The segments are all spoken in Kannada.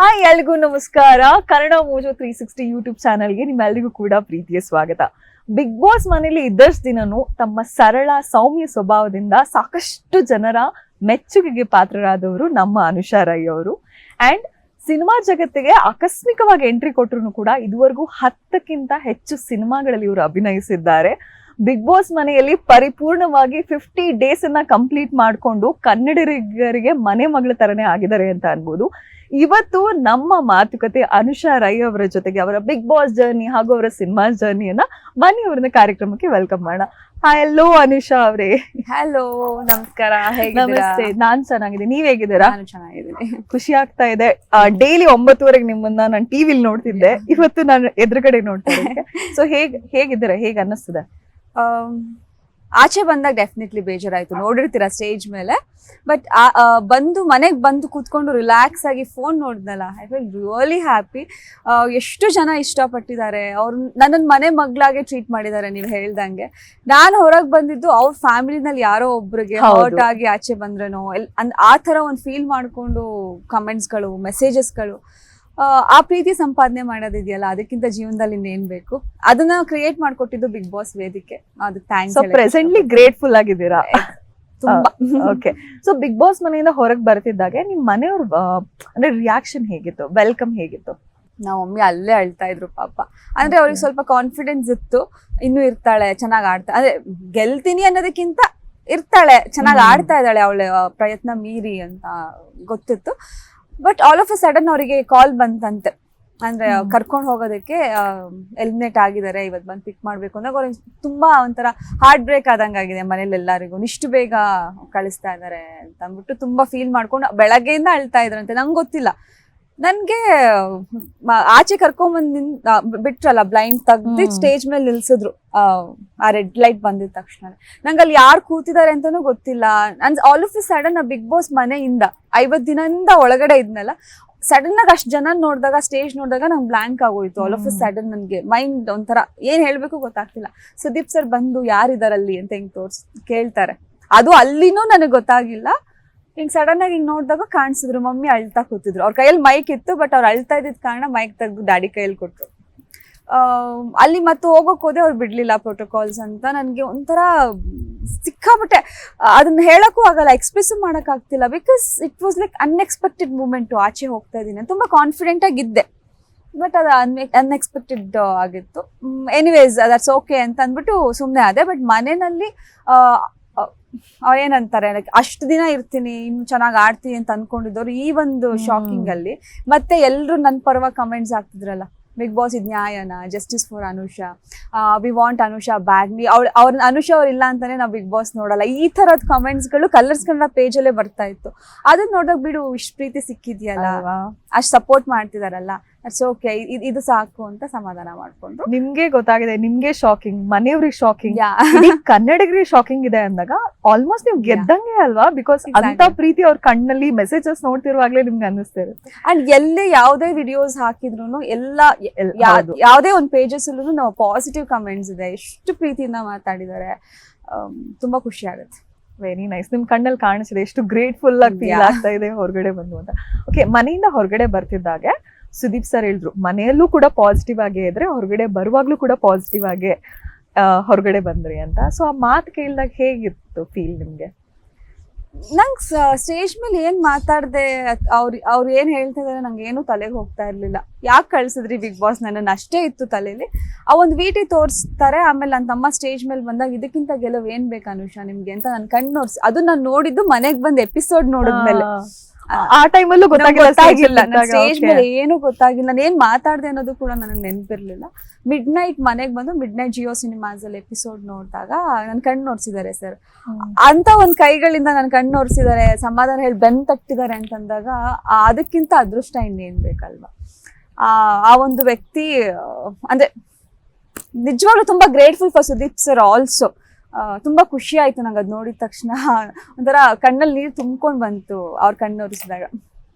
ಹಾಯ್ ಎಲ್ರಿಗೂ ನಮಸ್ಕಾರ. ಕನ್ನಡ ಮೋಜೋ 360 ಯೂಟ್ಯೂಬ್ ಚಾನಲ್ಗೆ ನಿಮ್ಮೆಲ್ಲರಿಗೂ ಕೂಡ ಪ್ರೀತಿಯ ಸ್ವಾಗತ. ಬಿಗ್ ಬಾಸ್ ಮನೇಲಿ ಇದ್ದಷ್ಟು ದಿನನೂ ತಮ್ಮ ಸರಳ ಸೌಮ್ಯ ಸ್ವಭಾವದಿಂದ ಸಾಕಷ್ಟು ಜನರ ಮೆಚ್ಚುಗೆಗೆ ಪಾತ್ರರಾದವರು ನಮ್ಮ ಅನುಷಾ ರೈ ಅವರು. ಅಂಡ್ ಸಿನಿಮಾ ಜಗತ್ತಿಗೆ ಆಕಸ್ಮಿಕವಾಗಿ ಎಂಟ್ರಿ ಕೊಟ್ಟರು ಕೂಡ ಇದುವರೆಗೂ 10ಕ್ಕಿಂತ ಹೆಚ್ಚು ಸಿನಿಮಾಗಳಲ್ಲಿ ಇವರು ಅಭಿನಯಿಸಿದ್ದಾರೆ. ಬಿಗ್ ಬಾಸ್ ಮನೆಯಲ್ಲಿ ಪರಿಪೂರ್ಣವಾಗಿ 50 ಡೇಸ್ ಅನ್ನ ಕಂಪ್ಲೀಟ್ ಮಾಡಿಕೊಂಡು ಕನ್ನಡಿಗರಿಗೆ ಮನೆ ಮಗಳ ತರನೇ ಆಗಿದ್ದಾರೆ ಅಂತ ಅನ್ಬೋದು. ಇವತ್ತು ನಮ್ಮ ಮಾತುಕತೆ ಅನುಷಾ ರೈ ಅವರ ಜೊತೆಗೆ ಅವರ ಬಿಗ್ ಬಾಸ್ ಜರ್ನಿ ಹಾಗೂ ಅವರ ಸಿನಿಮಾ ಜರ್ನಿಯನ್ನ ಬನ್ನಿ ಅವ್ರನ್ನ ಕಾರ್ಯಕ್ರಮಕ್ಕೆ ವೆಲ್ಕಮ್ ಮಾಡೋಣ. ಹಲೋ ಅನುಷಾ ಅವರೇ. ಹಲೋ, ನಮಸ್ಕಾರ. ನಮಸ್ತೆ. ನಾನ್ ಚೆನ್ನಾಗಿದ್ದೀನಿ, ನೀವ್ ಹೇಗಿದ್ದೀರಾ? ನಾನು ಚೆನ್ನಾಗಿದ್ದೀನಿ. ಖುಷಿ ಆಗ್ತಾ ಇದೆ. ಡೈಲಿ 9:30 ನಿಮ್ಮನ್ನ ನಾನು ಟಿವಿಲಿ ನೋಡ್ತಿದ್ದೆ, ಇವತ್ತು ನಾನು ಎದುರುಗಡೆ ನೋಡ್ತಾ ಇದ್ದೆ. ಸೊ ಹೇಗಿದ್ದೀರಾ? ಹೇಗ್ ಅನ್ನಿಸ್ತದೆ? ಆಚೆ ಬಂದಾಗ ಡೆಫಿನೆಟ್ಲಿ ಬೇಜಾರಾಯ್ತು, ನೋಡಿರ್ತೀರಾ ಸ್ಟೇಜ್ ಮೇಲೆ. ಬಟ್ ಬಂದು ಮನೆಗೆ ಬಂದು ಕೂತ್ಕೊಂಡು ರಿಲ್ಯಾಕ್ಸ್ ಆಗಿ ಫೋನ್ ನೋಡಿದ್ನಲ್ಲ, ಐ ಫೀಲ್ ರಿಯಲಿ ಹ್ಯಾಪಿ. ಎಷ್ಟು ಜನ ಇಷ್ಟಪಟ್ಟಿದ್ದಾರೆ, ಅವ್ರು ನನ್ನನ್ನು ಮನೆ ಮಗಳಾಗೆ ಟ್ರೀಟ್ ಮಾಡಿದ್ದಾರೆ. ನೀವು ಹೇಳ್ದಂಗೆ ನಾನು ಹೊರಗೆ ಬಂದಿದ್ದು ಅವ್ರ ಫ್ಯಾಮಿಲಿನಲ್ಲಿ ಯಾರೋ ಒಬ್ರಿಗೆ ಹರ್ಟ್ ಆಗಿ ಆಚೆ ಬಂದ್ರೇನೋ ಆ ಥರ ಒಂದು ಫೀಲ್ ಮಾಡಿಕೊಂಡು ಕಮೆಂಟ್ಸ್ಗಳು, ಮೆಸೇಜಸ್ಗಳು, ಆ ಪ್ರೀತಿ ಸಂಪಾದನೆ ಮಾಡೋದಿದೆಯಲ್ಲ, ಅದಕ್ಕಿಂತ ಜೀವನದಲ್ಲಿ ಇನ್ನೇನ್ ಬೇಕು. ಅದನ್ನ ಕ್ರಿಯೇಟ್ ಮಾಡ್ಕೊಟ್ಟಿದ್ದು ಬಿಗ್ ಬಾಸ್ ವೇದಿಕೆ. ಅದಕ್ಕೆ ಥ್ಯಾಂಕ್ಸ್. ಪ್ರೆಸೆಂಟ್ಲಿ ಗ್ರೇಟ್ಫುಲ್ ಆಗಿದ್ದೀರಾ? ಓಕೆ. ಸೊ ಬಿಗ್ ಬಾಸ್ ಮನೆಯಿಂದ ಹೊರಗೆ ಬರ್ತಿದ್ದಾಗೆ ನಿಮ್ ಮನೆಯವ್ರ ಅಂದ್ರೆ ರಿಯಾಕ್ಷನ್ ಹೇಗಿತ್ತು? ವೆಲ್ಕಮ್ ಹೇಗಿತ್ತು? ನಾವ್ ಮಮ್ಮಿ ಅಲ್ಲೇ ಅಳ್ತಾ ಇದ್ರು ಪಾಪ. ಅಂದ್ರೆ ಅವ್ರಿಗೆ ಸ್ವಲ್ಪ ಕಾನ್ಫಿಡೆನ್ಸ್ ಇತ್ತು, ಇನ್ನೂ ಇರ್ತಾಳೆ, ಚೆನ್ನಾಗಿ ಆಡ್ತಾ, ಅಂದ್ರೆ ಗೆಲ್ತೀನಿ ಅನ್ನೋದಕ್ಕಿಂತ ಇರ್ತಾಳೆ, ಚೆನ್ನಾಗಿ ಆಡ್ತಾ ಇದ್ದಾಳೆ, ಅವಳೆ ಪ್ರಯತ್ನ ಮೀರಿ ಅಂತ ಗೊತ್ತಿತ್ತು. But all of a sudden ಅವರಿಗೆ ಕಾಲ್ ಬಂತಂತೆ, ಅಂದ್ರೆ ಕರ್ಕೊಂಡು ಹೋಗೋದಕ್ಕೆ ಎಲಿಮಿನೇಟ್ ಆಗಿದ್ದಾರೆ, ಇವತ್ತು ಬಂದು ಪಿಕ್ ಮಾಡ್ಬೇಕು ಅಂದಾಗ ಅವ್ರಿಗೆ ತುಂಬಾ ಒಂಥರ ಹಾರ್ಟ್ ಬ್ರೇಕ್ ಆದಂಗಾಗಿದೆ ಮನೇಲಿ ಎಲ್ಲರಿಗೂ. ಇಷ್ಟು ಬೇಗ ಕಳಿಸ್ತಾ ಇದ್ದಾರೆ ಅಂತ ಅಂದ್ಬಿಟ್ಟು ತುಂಬಾ ಫೀಲ್ ಮಾಡ್ಕೊಂಡು ಬೆಳಗ್ಗೆಯಿಂದ ಅಳ್ತಾ ಇದ್ರಂತೆ. ನಂಗೆ ಗೊತ್ತಿಲ್ಲ, ನನ್ಗೆ ಆಚೆ ಕರ್ಕೊಂಬಂದ್ ಬಿಟ್ರಲ್ಲ, ಬ್ಲೈಂಡ್ ತೆಗ್ದು ಸ್ಟೇಜ್ ಮೇಲೆ ನಿಲ್ಸಿದ್ರು. ಆ ರೆಡ್ ಲೈಟ್ ಬಂದಿದ ತಕ್ಷಣ ನಂಗೆ ಅಲ್ಲಿ ಯಾರು ಕೂತಿದ್ದಾರೆ ಅಂತಾನೂ ಗೊತ್ತಿಲ್ಲ. All of a sudden Bigg Boss ಮನೆಯಿಂದ 50 ದಿನದಿಂದ ಒಳಗಡೆ ಇದ್ನಲ್ಲ, ಸಡನ್ ಆಗಿ ಅಷ್ಟು ಜನ ನೋಡಿದಾಗ, ಸ್ಟೇಜ್ ನೋಡಿದಾಗ ನಂಗೆ ಬ್ಲಾಂಕ್ ಆಗೋಯ್ತು. ಆಲ್ ಆಫ್ ಎ ಸಡನ್ ನನ್ಗೆ ಮೈಂಡ್ ಒಂಥರ ಏನ್ ಹೇಳ್ಬೇಕು ಗೊತ್ತಾಗ್ತಿಲ್ಲ. ಸುದೀಪ್ ಸರ್ ಬಂದು ಯಾರಿದಾರಲ್ಲಿ ಅಂತ ಹಿಂಗ್ ಕೇಳ್ತಾರೆ, ಅದು ಅಲ್ಲಿನೂ ನನಗೆ ಗೊತ್ತಾಗಿಲ್ಲ. ಹಿಂಗ್ ಸಡನ್ ಆಗಿ ಹಿಂಗ್ ನೋಡಿದಾಗ ಕಾಣಿಸಿದ್ರು, ಮಮ್ಮಿ ಅಳ್ತಾ ಕೂತಿದ್ರು. ಅವ್ರ ಕೈಯಲ್ಲಿ ಮೈಕ್ ಇತ್ತು, ಬಟ್ ಅವ್ರು ಅಳ್ತಾ ಇದ್ದಿದ್ ಕಾರಣ ಮೈಕ್ ತೆಗೆದು ಡ್ಯಾಡಿ ಕೈಯಲ್ಲಿ ಕೊಟ್ರು. ಅಲ್ಲಿ ಮತ್ತೆ ಹೋಗೋಕ್ ಹೋದೆ, ಅವ್ರು ಬಿಡ್ಲಿಲ್ಲ ಪ್ರೋಟೋಕಾಲ್ಸ್ ಅಂತ. ನನ್ಗೆ ಒಂಥರ ಸಿಕ್ಕಾಬಿಟ್ಟೆ, ಅದನ್ನ ಹೇಳಕ್ಕೂ ಆಗಲ್ಲ, ಎಕ್ಸ್ಪ್ರೆಸ್ ಮಾಡಕ್ ಆಗ್ತಿಲ್ಲ. Because it was like unexpected moment. ಆಚೆ ಹೋಗ್ತಾ ಇದೀನಿ, ತುಂಬಾ ಕಾನ್ಫಿಡೆಂಟ್ ಆಗಿದ್ದೆ, ಬಟ್ ಅದು ಅನ್ಎಕ್ಸ್ಪೆಕ್ಟೆಡ್ ಆಗಿತ್ತು. ಎನಿವೇಸ್ ದಟ್ಸ್ ಓಕೆ ಅಂತ ಅಂದ್ಬಿಟ್ಟು ಸುಮ್ಮನೆ ಆದೆ. ಬಟ್ ಮನೆಯಲ್ಲಿ ಏನಂತಾರೆ, ಲೈಕ್ ಅಷ್ಟು ದಿನ ಇರ್ತೀನಿ, ಇನ್ನು ಚೆನ್ನಾಗಿ ಆಡ್ತೀನಿ ಅಂತ ಅನ್ಕೊಂಡಿದ್ದವ್ರು ಈ ಒಂದು ಶಾಕಿಂಗ್ ಅಲ್ಲಿ ಮತ್ತೆ ಎಲ್ರು ನನ್ನ ಪರವಾಗಿ ಕಮೆಂಟ್ಸ್ ಆಗ್ತಿದ್ರಲ್ಲ, ಬಿಗ್ ಬಾಸ್ ಇದ್ ನ್ಯಾಯನಾ, justice for Anusha, we want Anusha back, ಅವ್ರ ಅನುಷಾ ಅವ್ರು ಇಲ್ಲ ಅಂತಾನೆ ನಾವು ಬಿಗ್ ಬಾಸ್ ನೋಡಲ್ಲ, ಈ ತರದ್ ಕಮೆಂಟ್ಸ್ಗಳು ಕಲರ್ಸ್ ಕನ್ನಡ ಪೇಜ್ ಅಲ್ಲೇ ಬರ್ತಾ ಇತ್ತು. ಅದನ್ನ ನೋಡೋಕ್ ಬಿಡು, ಇಷ್ಟು ಪ್ರೀತಿ ಸಿಕ್ಕಿದ್ಯಲ್ಲ, ಅಷ್ಟ್ ಸಪೋರ್ಟ್ ಮಾಡ್ತಿದಾರಲ್ಲ, ಅಟ್ಸ್ ಓಕೆ, ಇದು ಸಾಕು ಅಂತ ಸಮಾಧಾನ ಮಾಡ್ಕೊಂಡ್ರು. ನಿಮ್ಗೆ ಗೊತ್ತಾಗಿದೆ, ನಿಮ್ಗೆ ಶಾಕಿಂಗ್, ಮನೆಯವ್ರಿಗೆ ಶಾಕಿಂಗ್, ಕನ್ನಡಿಗರಿಗೆ ಶಾಕಿಂಗ್ ಇದೆ ಅಂದಾಗ ಆಲ್ಮೋಸ್ಟ್ ನೀವು ಗೆದ್ದಂಗೆ ಅಲ್ವಾ? ಬಿಕಾಸ್ ಅಂತ ಪ್ರೀತಿ ಅವ್ರ ಕಣ್ಣಲ್ಲಿ ಮೆಸೇಜಸ್ ನೋಡ್ತಿರುವಾಗ್ಲೇ ನಿಮ್ಗೆ ಅನ್ನಿಸ್ತಾ ಇರುತ್ತೆ. ಅಂಡ್ ಎಲ್ಲೇ ಯಾವ್ದೇ ವಿಡಿಯೋಸ್ ಹಾಕಿದ್ರು, ಯಾವ್ದೇ ಒಂದು ಪೇಜಸ್ ಅಲ್ಲೂ ನಾವು ಪಾಸಿಟಿವ್ ಕಮೆಂಟ್ಸ್ ಇದೆ, ಎಷ್ಟು ಪ್ರೀತಿಯಿಂದ ಮಾತಾಡಿದ್ದಾರೆ, ತುಂಬಾ ಖುಷಿ ಆಗುತ್ತೆ. Very nice. ನಿಮ್ ಕಣ್ಣಲ್ಲಿ ಕಾಣಿಸಿದೆ, ಎಷ್ಟು ಗ್ರೇಟ್ಫುಲ್ ಆಗಿ ಫೀಲ್ ಆಗ್ತಾ ಇದೆ ಹೊರಗಡೆ ಬಂದು ಅಂತ. ಓಕೆ, ಮನೆಯಿಂದ ಹೊರಗಡೆ ಬರ್ತಿದ್ದಾಗೆ ಸುದೀಪ್ ಸರ್ ಹೇಳಿದ್ರು, ಮನೆಯಲ್ಲೂ ಕೂಡ ಪಾಸಿಟಿವ್ ಆಗೇ ಇದ್ರೆ ಹೊರಗಡೆ ಬರುವಾಗ್ಲೂ ಕೂಡ ಪಾಸಿಟಿವ್ ಆಗೇ ಹೊರಗಡೆ ಬಂದ್ರಿ ಅಂತ. ಸೊ ಆ ಮಾತು ಕೇಳಿದಾಗ ಹೇಗಿತ್ತು ಫೀಲ್ ನಿಮ್ಗೆ? ನಂಗೆ ಸ್ಟೇಜ್ ಮೇಲೆ ಏನ್ ಮಾತಾಡ್ದೆ, ಅವ್ರು ಏನ್ ಹೇಳ್ತಾ ಇದಾರೆ ನಂಗೆ ಏನು ತಲೆಗೆ ಹೋಗ್ತಾ ಇರ್ಲಿಲ್ಲ. ಯಾಕೆ ಕಳ್ಸಿದ್ರಿ ಬಿಗ್ ಬಾಸ್, ನನ್ನ ಅಷ್ಟೇ ಇತ್ತು ತಲೆಯಲ್ಲಿ. ಆ ಒಂದು ವಿಟಿ ತೋರಿಸ್ತಾರೆ, ಆಮೇಲೆ ನನ್ನ ತಮ್ಮ ಸ್ಟೇಜ್ ಮೇಲೆ ಬಂದಾಗ ಇದಕ್ಕಿಂತ ಗೆಲುವು ಏನ್ ಬೇಕು ಅನುಷಾ ನಿಮ್ಗೆ ಅಂತ ನನ್ ಕಣ್ಣು ನೋಡ್ಸಿ, ಅದು ನಾನು ನೋಡಿದ್ದು ಮನೆಗ್ ಬಂದ್ ಎಪಿಸೋಡ್ ನೋಡಿದ್ಮೇಲೆ. ಆ ಟೈಮಲ್ಲೂ ಗೊತ್ತಾಗಿಲ್ಲ, ಸ್ಟೇಜ್ ಮೇಲೆ ಏನು ಗೊತ್ತಾಗಿಲ್ಲ, ನಾನು ಏನ್ ಮಾತಾಡ್ದೆ ಅನ್ನೋದು ಕೂಡ ನನಗೆ ನೆನಪಿರ್ಲಿಲ್ಲ. ಮಿಡ್ ನೈಟ್ ಮನೆಗ್ ಬಂದು ಮಿಡ್ ನೈಟ್ ಜಿಯೋ ಸಿನಿಮಾಸ್ ಅಲ್ಲಿ ಎಪಿಸೋಡ್ ನೋಡಿದಾಗ ನನ್ ಕಣ್ಣು ನೋಡ್ಸಿದ್ದಾರೆ ಸರ್. ಅಂತ ಒಂದ್ ಕೈಗಳಿಂದ ನನ್ ಕಣ್ಣು ನೋಡ್ಸಿದ್ದಾರೆ, ಸಮಾಧಾನ ಹೇಳಿ ಬೆನ್ ತಟ್ಟಿದ್ದಾರೆ ಅಂತಂದಾಗ ಅದಕ್ಕಿಂತ ಅದೃಷ್ಟ ಇನ್ನೇನ್ ಬೇಕಲ್ವಾ? ಆ ಒಂದು ವ್ಯಕ್ತಿ ಅಂದ್ರೆ ನಿಜವಾಗ್ಲೂ ತುಂಬಾ grateful for Sudeep sir also. ತುಂಬಾ ಖುಷಿ ಆಯ್ತು ನಂಗೆ ಅದ್ ನೋಡಿದ ತಕ್ಷಣ, ಒಂಥರ ಕಣ್ಣಲ್ಲಿ ನೀರು ತುಂಬ್ಕೊಂಡ್ ಬಂತು ಅವ್ರ ಕಣ್ಣೋರಿಸಿದಾಗ.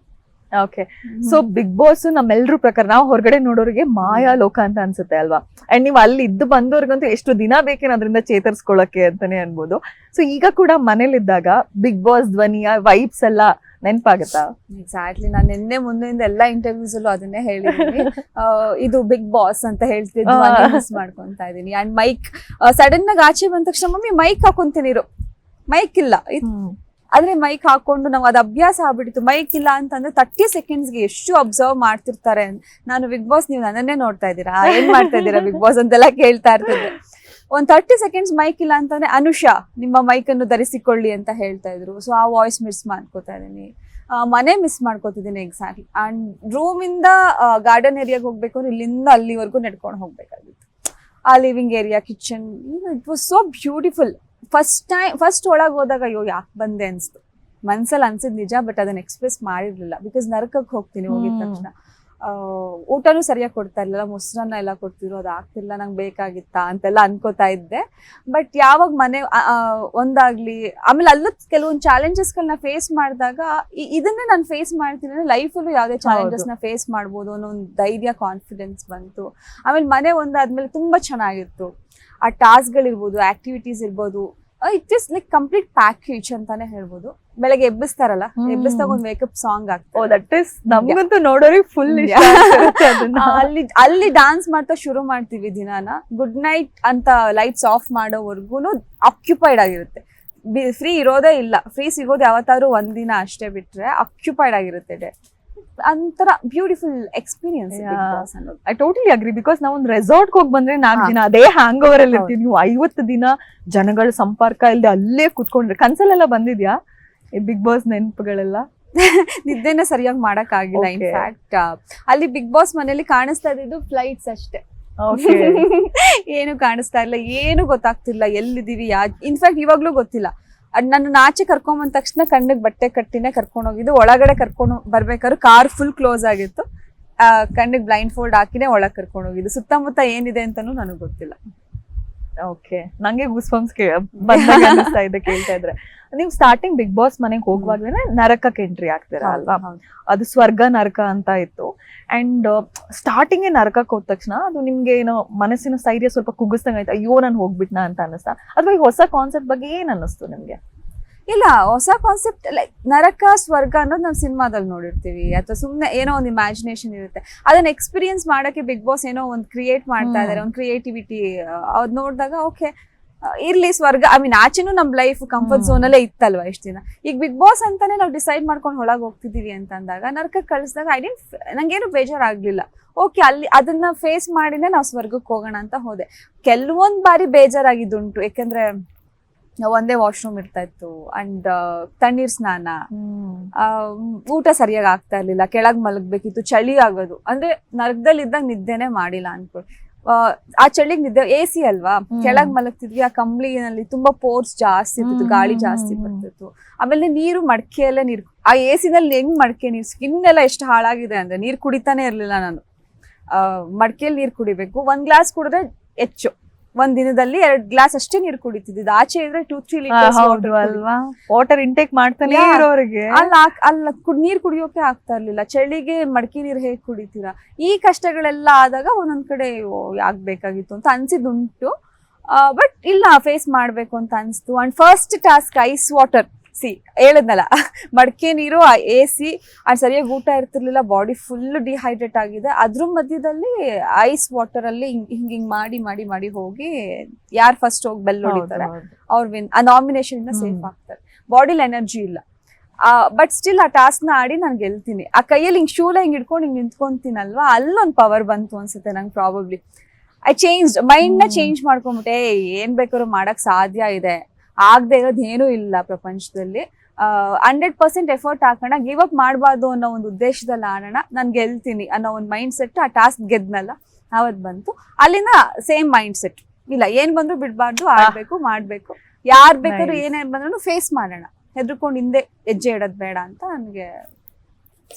ಓಕೆ, ಸೊ ಬಿಗ್ ಬಾಸ್ ನಮ್ಮೆಲ್ರ ಪ್ರಕಾರ ನಾವು ಹೊರಗಡೆ ನೋಡೋರಿಗೆ ಮಾಯಾ ಲೋಕ ಅಂತ ಅನ್ಸುತ್ತೆ ಅಲ್ವಾ? ಅಂಡ್ ನೀವು ಅಲ್ಲಿ ಇದ್ದು ಬಂದವ್ರಿಗಂತೂ ಎಷ್ಟು ದಿನ ಬೇಕೇನು ಅದರಿಂದ ಚೇತರಿಸ್ಕೊಳಕ್ಕೆ ಅಂತಾನೆ ಅನ್ಬೋದು. ಸೊ ಈಗ ಕೂಡ ಮನೇಲಿದ್ದಾಗ ಬಿಗ್ ಬಾಸ್ ಧ್ವನಿಯ ವೈಬ್ಸ್ ಎಲ್ಲ ನೆನ್ಪಾಗತ್ತಾ? ಎಕ್ಸಾಕ್ಟ್ಲಿ, ನಾನು ನಿನ್ನೆ ಮುಂದೆಯಿಂದ ಎಲ್ಲಾ ಇಂಟರ್ವ್ಯೂಸ್ ಅಲ್ಲೂ ಅದನ್ನೇ ಹೇಳಿದೀನಿ. ಇದು ಬಿಗ್ ಬಾಸ್ ಅಂತ ಹೇಳ್ತಿದ್ದು ಮಿಸ್ ಮಾಡ್ಕೊಂತಾ ಇದೀನಿ. ಅಂಡ್ ಮೈಕ್ ಸಡನ್ ಆಗಿ ಆಚೆ ಬಂದ ತಕ್ಷಣ ಮಮ್ಮಿ ಮೈಕ್ ಹಾಕೊಂತೀನಿ, ಮೈಕ್ ಇಲ್ಲ. ಆದ್ರೆ ಮೈಕ್ ಹಾಕೊಂಡು ನಾವು ಅದು ಅಭ್ಯಾಸ ಆಗ್ಬಿಟ್ಟಿತ್ತು. ಮೈಕ್ ಇಲ್ಲ ಅಂತಂದ್ರೆ 30 ಸೆಕೆಂಡ್ಸ್ಗೆ ಎಷ್ಟು ಅಬ್ಸರ್ವ್ ಮಾಡ್ತಿರ್ತಾರೆ. ನಾನು ಬಿಗ್ ಬಾಸ್ ನೀವು ನನ್ನನ್ನೇ ನೋಡ್ತಾ ಇದ್ದೀರಾ, ಏನ್ ಮಾಡ್ತಾ ಇದ್ದೀರಾ ಬಿಗ್ ಬಾಸ್ ಅಂತೆಲ್ಲ ಕೇಳ್ತಾ ಇರ್ತಿದ್ದೆ. ಒಂದ್ 30 ಸೆಕೆಂಡ್ಸ್ ಮೈಕ್ ಇಲ್ಲ ಅಂತಂದ್ರೆ ಅನುಷಾ ನಿಮ್ಮ ಮೈಕ್ ಅನ್ನು ಧರಿಸಿಕೊಳ್ಳಿ ಅಂತ ಹೇಳ್ತಾ ಇದ್ರು. ಸೊ ಆ ವಾಯ್ಸ್ ಮಿಸ್ ಮಾಡ್ಕೋತಾ ಇದೀನಿ, ಮನೆ ಮಿಸ್ ಮಾಡ್ಕೋತಿದ್ದೀನಿ. ಎಕ್ಸಾಕ್ಟ್ಲಿ. ಅಂಡ್ ರೂಮ್ ಇಂದ ಗಾರ್ಡನ್ ಏರಿಯಾಗೆ ಹೋಗ್ಬೇಕು ಅಂದ್ರೆ ಇಲ್ಲಿಂದ ಅಲ್ಲಿವರೆಗೂ ನಡ್ಕೊಂಡು ಹೋಗ್ಬೇಕಾಗಿತ್ತು. ಆ living area, kitchen, it was so beautiful. First ಒಳಗೆ ಹೋದಾಗ ಅಯ್ಯೋ ಯಾಕೆ ಬಂದೆ ಅನ್ಸ್ತು, ಮನ್ಸಲ್ಲಿ ಅನ್ಸಿದ್ ನಿಜ, ಬಟ್ ಅದನ್ನ ಎಕ್ಸ್ಪ್ರೆಸ್ ಮಾಡಿರ್ಲಿಲ್ಲ. ಬಿಕಾಸ್ ನರಕಕ್ಕೆ ಹೋಗ್ತೀನಿ ಹೋಗಿದ ತಕ್ಷಣ. ಊಟನೂ ಸರಿಯಾಗಿ ಕೊಡ್ತಾ ಇರ್ಲಿಲ್ಲ, ಮೊಸರನ್ನ ಎಲ್ಲ ಕೊಡ್ತಿದ್ರು, ಅದು ಆಗ್ತಿಲ್ಲ, ನಂಗೆ ಬೇಕಾಗಿತ್ತಾ ಅಂತೆಲ್ಲ ಅನ್ಕೋತಾ ಇದ್ದೆ. ಬಟ್ ಯಾವಾಗ ಮನೆ ಒಂದಾಗ್ಲಿ, ಆಮೇಲೆ ಅಲ್ಲೂ ಕೆಲವೊಂದು ಚಾಲೆಂಜಸ್ಗಳನ್ನ ಫೇಸ್ ಮಾಡಿದಾಗ ಇದನ್ನೇ ನಾನು ಫೇಸ್ ಮಾಡ್ತೀನಿ, ಲೈಫಲ್ಲೂ ಯಾವುದೇ ಚಾಲೆಂಜಸ್ ನ ಫೇಸ್ ಮಾಡ್ಬೋದು ಅನ್ನೋ ಒಂದು ಧೈರ್ಯ, ಕಾನ್ಫಿಡೆನ್ಸ್ ಬಂತು. ಆಮೇಲೆ ಮನೆ ಒಂದಾದ್ಮೇಲೆ ತುಂಬಾ ಚೆನ್ನಾಗಿತ್ತು. ಆ ಟಾಸ್ಕ್ಗಳಿರ್ಬೋದು, ಆಕ್ಟಿವಿಟೀಸ್ ಇರ್ಬೋದು, it is like complete package ಅಂತಾನೆ ಹೇಳ್ಬೋದು. ಬೆಳಗ್ಗೆ ಎಬ್ಬಿಸ್ತಾರಲ್ಲ, ಎಬ್ಬಿಸ್ದಾಗ ಒಂದು ಮೇಕಪ್ ಸಾಂಗ್ ಆಗ್ತದೆ, ನಮ್ಗಂತೂ ನೋಡೋರಿಗೆ ಫುಲ್ ಅಲ್ಲಿ ಡಾನ್ಸ್ ಮಾಡ್ತಾ ಶುರು ಮಾಡ್ತೀವಿ ದಿನಾನ. ಗುಡ್ ನೈಟ್ ಅಂತ ಲೈಟ್ಸ್ ಆಫ್ ಮಾಡೋವರೆಗೂ ಆಕ್ಯುಪೈಡ್ ಆಗಿರುತ್ತೆ. ಫ್ರೀ ಇರೋದೇ ಇಲ್ಲ. ಫ್ರೀ ಸಿಗೋದು ಯಾವತ್ತಾದ್ರೂ ಒಂದಿನ ಅಷ್ಟೇ, ಬಿಟ್ರೆ ಆಕ್ಯುಪೈಡ್ ಆಗಿರುತ್ತೆ ಡೇ. ಒಂಥರ ಬ್ಯೂಟಿಫುಲ್ ಎಕ್ಸ್ಪೀರಿಯನ್ಸ್ ಅನ್ನೋದು. I totally agree. ಬಿಕಾಸ್ ನಾವ್ ಒಂದು ರೆಸಾರ್ಟ್ ಹೋಗಿ ಬಂದ್ರೆ 4 ದಿನ ಅದೇ ಹ್ಯಾಂಗ್ ಓವರ್ ಅಲ್ಲಿ ಇರ್ತೀವಿ. ನೀವು 50 ದಿನ ಜನಗಳ ಸಂಪರ್ಕ ಇಲ್ಲದೆ ಅಲ್ಲೇ ಕುತ್ಕೊಂಡ್ರೆ ಕನ್ಸಲೆಲ್ಲ ಬಂದಿದ್ಯಾ ಈ ಬಿಗ್ ಬಾಸ್ ನೆನಪುಗಳೆಲ್ಲ? ನಿದ್ದೆನ ಸರಿಯಾಗಿ ಮಾಡಕ್ ಆಗಿಲ್ಲ. ಇನ್ಫ್ಯಾಕ್ಟ್ ಅಲ್ಲಿ ಬಿಗ್ ಬಾಸ್ ಮನೇಲಿ ಕಾಣಿಸ್ತಾ ಇದ್ದು ಫ್ಲೈಟ್ಸ್ ಅಷ್ಟೇ, ಏನು ಕಾಣಿಸ್ತಾ ಇಲ್ಲ, ಏನು ಗೊತ್ತಾಗ್ತಿಲ್ಲ ಎಲ್ಲಿದೀವಿ. ಇನ್ಫ್ಯಾಕ್ಟ್ ಇವಾಗ್ಲೂ ಗೊತ್ತಿಲ್ಲ. ನನ್ನ ಆಚೆ ಕರ್ಕೊಂಡ್ ಬಂದ ತಕ್ಷಣ ಕಣ್ಣಿಗೆ ಬಟ್ಟೆ ಕಟ್ಟಿನೇ ಕರ್ಕೊಂಡು ಹೋಗಿದ್ದು. ಒಳಗಡೆ ಕರ್ಕೊಂಡು ಬರ್ಬೇಕಾದ್ರೆ ಕಾರ್ ಫುಲ್ ಕ್ಲೋಸ್ ಆಗಿತ್ತು, ಕಣ್ಣಿಗೆ ಬ್ಲೈಂಡ್ ಫೋಲ್ಡ್ ಹಾಕಿನೇ ಒಳಗೆ ಕರ್ಕೊಂಡು ಹೋಗಿದ್ದು. ಸುತ್ತಮುತ್ತ ಏನಿದೆ ಅಂತಾನು ನನಗೆ ಗೊತ್ತಿಲ್ಲ. ಓಕೆ, ನಂಗೆ ಗೂಸ್ಬಂಪ್ಸ್ ಬಂದಾಗ ಅನಿಸ್ತಾ ಇದೆ ಕೇಳ್ತಾ ಇದ್ರೆ. ನೀವು ಸ್ಟಾರ್ಟಿಂಗ್ ಬಿಗ್ ಬಾಸ್ ಮನೆಗೆ ಹೋಗುವಾಗ್ಲೇನೆ ನರಕಕ್ಕೆ ಎಂಟ್ರಿ ಆಗ್ತೀರಾ ಅಲ್ವಾ? ಅದು ಸ್ವರ್ಗ ನರಕ ಅಂತ ಇತ್ತು. ಅಂಡ್ ಸ್ಟಾರ್ಟಿಂಗ್ ನರಕಕ್ಕೆ ಹೋದ ತಕ್ಷಣ ಅದು ನಿಮ್ಗೆ ಏನೋ ಮನಸ್ಸಿನ ಸ್ಥೈರ್ಯ ಸ್ವಲ್ಪ ಕುಗ್ಗಿಸ್ದಂಗ ಆಯ್ತು, ಅಯ್ಯೋ ನಾನು ಹೋಗ್ಬಿಟ್ನಾ ಅಂತ ಅನ್ನಿಸ್ತಾ? ಅಥವಾ ಈ ಹೊಸ ಕಾನ್ಸೆಪ್ಟ್ ಬಗ್ಗೆ ಏನ್ ಅನ್ನಿಸ್ತು ನಿಮ್ಗೆ? ಇಲ್ಲ, ಹೊಸ ಕಾನ್ಸೆಪ್ಟ್ ಲೈಕ್ ನರಕ ಸ್ವರ್ಗ ಅನ್ನೋದು ನಾವು ಸಿನಿಮಾದಲ್ಲಿ ನೋಡಿರ್ತೀವಿ, ಅಥವಾ ಸುಮ್ಮನೆ ಏನೋ ಒಂದು ಇಮ್ಯಾಜಿನೇಷನ್ ಇರುತ್ತೆ. ಅದನ್ನ ಎಕ್ಸ್ಪೀರಿಯನ್ಸ್ ಮಾಡಕ್ಕೆ ಬಿಗ್ ಬಾಸ್ ಏನೋ ಒಂದು ಕ್ರಿಯೇಟ್ ಮಾಡ್ತಾ ಇದಾರೆ, ಒಂದು ಕ್ರಿಯೇಟಿವಿಟಿ. ಅದ್ ನೋಡಿದಾಗ ಓಕೆ ಇರ್ಲಿ ಸ್ವರ್ಗ, ಐ ಮೀನ್ ಆಚೆನೂ ನಮ್ ಲೈಫ್ ಕಂಫರ್ಟ್ ಝೋನ್ ಅಲ್ಲೇ ಇತ್ತಲ್ವಾ ಇಷ್ಟ ದಿನ. ಈಗ ಬಿಗ್ ಬಾಸ್ ಅಂತಾನೆ ನಾವು ಡಿಸೈಡ್ ಮಾಡ್ಕೊಂಡು ಒಳಗೆ ಹೋಗ್ತಿದೀವಿ ಅಂತ ಅಂದಾಗ, ನರಕಕ್ಕೆ ಕಳಿಸಿದಾಗ ನಂಗೇನು ಬೇಜಾರಾಗ್ಲಿಲ್ಲ. ಓಕೆ, ಅಲ್ಲಿ ಅದನ್ನ ಫೇಸ್ ಮಾಡಿನೇ ನಾವು ಸ್ವರ್ಗಕ್ಕೆ ಹೋಗೋಣ ಅಂತ ಹೋದೆ. ಕೆಲವೊಂದ್ ಬಾರಿ ಬೇಜಾರಾಗಿದ್ದುಂಟು, ಯಾಕಂದ್ರೆ ಒಂದೇ ವಾಶ್ರೂಮ್ ಇರ್ತಾ ಇತ್ತು. ಅಂಡ್ ತಣ್ಣೀರ್ ಸ್ನಾನ, ಊಟ ಸರಿಯಾಗಿ ಆಗ್ತಾ ಇರ್ಲಿಲ್ಲ, ಕೆಳಗ್ ಮಲಗ್ಬೇಕಿತ್ತು, ಚಳಿ ಆಗೋದು. ಅಂದ್ರೆ ನರಕದಲ್ಲಿ ಇದ್ದಾಗ ನಿದ್ದೆನೆ ಮಾಡಿಲ್ಲ ಅನ್ಕೊಳ್ಳಿ. ಆ ಚಳಿಗ್ ನಿದ್ದೆ, AC ಅಲ್ವಾ, ಕೆಳಗ್ ಮಲಗ್ತಿದ್ವಿ. ಆ ಕಂಬ್ಳಿನಲ್ಲಿ ತುಂಬಾ ಪೋರ್ಸ್ ಜಾಸ್ತಿ ಇರ್ತಿತ್ತು, ಗಾಳಿ ಜಾಸ್ತಿ ಬರ್ತಿತ್ತು. ಆಮೇಲೆ ನೀರು ಮಡಕೆಯಲ್ಲೇ ನೀರು, ಆ AC ನಲ್ಲಿ ಹೆಂಗ್ ಮಡಕೆ ನೀರು, ಸ್ಕಿನ್ ಎಲ್ಲ ಎಷ್ಟು ಹಾಳಾಗಿದೆ ಅಂದ್ರೆ ನೀರ್ ಕುಡಿತಾನೆ ಇರ್ಲಿಲ್ಲ ನಾನು. ಮಡಕೆಯಲ್ಲಿ ನೀರ್ ಕುಡಿಬೇಕು, 1 ಗ್ಲಾಸ್ ಕುಡಿದ್ರೆ ಹೆಚ್ಚು. ಒಂದ್ ದಿನದಲ್ಲಿ 2 ಗ್ಲಾಸ್ ಅಷ್ಟೇ ನೀರು ಕುಡಿತಿದ್ದು. ಆಚೆ ಇದ್ರೆ 2-3 ಲೀಟರ್ಸ್ ಅಲ್ವಾ? ವಾಟರ್ ಇಂಟೇಕ್ ಮಾಡ್ತಾನೆ ಇರೋರಿಗೆ ಅಲ್ಲ ನೀರ್ ಕುಡಿಯೋಕೆ ಆಗ್ತಾ ಇರ್ಲಿಲ್ಲ. ಚಳಿಗೆ ಮಡಕೆ ನೀರು ಹೇಗ್ ಕುಡಿತೀರಾ? ಈ ಕಷ್ಟಗಳೆಲ್ಲ ಆದಾಗ ಒಂದೊಂದ್ ಕಡೆ ಯಾಕ್ ಬೇಕಾಗಿತ್ತು ಅಂತ ಅನ್ಸಿದ್ದುಂಟು. ಬಟ್ ಇಲ್ಲ, ಫೇಸ್ ಮಾಡ್ಬೇಕು ಅಂತ ಅನ್ಸ್ತು. And first task ice water. ಹೇಳದ್ನಲ್ಲ, ಮಡಕೆ ನೀರು, AC, ಸರಿಯಾಗಿ ಊಟ ಇರ್ತಿರ್ಲಿಲ್ಲ, ಬಾಡಿ ಫುಲ್ ಡಿಹೈಡ್ರೇಟ್ ಆಗಿದೆ. ಅದ್ರ ಮಧ್ಯದಲ್ಲಿ ಐಸ್ ವಾಟರ್ ಅಲ್ಲಿ ಹಿಂಗ್ ಮಾಡಿ ಮಾಡಿ ಮಾಡಿ ಹೋಗಿ ಯಾರು ಫಸ್ಟ್ ಹೋಗಿ ಬೆಲ್ ಹೊಡಿತಾರೆ ಅವ್ರ ವಿನ್. ಆ ನಾಮಿನೇಷನ್ ಇಂದ ಸೇಫ್ ಆಗ್ತಾರೆ. ಬಾಡಿಲಿ ಎನರ್ಜಿ ಇಲ್ಲ, ಬಟ್ ಸ್ಟಿಲ್ ಆ ಟಾಸ್ಕ್ ನ ಆಡಿ ನಾನು ಗೆಲ್ತೀನಿ. ಆ ಕೈಯಲ್ಲಿ ಹಿಂಗ್ ಶೂಲ ಹಿಂಗ್ ಇಟ್ಕೊಂಡು ಹಿಂಗ್ ನಿಂತ್ಕೊಂತೀನಲ್ವಾ, ಅಲ್ಲೊಂದ್ ಪವರ್ ಬಂತು ಅನ್ಸುತ್ತೆ ನಂಗೆ. ಪ್ರಾಬಬ್ಲಿ ಐ ಚೇಂಜ್ ಮೈಂಡ್ ನ ಚೇಂಜ್ ಮಾಡ್ಕೊಂಬಿಟ್ಟೆ. ಏನ್ ಬೇಕಾದ್ರೂ ಮಾಡಕ್ ಸಾಧ್ಯ ಇದೆ, ಆಗದೆ ಇರೋದು ಏನೂ ಇಲ್ಲ ಪ್ರಪಂಚದಲ್ಲಿ. 100% ಎಫರ್ಟ್ ಹಾಕೋಣ, ಗಿವ್ ಅಪ್ ಮಾಡಬಾರ್ದು ಅನ್ನೋ ಒಂದು ಉದ್ದೇಶದಲ್ಲಿ ಆಡೋಣ, ನಾನು ಗೆಲ್ತೀನಿ ಅನ್ನೋ ಒಂದು ಮೈಂಡ್ ಸೆಟ್. ಆ ಟಾಸ್ಕ್ ಗೆದ್ನಲ್ಲ ಅವತ್ತು ಬಂತು. ಅಲ್ಲಿಂದ ಸೇಮ್ ಮೈಂಡ್ ಸೆಟ್, ಇಲ್ಲ ಏನ್ ಬಂದ್ರು ಬಿಡ್ಬಾರ್ದು, ಆಡ್ಬೇಕು, ಮಾಡ್ಬೇಕು. ಯಾರ್ ಬೇಕಾದ್ರೂ ಏನೇನ್ ಬಂದ್ರು ಫೇಸ್ ಮಾಡೋಣ, ಹೆದರ್ಕೊಂಡು ಹಿಂದೆ ಹೆಜ್ಜೆ ಇಡೋದ್ ಬೇಡ ಅಂತ ನನಗೆ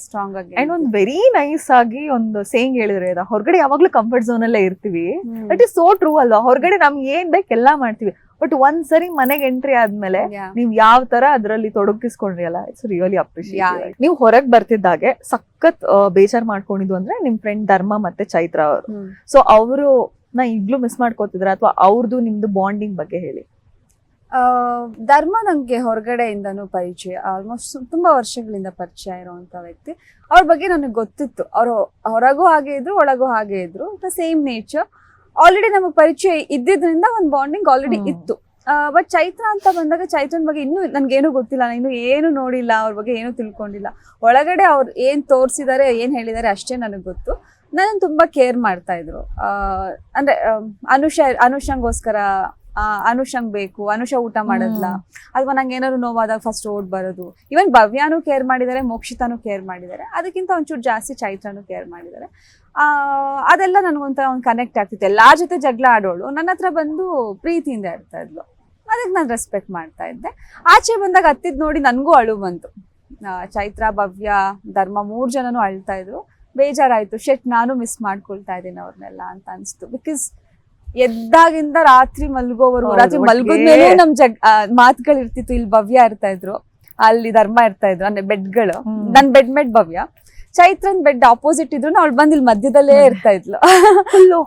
ಸ್ಟ್ರಾಂಗ್ ಆಗಿ. ಅಂಡ್ ಒಂದು ವೆರಿ ನೈಸ್ ಆಗಿ ಒಂದು ಸೇಯಿಂಗ್ ಹೇಳಿದ್ರೆ, ಹೊರಗಡೆ ಯಾವಾಗ್ಲೂ ಕಂಫರ್ಟ್ ಝೋನ್ ಅಲ್ಲೇ ಇರ್ತೀವಿ. ದಟ್ ಇಸ್ ಸೋ ಟ್ರೂ ಅಲ್ವಾ? ಹೊರಗಡೆ ನಮ್ಗೆ ಏನ್ ಬೇಕು ಎಲ್ಲಾ ಮಾಡ್ತೀವಿ, ಬಟ್ ಒಂದ್ಸರಿ ಮನೆಗೆ ಎಂಟ್ರಿ ಆದ್ಮೇಲೆ ನೀವ್ ಯಾವ ತರ ಅದ್ರಲ್ಲಿ ತೊಡಗಿಸ್ಕೊಂಡ್ರಿ ಅಲ್ಲ, ಇಟ್ಸ್ ರಿಯಲಿ ಅಪ್ರಿಶಿಯೇಟ್. ನೀವು ಹೊರಗ್ ಬರ್ತಿದ್ದಾಗೆ ಸಖತ್ ಬೇಜಾರ್ ಮಾಡ್ಕೊಂಡಿದ್ದು ಅಂದ್ರೆ ನಿಮ್ ಫ್ರೆಂಡ್ ಧರ್ಮ ಮತ್ತೆ ಚೈತ್ರ ಅವರು. ಸೊ ಅವರು ನಾ ಈಗ್ಲೂ ಮಿಸ್ ಮಾಡ್ಕೋತಿದ್ರ, ಅಥವಾ ಅವ್ರದ್ದು ನಿಮ್ದು ಬಾಂಡಿಂಗ್ ಬಗ್ಗೆ ಹೇಳಿ. ಧರ್ಮ ನಂಗೆ ಹೊರಗಡೆಯಿಂದನೂ ಪರಿಚಯ, ಆಲ್ಮೋಸ್ಟ್ ತುಂಬಾ ವರ್ಷಗಳಿಂದ ಪರಿಚಯ ಇರುವಂತ ವ್ಯಕ್ತಿ. ಅವ್ರ ಬಗ್ಗೆ ನನಗೆ ಗೊತ್ತಿತ್ತು, ಅವರು ಹೊರಗೂ ಹಾಗೆ ಇದ್ರು ಒಳಗೂ ಹಾಗೆ ಇದ್ರು, ಸೇಮ್ ನೇಚರ್. ಆಲ್ರೆಡಿ ನಮಗೆ ಪರಿಚಯ ಇದ್ದಿದ್ರಿಂದ ಒಂದು ಬಾಂಡಿಂಗ್ ಆಲ್ರೆಡಿ ಇತ್ತು. ಬಟ್ ಚೈತ್ರ ಅಂತ ಬಂದಾಗ ಚೈತ್ರನ್ ಬಗ್ಗೆ ಇನ್ನೂ ನನ್ಗೇನು ಗೊತ್ತಿಲ್ಲ, ನಾನು ಇನ್ನೂ ಏನು ನೋಡಿಲ್ಲ, ಅವ್ರ ಬಗ್ಗೆ ಏನು ತಿಳ್ಕೊಂಡಿಲ್ಲ. ಒಳಗಡೆ ಅವ್ರು ಏನ್ ತೋರಿಸಿದ್ದಾರೆ ಏನ್ ಹೇಳಿದ್ದಾರೆ ಅಷ್ಟೇ ನನಗೆ ಗೊತ್ತು. ನನ್ನ ತುಂಬಾ ಕೇರ್ ಮಾಡ್ತಾ ಇದ್ರು. ಅಂದ್ರೆ ಅನುಷಂಗೋಸ್ಕರ ಅನುಷಂಗ್ ಬೇಕು, ಅನುಷ ಊಟ ಮಾಡದ್ಲ, ಅಥವಾ ನಂಗೆ ಏನಾದ್ರು ನೋವಾದಾಗ ಫಸ್ಟ್ ಓಡ್ ಬರೋದು. ಇವನ್ ಭವ್ಯಾನು ಕೇರ್ ಮಾಡಿದ್ದಾರೆ, ಮೋಕ್ಷಿತಾನು ಕೇರ್ ಮಾಡಿದ್ದಾರೆ, ಅದಕ್ಕಿಂತ ಒಂಚೂರು ಜಾಸ್ತಿ ಚೈತ್ರನು ಕೇರ್ ಮಾಡಿದ್ದಾರೆ. ಅದೆಲ್ಲ ನನ್ಗೊಂಥರ ಒಂದು ಕನೆಕ್ಟ್ ಆಗ್ತಿತ್ತು. ಎಲ್ಲಾರ ಜೊತೆ ಜಗಳ ಆಡೋಳು ನನ್ನ ಹತ್ರ ಬಂದು ಪ್ರೀತಿಯಿಂದ ಇರ್ತಾ ಇದ್ಲು, ಅದಕ್ಕೆ ನಾನು ರೆಸ್ಪೆಕ್ಟ್ ಮಾಡ್ತಾ ಇದ್ದೆ. ಆಚೆ ಬಂದಾಗ ಹತ್ತಿದ್ ನೋಡಿ ನನ್ಗೂ ಅಳು ಬಂತು. ಚೈತ್ರ, ಭವ್ಯ, ಧರ್ಮ 3 ಜನನು ಅಳ್ತಾ ಇದ್ರು. ಬೇಜಾರಾಯ್ತು, ನಾನು ಮಿಸ್ ಮಾಡ್ಕೊಳ್ತಾ ಇದ್ದೀನಿ ಅವ್ರನ್ನೆಲ್ಲ ಅಂತ ಅನ್ಸ್ತು. ಬಿಕಾಸ್ ಎದ್ದಾಗಿಂದ ರಾತ್ರಿ ಮಲ್ಗೋವರೆಗೂ, ರಾತ್ರಿ ಮಲ್ಗೋದ್ಮೇಲೂ ನಮ್ ಮಾತುಗಳು ಇರ್ತಿತ್ತು. ಇಲ್ಲಿ ಭವ್ಯ ಇರ್ತಾ ಇದ್ರು, ಅಲ್ಲಿ ಧರ್ಮ ಇರ್ತಾ ಇದ್ರು, ಅಂದ್ರೆ ಬೆಡ್ಗಳು. ನನ್ ಬೆಡ್ ಭವ್ಯ, ಚೈತ್ರನ್ ಬೆಡ್ ಆಪೋಸಿಟ್ ಇದ್ರು, ಅವಳು ಬಂದ್ ಇಲ್ಲಿ ಮಧ್ಯದಲ್ಲೇ ಇರ್ತಾ ಇದ್ಲು.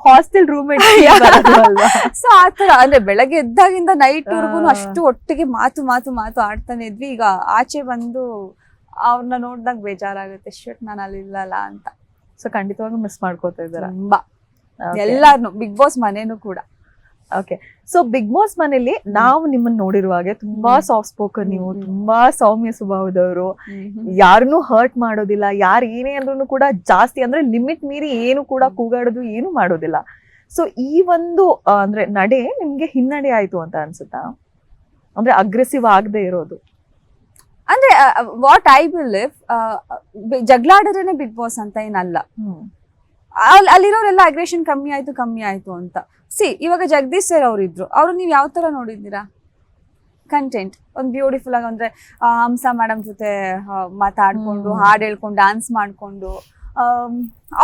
Hostel roommate. ಸೊ ಆತರ ಅಂದ್ರೆ ಬೆಳಗ್ಗೆ ಎದ್ದಾಗಿಂದ ನೈಟ್ ವರ್ಗು ಅಷ್ಟು ಒಟ್ಟಿಗೆ ಮಾತು ಆಡ್ತಾನೆ ಇದ್ವಿ. ಈಗ ಆಚೆ ಬಂದು ಅವ್ರನ್ನ ನೋಡ್ದಾಗ ಬೇಜಾರಾಗುತ್ತೆ, ಶಟ್ ನಾನು ಅಲ್ಲಿ ಇಲ್ಲಲ್ಲ ಅಂತ. ಸೊ ಖಂಡಿತವಾಗೂ ಮಿಸ್ ಮಾಡ್ಕೋತಾ ಇದ್ದಾರ ತುಂಬಾ ಎಲ್ಲಾರ್ನು, ಬಿಗ್ ಬಾಸ್ ಮನೇನು ಕೂಡ. ಓಕೆ, ಸೊ ಬಿಗ್ ಬಾಸ್ ಮನೇಲಿ ನಾವು ನಿಮ್ಮನ್ನ ನೋಡಿರುವ ಹಾಗೆ ತುಂಬಾ ಸಾಫ್ಟ್ ಸ್ಪೋಕನ್, ನೀವು ತುಂಬಾ ಸೌಮ್ಯ ಸ್ವಭಾವದವರು, ಯಾರನ್ನೂ ಹರ್ಟ್ ಮಾಡೋದಿಲ್ಲ. ಯಾರು ಏನೇ ಅಂದ್ರೂ ಕೂಡ ಜಾಸ್ತಿ ಅಂದ್ರೆ ಲಿಮಿಟ್ ಮೀರಿ ಏನು ಕೂಡ ಕೂಗಾಡೋದು ಏನು ಮಾಡೋದಿಲ್ಲ. ಸೊ ಈ ಒಂದು ಅಂದ್ರೆ ನಡೆ ನಿಮ್ಗೆ ಹಿನ್ನಡೆ ಆಯ್ತು ಅಂತ ಅನ್ಸುತ್ತಾ? ಅಂದ್ರೆ ಅಗ್ರೆಸಿವ್ ಆಗದೆ ಇರೋದು. ಅಂದ್ರೆ ವಾಟ್ ಐ ಬಿಲೀವ್, ಜಗಳಾಡಿದ್ರೇನೆ ಬಿಗ್ ಬಾಸ್ ಅಂತ ಏನಲ್ಲ. ಅಲ್ಲಿರೋರೆಲ್ಲ ಅಗ್ರೆಷನ್ ಕಮ್ಮಿ ಆಯ್ತು ಅಂತ. ಇವಾಗ ಜಗದೀಶ್ ಸರ್ ಅವ್ರು ಇದ್ರು, ಅವ್ರು ನೀವ್ ಯಾವ ತರ ನೋಡಿದ್ದೀರಾ? ಕಂಟೆಂಟ್ ಒಂದು ಬ್ಯೂಟಿಫುಲ್ ಆಗಿ, ಅಂದ್ರೆ ಹಂಸ ಮೇಡಮ್ ಜೊತೆ ಮಾತಾಡ್ಕೊಂಡು, ಹಾಡು ಹೇಳ್ಕೊಂಡು, ಡಾನ್ಸ್ ಮಾಡ್ಕೊಂಡು,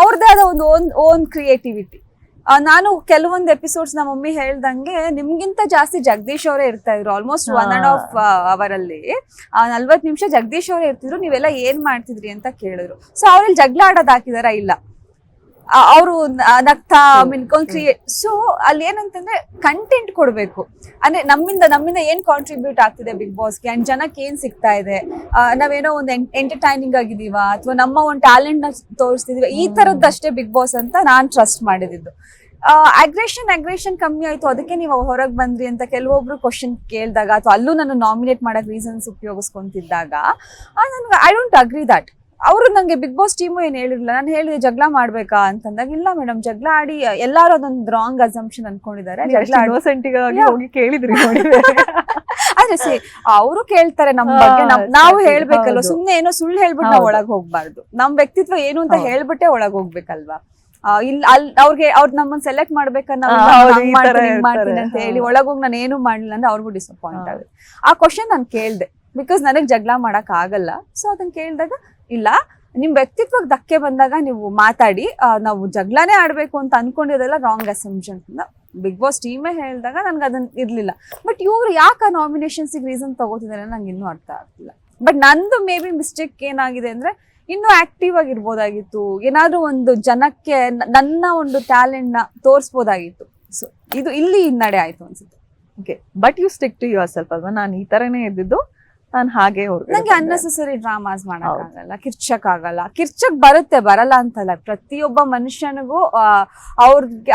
ಅವ್ರದ್ದೇ ಆದ ಒಂದು ಓನ್ ಕ್ರಿಯೇಟಿವಿಟಿ. ನಾನು ಕೆಲವೊಂದು ಎಪಿಸೋಡ್ಸ್ ನಮ್ಮ ಮಮ್ಮಿ ಹೇಳ್ದಂಗೆ ನಿಮ್ಗಿಂತ ಜಾಸ್ತಿ ಜಗದೀಶ್ ಅವರೇ ಇರ್ತಾ ಇದ್ರು. ಆಲ್ಮೋಸ್ಟ್ 1.5 ಅವರ್ ಅಲ್ಲಿ 40 ನಿಮಿಷ ಜಗದೀಶ್ ಅವರೇ ಇರ್ತಿದ್ರು. ನೀವೆಲ್ಲ ಏನ್ ಮಾಡ್ತಿದ್ರಿ ಅಂತ ಕೇಳಿದ್ರು. ಸೊ ಅವ್ರಲ್ಲಿ ಜಗಳ ಆಡೋದ್ ಹಾಕಿದಾರ? ಇಲ್ಲ, ಅವರು ನಗ್ತಾ ಮಿನ್ಕೊಂಡ್ ಕ್ರಿಯೇಟ್. ಸೊ ಅಲ್ಲಿ ಏನಂತಂದ್ರೆ ಕಂಟೆಂಟ್ ಕೊಡ್ಬೇಕು. ಅಂದ್ರೆ ನಮ್ಮಿಂದ ಏನ್ ಕಾಂಟ್ರಿಬ್ಯೂಟ್ ಆಗ್ತಿದೆ ಬಿಗ್ ಬಾಸ್ಗೆ, ಅಂಡ್ ಜನಕ್ಕೆ ಏನ್ ಸಿಗ್ತಾ ಇದೆ, ನಾವೇನೋ ಒಂದು ಎಂಟರ್ಟೈನಿಂಗ್ ಆಗಿದೀವ, ಅಥವಾ ನಮ್ಮ ಒಂದು ಟ್ಯಾಲೆಂಟ್ ನ ತೋರಿಸ್ತಿದೀವ, ಈ ತರದ್ದಷ್ಟೇ ಬಿಗ್ ಬಾಸ್ ಅಂತ ನಾನ್ ಟ್ರಸ್ಟ್ ಮಾಡಿದ್ದು. ಅಗ್ರೆಷನ್ ಕಮ್ಮಿ ಆಯ್ತು, ಅದಕ್ಕೆ ನೀವು ಹೊರಗೆ ಬಂದ್ರಿ ಅಂತ ಕೆಲವೊಬ್ರು ಕ್ವಶನ್ ಕೇಳಿದಾಗ, ಅಥವಾ ಅಲ್ಲೂ ನನ್ನ ನಾಮಿನೇಟ್ ಮಾಡಕ್ ರೀಸನ್ಸ್ ಉಪಯೋಗಿಸ್ಕೊಂತಿದ್ದಾಗ ನನ್ಗೆ ಐ ಡೋಂಟ್ ಅಗ್ರಿ ದಟ್. ಅವರು ನಂಗೆ ಬಿಗ್ ಬಾಸ್ ಟೀಮು ಏನ್ ಹೇಳಿರ್ಲಿಲ್ಲ. ನಾನು ಹೇಳಿದೆ ಜಗಳ ಮಾಡ್ಬೇಕಾ ಅಂತಂದಾಗ, ಇಲ್ಲ ಮೇಡಮ್, ಜಗಳ ಆಡಿ ಎಲ್ಲಾರು ಅದೊಂದು ರಾಂಗ್ ಅಸಂಪ್ಷನ್ ಅನ್ಕೊಂಡಿದ್ದಾರೆ. ಹೋಗಿ ಕೇಳಿದ್ರಿ ಆದ್ರೆ ಅವರು ಕೇಳ್ತಾರೆ ನಮ್ಮ ಬಗ್ಗೆ, ನಾವು ಹೇಳ್ಬೇಕಲ್ವ. ಸುಮ್ನೆ ಏನೋ ಸುಳ್ಳು ಹೇಳ್ಬಿಟ್ಟು ನಾವು ಒಳಗ್ ಹೋಗ್ಬಾರ್ದು. ನಮ್ ವ್ಯಕ್ತಿತ್ವ ಏನು ಅಂತ ಹೇಳ್ಬಿಟ್ಟೆ ಒಳಗ್ ಹೋಗ್ಬೇಕಲ್ವಾ. ಅವ್ರು ನಮ್ಮನ್ನ ಸೆಲೆಕ್ಟ್ ಮಾಡ್ಬೇಕನ್ನ ಮಾಡ್ತೀನಿ ಅಂತ ಹೇಳಿ ಒಳಗೋಗಿ ನಾನು ಏನು ಮಾಡ್ಲಿಲ್ಲ ಅಂದ್ರೆ ಅವ್ರಿಗೂ ಡಿಸಪಾಯಿಂಟ್ ಆಗುತ್ತೆ. ಆ ಕ್ವಶನ್ ನಾನು ಕೇಳ್ದೆ, ಬಿಕಾಸ್ ನನಗ್ ಜಗಳ ಮಾಡಕ್ ಆಗಲ್ಲ. ಸೊ ಅದನ್ನ ಕೇಳಿದಾಗ, ಇಲ್ಲ, ನಿಮ್ ವ್ಯಕ್ತಿತ್ವಕ್ಕೆ ಧಕ್ಕೆ ಬಂದಾಗ ನೀವು ಮಾತಾಡಿ, ನಾವು ಜಗಳನೇ ಆಡ್ಬೇಕು ಅಂತ ಅನ್ಕೊಂಡಿರೋದೆಲ್ಲ ರಾಂಗ್ ಅಸಂಪ್ಷನ್ ಬಿಗ್ ಬಾಸ್ ಟೀಮೇ ಹೇಳಿದಾಗ ನನ್ಗೆ ಅದನ್ನ ಇರ್ಲಿಲ್ಲ. ಬಟ್ ಇವ್ರು ಯಾಕೆ ನಾಮಿನೇಷನ್ಸ್ ರೀಸನ್ ತಗೋತಿದ್ದಾರೆ ನಂಗೆ ಇನ್ನೂ ಅರ್ಥ ಆಗ್ತಿಲ್ಲ. ಬಟ್ ನಂದು ಮೇ ಬಿ ಮಿಸ್ಟೇಕ್ ಏನಾಗಿದೆ ಅಂದ್ರೆ, ಇನ್ನೂ ಆಕ್ಟಿವ್ ಆಗಿರ್ಬೋದಾಗಿತ್ತು, ಏನಾದ್ರೂ ಒಂದು ಜನಕ್ಕೆ ನನ್ನ ಒಂದು ಟ್ಯಾಲೆಂಟ್ ನ ತೋರಿಸ್ಬೋದಾಗಿತ್ತು. ಸೊ ಇದು ಇಲ್ಲಿ ಹಿನ್ನಡೆ ಆಯ್ತು ಅನ್ಸುತ್ತೆ. Okay, but you stick to yourself ಅಲ್ವಾ? ನಾನು ಈ ತರನೇ ಇದ್ದಿದ್ದು, ನಾನು ಹಾಗೆ ನಂಗೆ ಅನ್ನೆಸೆಸರಿ ಡ್ರಾಮಾಸ್ ಮಾಡಕ್ಕಾಗಲ್ಲ, ಕಿರ್ಚಕ್ ಬರುತ್ತೆ, ಬರಲ್ಲ ಅಂತಲ್ಲ. ಪ್ರತಿಯೊಬ್ಬ ಮನುಷ್ಯನಿಗೂ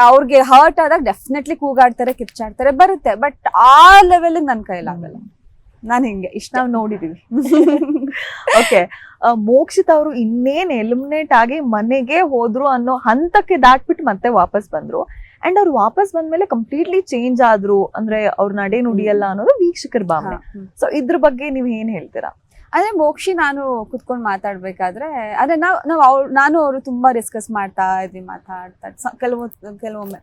ಅವ್ರಿಗೆ ಹರ್ಟ್ ಆದಾಗ ಡೆಫಿನೆಟ್ಲಿ ಕೂಗಾಡ್ತಾರೆ, ಕಿರ್ಚಾಡ್ತಾರೆ, ಬರುತ್ತೆ. ಬಟ್ ಆ ಲೆವೆಲ್ ನನ್ ಕೈಲಾಗಲ್ಲ. ನಾನ್ ಹಿಂಗೆ ಇಷ್ಟ ನೋಡಿದೀವಿ. ಓಕೆ, ಮೋಕ್ಷಿತ್ ಅವರು ಇನ್ನೇನ್ ಎಲಿಮಿನೇಟ್ ಆಗಿ ಮನೆಗೆ ಹೋದ್ರು ಅನ್ನೋ ಹಂತಕ್ಕೆ ದಾಟ್ಬಿಟ್ಟು ಮತ್ತೆ ವಾಪಸ್ ಬಂದ್ರು. ಅಂಡ್ ಅವ್ರು ವಾಪಸ್ ಬಂದ್ಮೇಲೆ ಕಂಪ್ಲೀಟ್ಲಿ ಚೇಂಜ್ ಆದ್ರು, ಅಂದ್ರೆ ಅವ್ರ ನಡೆ ನುಡಿಯಲ್ಲ ಅನ್ನೋದು ವೀಕ್ಷಕರ ಭಾವನೆ. ಸೊ ಇದ್ರ ಬಗ್ಗೆ ನೀವ್ ಏನ್ ಹೇಳ್ತೀರಾ? ಅಂದ್ರೆ ಮೋಕ್ಷಿ ನಾನು ಕುತ್ಕೊಂಡ್ ಮಾತಾಡ್ಬೇಕಾದ್ರೆ, ಅಂದ್ರೆ ನಾನು ಅವರು ತುಂಬಾ ಡಿಸ್ಕಸ್ ಮಾಡ್ತಾ ಇದ್ವಿ, ಮಾತಾಡ್ತಾ ಕೆಲವೊಮ್ಮೆ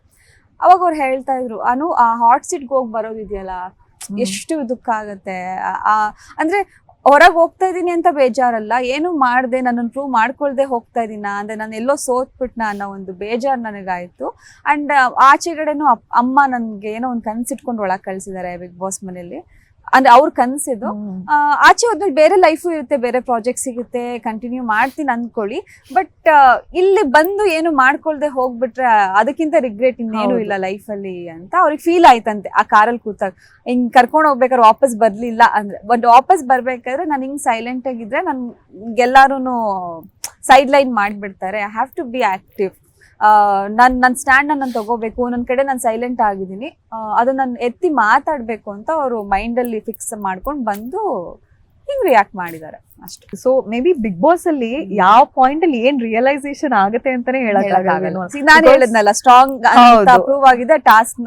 ಅವಾಗ ಅವ್ರು ಹೇಳ್ತಾ ಇದ್ರು, ಆ ಹಾಟ್ ಸೀಟ್ಗೆ ಹೋಗಿ ಬರೋದಿದೆಯಲ್ಲ, ಎಷ್ಟು ದುಃಖ ಆಗತ್ತೆ. ಅಂದ್ರೆ ಹೊರಗೆ ಹೋಗ್ತಾ ಇದೀನಿ ಅಂತ ಬೇಜಾರಲ್ಲ, ಏನು ಮಾಡ್ದೆ, ನನ್ನನ್ನು ಪ್ರೂವ್ ಮಾಡ್ಕೊಳ್ದೆ ಹೋಗ್ತಾ ಇದೀನ, ಅಂದ್ರೆ ನಾನು ಎಲ್ಲೋ ಸೋತ್ಬಿಟ್ನ ಅನ್ನೋ ಒಂದು ಬೇಜಾರು ನನಗಾಯ್ತು. ಅಂಡ್ ಆಚೆಗಡೆನೂ ಅಮ್ಮ ನನ್ಗೆ ಏನೋ ಒಂದು ಕನ್ಸಿಟ್ಕೊಂಡು ಒಳಗೆ ಕಳ್ಸಿದ್ದಾರೆ ಬಿಗ್ ಬಾಸ್ ಮನೇಲಿ. ಅಂದ್ರೆ ಅವ್ರ ಕನ್ಸಿದ್ದು. ಆಚೆ ಹೋದ್ಮೇಲೆ ಬೇರೆ ಲೈಫು ಇರುತ್ತೆ, ಬೇರೆ ಪ್ರಾಜೆಕ್ಟ್ ಸಿಗುತ್ತೆ, ಕಂಟಿನ್ಯೂ ಮಾಡ್ತೀನಿ ಅನ್ಕೊಳ್ಳಿ. ಬಟ್ ಇಲ್ಲಿ ಬಂದು ಏನು ಮಾಡ್ಕೊಳ್ದೆ ಹೋಗ್ಬಿಟ್ರೆ ಅದಕ್ಕಿಂತ ರಿಗ್ರೆಟ್ ಇನ್ನೇನು ಇಲ್ಲ ಲೈಫ್ ಅಲ್ಲಿ ಅಂತ ಅವ್ರಿಗೆ ಫೀಲ್ ಆಯ್ತಂತೆ. ಆ ಕಾರಲ್ಲಿ ಕೂತಾಗ ಹಿಂಗ್ ಕರ್ಕೊಂಡು ಹೋಗ್ಬೇಕಾದ್ರೆ ವಾಪಸ್ ಬರ್ಲಿಲ್ಲ ಅಂದ್ರೆ, ಬಟ್ ವಾಪಸ್ ಬರ್ಬೇಕಾದ್ರೆ ನಾನು ಹಿಂಗ್ ಸೈಲೆಂಟ್ ಆಗಿದ್ರೆ ನನ್ಗೆಲ್ಲಾರು ಸೈಡ್ ಲೈನ್ ಮಾಡ್ಬಿಡ್ತಾರೆ. I have to be active. ನನ್ನ ಸ್ಟ್ಯಾಂಡ್ ನಾನು ತಗೋಬೇಕು, ನನ್ನ ಕಡೆ ನಾನು ಸೈಲೆಂಟ್ ಆಗಿದ್ದೀನಿ, ಅದನ್ನ ನಾನು ಎತ್ತಿ ಮಾತಾಡ್ಬೇಕು ಅಂತ ಅವರು ಮೈಂಡ್ ಅಲ್ಲಿ ಫಿಕ್ಸ್ ಮಾಡ್ಕೊಂಡು ಬಂದು ಹಿಂಗ್ ರಿಯಾಕ್ಟ್ ಮಾಡಿದ್ದಾರೆ ಅಷ್ಟೇ. So may be Bigg Boss ಅಲ್ಲಿ ಯಾವ ಪಾಯಿಂಟ್ ಅಲ್ಲಿ ಏನ್ ರಿಯಲೈಸೇಷನ್ ಆಗುತ್ತೆ ಅಂತಾನೆ ಹೇಳಕ್ಕಾಗಲ್ಲ. ನಾನು ಹೇಳಿದ್ನಲ್ಲ ಸ್ಟ್ರಾಂಗ್ ಪ್ರೂವ್ ಆಗಿದೆ ಟಾಸ್ಕ್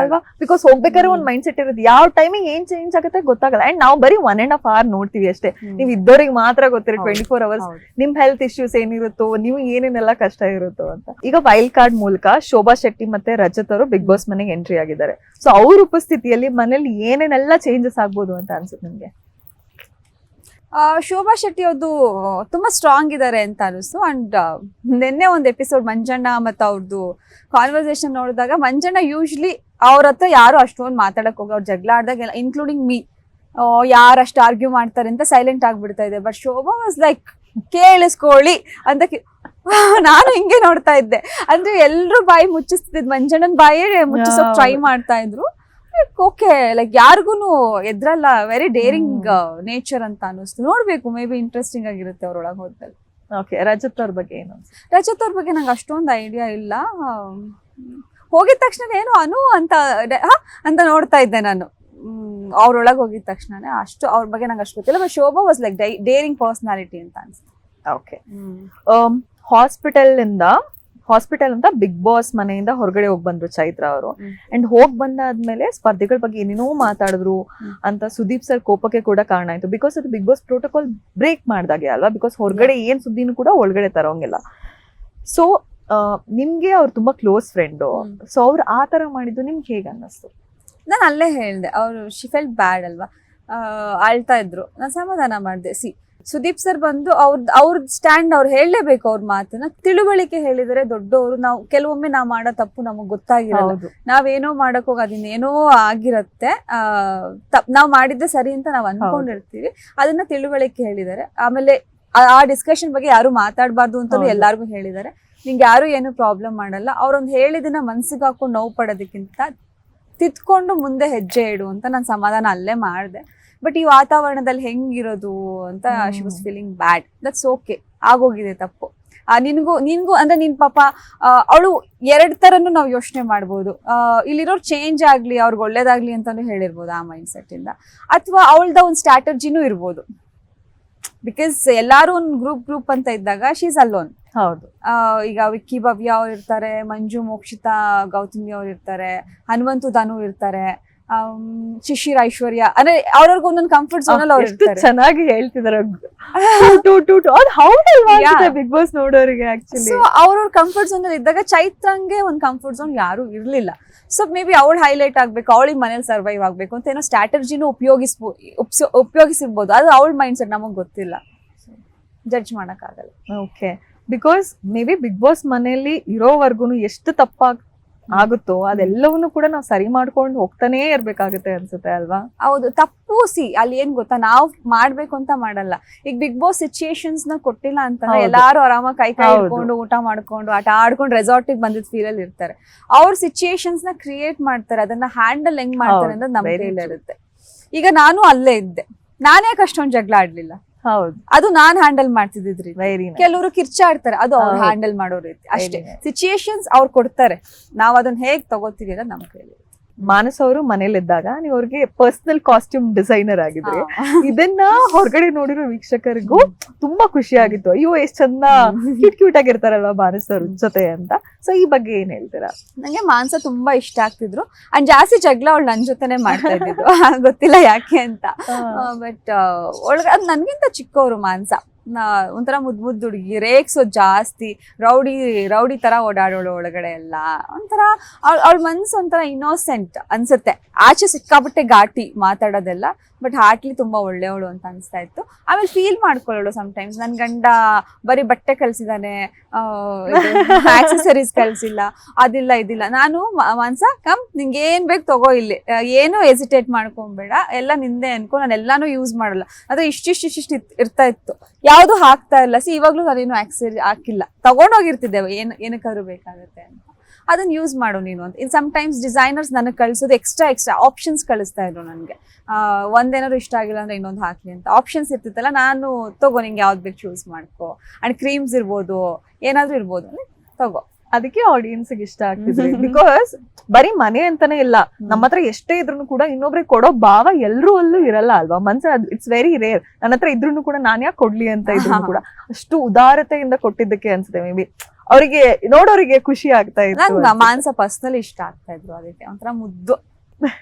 ಅಲ್ವಾ, ಬಿಕಾಸ್ ಹೋಗ್ಬೇಕಾದ್ರೆ ಒಂದ್ ಮೈಂಡ್ ಸೆಟ್ ಇರುತ್ತೆ, ಯಾವ ಟೈಮಿಂಗ್ ಏನ್ ಚೇಂಜ್ ಆಗುತ್ತೆ ಗೊತ್ತಾಗಲ್ಲ. ಅಂಡ್ ನಾವು ಬರೀ 1.5 hour ನೋಡ್ತೀವಿ ಅಷ್ಟೇ. ನೀವ್ ಇದ್ದವ್ರಿಗೆ ಮಾತ್ರ ಗೊತ್ತಿರೋ 24 hours ನಿಮ್ ಹೆಲ್ತ್ ಇಶ್ಯೂಸ್ ಏನಿರುತ್ತೋ, ನೀವು ಏನೇನೆಲ್ಲ ಕಷ್ಟ ಇರುತ್ತೋ ಅಂತ. ಈಗ ವೈಲ್ಡ್ ಕಾರ್ಡ್ ಮೂಲಕ ಶೋಭಾ ಶೆಟ್ಟಿ ಮತ್ತೆ ರಜತ್ ಅವರು ಬಿಗ್ ಬಾಸ್ ಮನೆಗೆ ಎಂಟ್ರಿ ಆಗಿದ್ದಾರೆ. ಸೊ ಅವ್ರ ಉಪಸ್ಥಿತಿಯಲ್ಲಿ ಮನೇಲಿ ಏನೇನೆಲ್ಲ ಚೇಂಜಸ್ ಆಗ್ಬೋದು ಅಂತ ಅನ್ಸುತ್ತೆ ನಿಮ್ಗೆ? ಶೋಭಾ ಶೆಟ್ಟಿ ಅವ್ರದ್ದು ತುಂಬಾ ಸ್ಟ್ರಾಂಗ್ ಇದಾರೆ ಅಂತ ಅನಿಸ್ತು. ಅಂಡ್ ನಿನ್ನೆ ಒಂದು ಎಪಿಸೋಡ್ ಮಂಜಣ್ಣ ಮತ್ತು ಅವ್ರದ್ದು ಕಾನ್ವರ್ಸೇಷನ್ ನೋಡಿದಾಗ, ಮಂಜಣ್ಣ ಯೂಶ್ವಲಿ ಅವ್ರ ಹತ್ರ ಯಾರು ಅಷ್ಟೊಂದು ಮಾತಾಡಕ್ ಹೋಗಿ ಅವ್ರು ಜಗಳ ಆಡ್ದಾಗ ಇನ್ಕ್ಲೂಡಿಂಗ್ ಮೀ ಯಾರಷ್ಟು ಆರ್ಗ್ಯೂ ಮಾಡ್ತಾರೆ ಅಂತ ಸೈಲೆಂಟ್ ಆಗ್ಬಿಡ್ತಾ ಇದೆ. ಬಟ್ ಶೋಭಾ ವಾಸ್ ಲೈಕ್ ಕೇಳಿಸ್ಕೊಳ್ಳಿ ಅಂತ ನಾನು ಹಿಂಗೆ ನೋಡ್ತಾ ಇದ್ದೆ. ಅಂದ್ರೆ ಎಲ್ರು ಬಾಯಿ ಮುಚ್ಚಿಸ್ತಿದ್, ಮಂಜಣ್ಣನ್ ಬಾಯೇ ಮುಚ್ಚಿಸೋಕ್ ಟ್ರೈ ಮಾಡ್ತಾ ಇದ್ರು. ಓಕೆ, ಲೈಕ್ ಯಾರಿಗೂನು ಎದ್ರಲ್ಲ, ವೆರಿ ಡೇರಿಂಗ್ ನೇಚರ್ ಅಂತ ಅನಿಸ್ತು. ನೋಡ್ಬೇಕು, ಮೇ ಬಿ ಇಂಟ್ರೆಸ್ಟಿಂಗ್ ಆಗಿರುತ್ತೆ ಅವ್ರೊಳಗೆ ಹೋದಲ್ಲಿ. ಓಕೆ, ರಜತ್ ಅವ್ರ ಬಗ್ಗೆ ಏನು? ರಜತ್ ಅವ್ರ ಬಗ್ಗೆ ನಂಗೆ ಅಷ್ಟೊಂದು ಐಡಿಯಾ ಇಲ್ಲ. ಹೋಗಿದ ತಕ್ಷಣ ಏನು ಅನು ಅಂತ ನೋಡ್ತಾ ಇದ್ದೆ ನಾನು. ಅವ್ರೊಳಗೆ ಹೋಗಿದ ತಕ್ಷಣನೇ ಅಷ್ಟು ಅವ್ರ ಬಗ್ಗೆ ನಂಗೆ ಅಷ್ಟು ಗೊತ್ತಿಲ್ಲ. But Shobha was like daring personality ಅಂತ ಅನ್ಸುತ್ತೆ. ಓಕೆ, ಹಾಸ್ಪಿಟಲ್ ಅಂತ ಬಿಗ್ ಬಾಸ್ ಮನೆಯಿಂದ ಹೊರಗಡೆ ಹೋಗಿ ಬಂದ್ರು ಚೈತ್ರ ಅವರು. ಅಂಡ್ ಹೋಗ್ ಬಂದಾದ್ಮೇಲೆ ಸ್ಪರ್ಧಿಗಳ ಬಗ್ಗೆ ಏನೇನೋ ಮಾತಾಡಿದ್ರು ಅಂತ ಸುದೀಪ್ ಸರ್ ಕೋಪಕ್ಕೆ ಕೂಡ ಕಾರಣ ಆಯ್ತು. ಬಿಕಾಸ್ ಅದು ಬಿಗ್ ಬಾಸ್ ಪ್ರೋಟೋಕಾಲ್ ಬ್ರೇಕ್ ಮಾಡ್ದಾಗೆ ಅಲ್ವಾ, ಬಿಕಾಸ್ ಹೊರಗಡೆ ಏನ್ ಸುದ್ದಿನೂ ಕೂಡ ಒಳಗಡೆ ತರೋಂಗಿಲ್ಲ. ಸೊ ನಿಮ್ಗೆ ಅವ್ರು ತುಂಬಾ ಕ್ಲೋಸ್ ಫ್ರೆಂಡು. ಸೊ ಅವ್ರು ಆ ತರ ಮಾಡಿದ್ದು ನಿಮ್ಗೆ ಹೇಗೆ ಅನ್ನಿಸ್ತು? ನಾನು ಅಲ್ಲೇ ಹೇಳ್ದೆ, ಅವ್ರು ಶಿ ಫೆಲ್ಟ್ ಬ್ಯಾಡ್ ಅಲ್ವಾ, ಆಳ್ತಾ ಇದ್ರು. ನಾನು ಸಮಾಧಾನ ಮಾಡಿದೆ. ಸುದೀಪ್ ಸರ್ ಬಂದು ಅವ್ರ ಸ್ಟ್ಯಾಂಡ್ ಅವ್ರು ಹೇಳಲೇಬೇಕು. ಅವ್ರ ಮಾತನ್ನ ತಿಳುವಳಿಕೆ ಹೇಳಿದರೆ ದೊಡ್ಡವರು. ನಾವು ಕೆಲವೊಮ್ಮೆ ನಾವು ಮಾಡೋ ತಪ್ಪು ನಮಗ್ ಗೊತ್ತಾಗಿರಲ್ಲ, ನಾವೇನೋ ಮಾಡಕ್ ಹೋಗಿ ಅದಿನ್ನೇನೋ ಆಗಿರತ್ತೆ, ನಾವ್ ಮಾಡಿದ್ದೆ ಸರಿ ಅಂತ ನಾವ್ ಅನ್ಕೊಂಡಿರ್ತೀವಿ. ಅದನ್ನ ತಿಳುವಳಿಕೆ ಹೇಳಿದ್ದಾರೆ. ಆಮೇಲೆ ಆ ಡಿಸ್ಕಷನ್ ಬಗ್ಗೆ ಯಾರು ಮಾತಾಡಬಾರ್ದು ಅಂತ ಎಲ್ಲಾರ್ಗು ಹೇಳಿದ್ದಾರೆ. ನಿಂಗೆ ಯಾರು ಏನು ಪ್ರಾಬ್ಲಮ್ ಮಾಡಲ್ಲ, ಅವ್ರೊಂದು ಹೇಳಿದನ್ನ ಮನ್ಸಿಗೆ ಹಾಕೊಂಡು ನೋವು ಪಡೋದಕ್ಕಿಂತ ತಿತ್ಕೊಂಡು ಮುಂದೆ ಹೆಜ್ಜೆ ಇಡು ಅಂತ ನಾನು ಸಮಾಧಾನ ಅಲ್ಲೇ ಮಾಡಿದೆ. ಬಟ್ ಈ ವಾತಾವರಣದಲ್ಲಿ ಹೆಂಗಿರೋದು ಅಂತ she was feeling bad. That's okay, ಆಗೋಗಿದೆ ತಪ್ಪು. ನಿನ್ಗೂ ಅಂದ್ರೆ ನಿನ್ ಪಾಪ ಅವಳು ಎರಡ್ ತರನು ನಾವು ಯೋಚನೆ ಮಾಡ್ಬೋದು. ಇಲ್ಲಿರೋರು ಚೇಂಜ್ ಆಗ್ಲಿ, ಅವ್ರಿಗೆ ಒಳ್ಳೇದಾಗ್ಲಿ ಅಂತಾನು ಹೇಳಿರ್ಬೋದು ಆ ಮೈಂಡ್ ಸೆಟ್ ಇಂದ. ಅಥವಾ ಅವಳ್ದ ಒಂದು ಸ್ಟ್ರಾಟಜಿನೂ ಇರ್ಬೋದು. ಬಿಕಾಸ್ ಎಲ್ಲಾರು ಒಂದು ಗ್ರೂಪ್ ಅಂತ ಇದ್ದಾಗ ಶಿ ಇಸ್ ಅಲೋನ್. ಹೌದು, ಈಗ ವಿಕ್ಕಿ ಭವ್ಯ ಅವ್ರು ಇರ್ತಾರೆ, ಮಂಜು ಮೋಕ್ಷಿತಾ ಗೌತಮಿ ಅವ್ರು ಇರ್ತಾರೆ, ಹನುಮಂತು ಧನು ಇರ್ತಾರೆ, ಶಿಶಿರ್ ಐಶ್ವರ್ಯ, ಅಂದ್ರೆ ಅವ್ರವ್ರಿಗೆ ಒಂದೊಂದು ಕಂಫರ್ಟ್ ಝೋನ್ ಅಲ್ಲಿ ಅವ್ರು ಇರ್ತಾರೆ. ಚೆನ್ನಾಗಿ ಹೇಳ್ತಿದಾರೆ ಬಿಗ್ ಬಾಸ್ ನೋಡೋರಿಗೆ. ಆಕ್ಚುಲಿ ಅವ್ರವ್ರ ಕಂಫರ್ಟ್ ಝೋನ್ ಅಲ್ಲಿ ಇದ್ದಾಗ ಚೈತ್ರಂಗೆ ಒಂದು ಕಂಫರ್ಟ್ ಝೋನ್ ಯಾರು ಇರ್ಲಿಲ್ಲ. ಸೊ ಮೇ ಬಿ ಅವಳು ಹೈಲೈಟ್ ಆಗ್ಬೇಕು, ಅವಳಿಗೆ ಮನೇಲಿ ಸರ್ವೈವ್ ಆಗ್ಬೇಕು ಅಂತ ಏನೋ ಸ್ಟ್ರಾಟಜಿನೂ ಉಪಯೋಗಿಸಿರ್ಬೋದು. ಅದು ಅವಳ ಮೈಂಡ್ ಸೆಟ್ ನಮಗ್ ಗೊತ್ತಿಲ್ಲ, ಜಡ್ಜ್ ಮಾಡಕ್ ಆಗಲ್ಲ. Okay, because may be Bigg Boss ಮನೆಯಲ್ಲಿ ಇರೋವರ್ಗು ಎಷ್ಟು ಆಗುತ್ತೋ ಅದೆಲ್ಲವನ್ನೂ ಕೂಡ ನಾವು ಸರಿ ಮಾಡ್ಕೊಂಡು ಹೋಗ್ತಾನೆ ಇರ್ಬೇಕಾಗುತ್ತೆ ಅನ್ಸುತ್ತೆ ಅಲ್ವಾ? ಹೌದು, ತಪ್ಪು ಅಲ್ಲಿ ಏನ್ ಗೊತ್ತಾ, ನಾವ್ ಮಾಡ್ಬೇಕು ಅಂತ ಮಾಡಲ್ಲ. ಈಗ ಬಿಗ್ ಬಾಸ್ ಸಿಚುಯೇಷನ್ಸ್ ನ ಕೊಟ್ಟಿಲ್ಲ ಅಂತಂದ್ರೆ ಎಲ್ಲಾರು ಆರಾಮಾಗಿ ಕೈ ಹಿಡ್ಕೊಂಡು ಊಟ ಮಾಡ್ಕೊಂಡು ಆಟ ಆಡ್ಕೊಂಡು ರೆಸಾರ್ಟ್ ಬಂದಿದ್ ಫೀಲ್ ಅಲ್ಲಿ ಇರ್ತಾರೆ. ಅವ್ರ ಸಿಚುಯೇಷನ್ಸ್ ನ ಕ್ರಿಯೇಟ್ ಮಾಡ್ತಾರೆ, ಅದನ್ನ ಹ್ಯಾಂಡಲ್ ಹೆಂಗ್ ಮಾಡ್ತಾರೆ ಅಂತ ನಮ್ ಕೈಲಿ ಇರುತ್ತೆ. ಈಗ ನಾನು ಅಲ್ಲೇ ಇದ್ದೆ, ನಾನೇ ಅಷ್ಟೊಂದು ಜಗಳ ಆಡ್ಲಿಲ್ಲ. ಹೌದು, ಅದು ನಾನ್ ಹ್ಯಾಂಡಲ್ ಮಾಡ್ತಿದ್ರಿ. ಕೆಲವರು ಕಿರ್ಚಾಡ್ತಾರೆ, ಅದು ಅವ್ರು ಹ್ಯಾಂಡಲ್ ಮಾಡೋ ರೀತಿ ಅಷ್ಟೇ. ಸಿಚುಯೇಷನ್ಸ್ ಅವ್ರು ಕೊಡ್ತಾರೆ, ನಾವ್ ಅದನ್ನ ಹೇಗ್ ತಗೋತೀವಿ ಅಂತ ನಮ್ ಕೈಲಿ. ಮಾನಸ್ ಅವರು ಮನೇಲಿದ್ದಾಗ ನೀವು ಅವ್ರಿಗೆ ಪರ್ಸನಲ್ ಕಾಸ್ಟ್ಯೂಮ್ ಡಿಸೈನರ್ ಆಗಿದ್ರೆ, ಇದನ್ನ ಹೊರಗಡೆ ನೋಡಿರೋ ವೀಕ್ಷಕರಿಗೂ ತುಂಬಾ ಖುಷಿ ಆಗಿತ್ತು. ಅಯ್ಯೋ ಎಷ್ಟ್ ಚಂದ ಕ್ಯೂಟ್ ಆಗಿರ್ತಾರಲ್ವಾ ಮಾನಸ್ ಅವ್ರ ಜೊತೆ ಅಂತ. ಸೊ ಈ ಬಗ್ಗೆ ಏನ್ ಹೇಳ್ತೀರಾ? ನಂಗೆ ಮಾನಸ ತುಂಬಾ ಇಷ್ಟ ಆಗ್ತಿದ್ರು. ಅಂಡ್ ಜಾಸ್ತಿ ಜಗಳ ಅವಳು ನನ್ ಜೊತೆನೆ ಮಾಡ್ತಾ ಇದ್ದಿದ್ದು, ಗೊತ್ತಿಲ್ಲ ಯಾಕೆ ಅಂತ. ಬಟ್ ಒಳಗ ನನ್ಗಿಂತ ಚಿಕ್ಕವರು ಮಾನಸ. ಒಂಥರ ಮುದ್ದು ಹುಡುಗಿ, ರೇಗ್ಸೋದು ಜಾಸ್ತಿ, ರೌಡಿ ತರ ಓಡಾಡೋಳು ಒಳಗಡೆ ಎಲ್ಲ. ಒಂಥರ ಅವಳ ಮನ್ಸು ಒಂಥರ ಇನ್ನೋಸೆಂಟ್ ಅನ್ಸುತ್ತೆ. ಆಚೆ ಸಿಕ್ಕಾಪಟ್ಟೆ ಘಾಟಿ ಮಾತಾಡೋದೆಲ್ಲ, ಬಟ್ ಹಾರ್ಟ್ಲಿ ತುಂಬಾ ಒಳ್ಳೆಯವಳು ಅಂತ ಅನ್ಸ್ತಾ ಇತ್ತು. ಆಮೇಲೆ ಫೀಲ್ ಮಾಡ್ಕೊಳ್ಳೋಳು ಸಮಟೈಮ್ಸ್, ನನ್ ಗಂಡ ಬರೀ ಬಟ್ಟೆ ಕಳ್ಸಿದಾನೆ, ಆಕ್ಸೆಸರೀಸ್ ಕಳ್ಸಿಲ್ಲ, ಅದಿಲ್ಲ ಇದಿಲ್ಲ. ನಾನು ಮನ್ಸ ಕಮ್ ನಿಂಗೆ ಏನ್ ಬೇಕು ತಗೋ, ಇಲ್ಲಿ ಏನು ಹೆಸಿಟೇಟ್ ಮಾಡ್ಕೊಂಬೇಡ, ಎಲ್ಲ ನಿಂದೆ ಅನ್ಕೊ, ನಾನು ಎಲ್ಲಾನು ಯೂಸ್ ಮಾಡಲ್ಲ. ಅದ್ರೆ ಇಷ್ಟಿಷ್ಟು ಇರ್ತಾ ಇತ್ತು, ಯಾವ್ದು ಹಾಕ್ತಾ ಇಲ್ಲ. ಇವಾಗ್ಲೂ ನಾನೇನು ಆಕ್ಸೆಸರಿ ಹಾಕಿಲ್ಲ, ತಗೊಂಡೋಗಿರ್ತಿದ್ದೇವೆ ಏನಕ್ಕಾದ್ರೂ ಬೇಕಾಗತ್ತೆ ಅಂತ. ಅದನ್ನ ಯೂಸ್ ಮಾಡು ನೀನು ಅಂತ. ಇದು ಸಮ್ಟೈಮ್ಸ್ ಡಿಸೈನರ್ಸ್ ನನಗೆ ಕಳಿಸೋದು ಎಕ್ಸ್ಟ್ರಾ ಆಪ್ಷನ್ಸ್ ಕಳಿಸ್ತಾ ಇದ್ರು ನನಗೆ. ಒಂದೇನಾದ್ರು ಇಷ್ಟ ಆಗಿಲ್ಲ ಅಂದ್ರೆ ಇನ್ನೊಂದು ಹಾಕ್ಲಿ ಅಂತ ಆಪ್ಷನ್ಸ್ ಇರ್ತಿತ್ತಲ್ಲ, ನಾನು ತಗೋ ನಿಂಗೆ ಯಾವ್ದು ಬೇಕು ಚೂಸ್ ಮಾಡ್ಕೋ, ಅಂಡ್ ಕ್ರೀಮ್ಸ್ ಇರ್ಬೋದು, ಏನಾದ್ರೂ ಇರ್ಬೋದು, ತಗೋ. ಅದಕ್ಕೆ ಆಡಿಯನ್ಸ್ ಇಷ್ಟ ಆಗ್ತಿದೆ. ಬಿಕಾಸ್ ಬರೀ ಮನೆ ಅಂತಾನೆ ಇಲ್ಲ, ನಮ್ಮ ಹತ್ರ ಎಷ್ಟೇ ಇದ್ರು ಕೂಡ ಇನ್ನೊಬ್ರಿಗೆ ಕೊಡೋ ಭಾವ ಎಲ್ರೂ ಅಲ್ಲೂ ಇರಲ್ಲ ಅಲ್ವಾ. It's very rare. ನನ್ನ ಹತ್ರ ಇದ್ರು ಕೂಡ ನಾನ್ ಯಾಕೆ ಕೊಡ್ಲಿ ಅಂತ ಇದ್ರು ಕೂಡ ಅಷ್ಟು ಉದಾರತೆಯಿಂದ ಕೊಟ್ಟಿದ್ದಕ್ಕೆ ಅನ್ಸುತ್ತೆ. ಮೇ ಬಿ ಅವರಿಗೆ ನೋಡೋರಿಗೆ ಖುಷಿ ಆಗ್ತಾ ಇತ್ತು. ನಂಗೆ ಮಾನಸ ಪರ್ಸನಲಿ ಇಷ್ಟ ಆಗ್ತಾ ಇದ್ರು, ಅದಕ್ಕೆ ಒಂಥರ ಮುದ್ದು.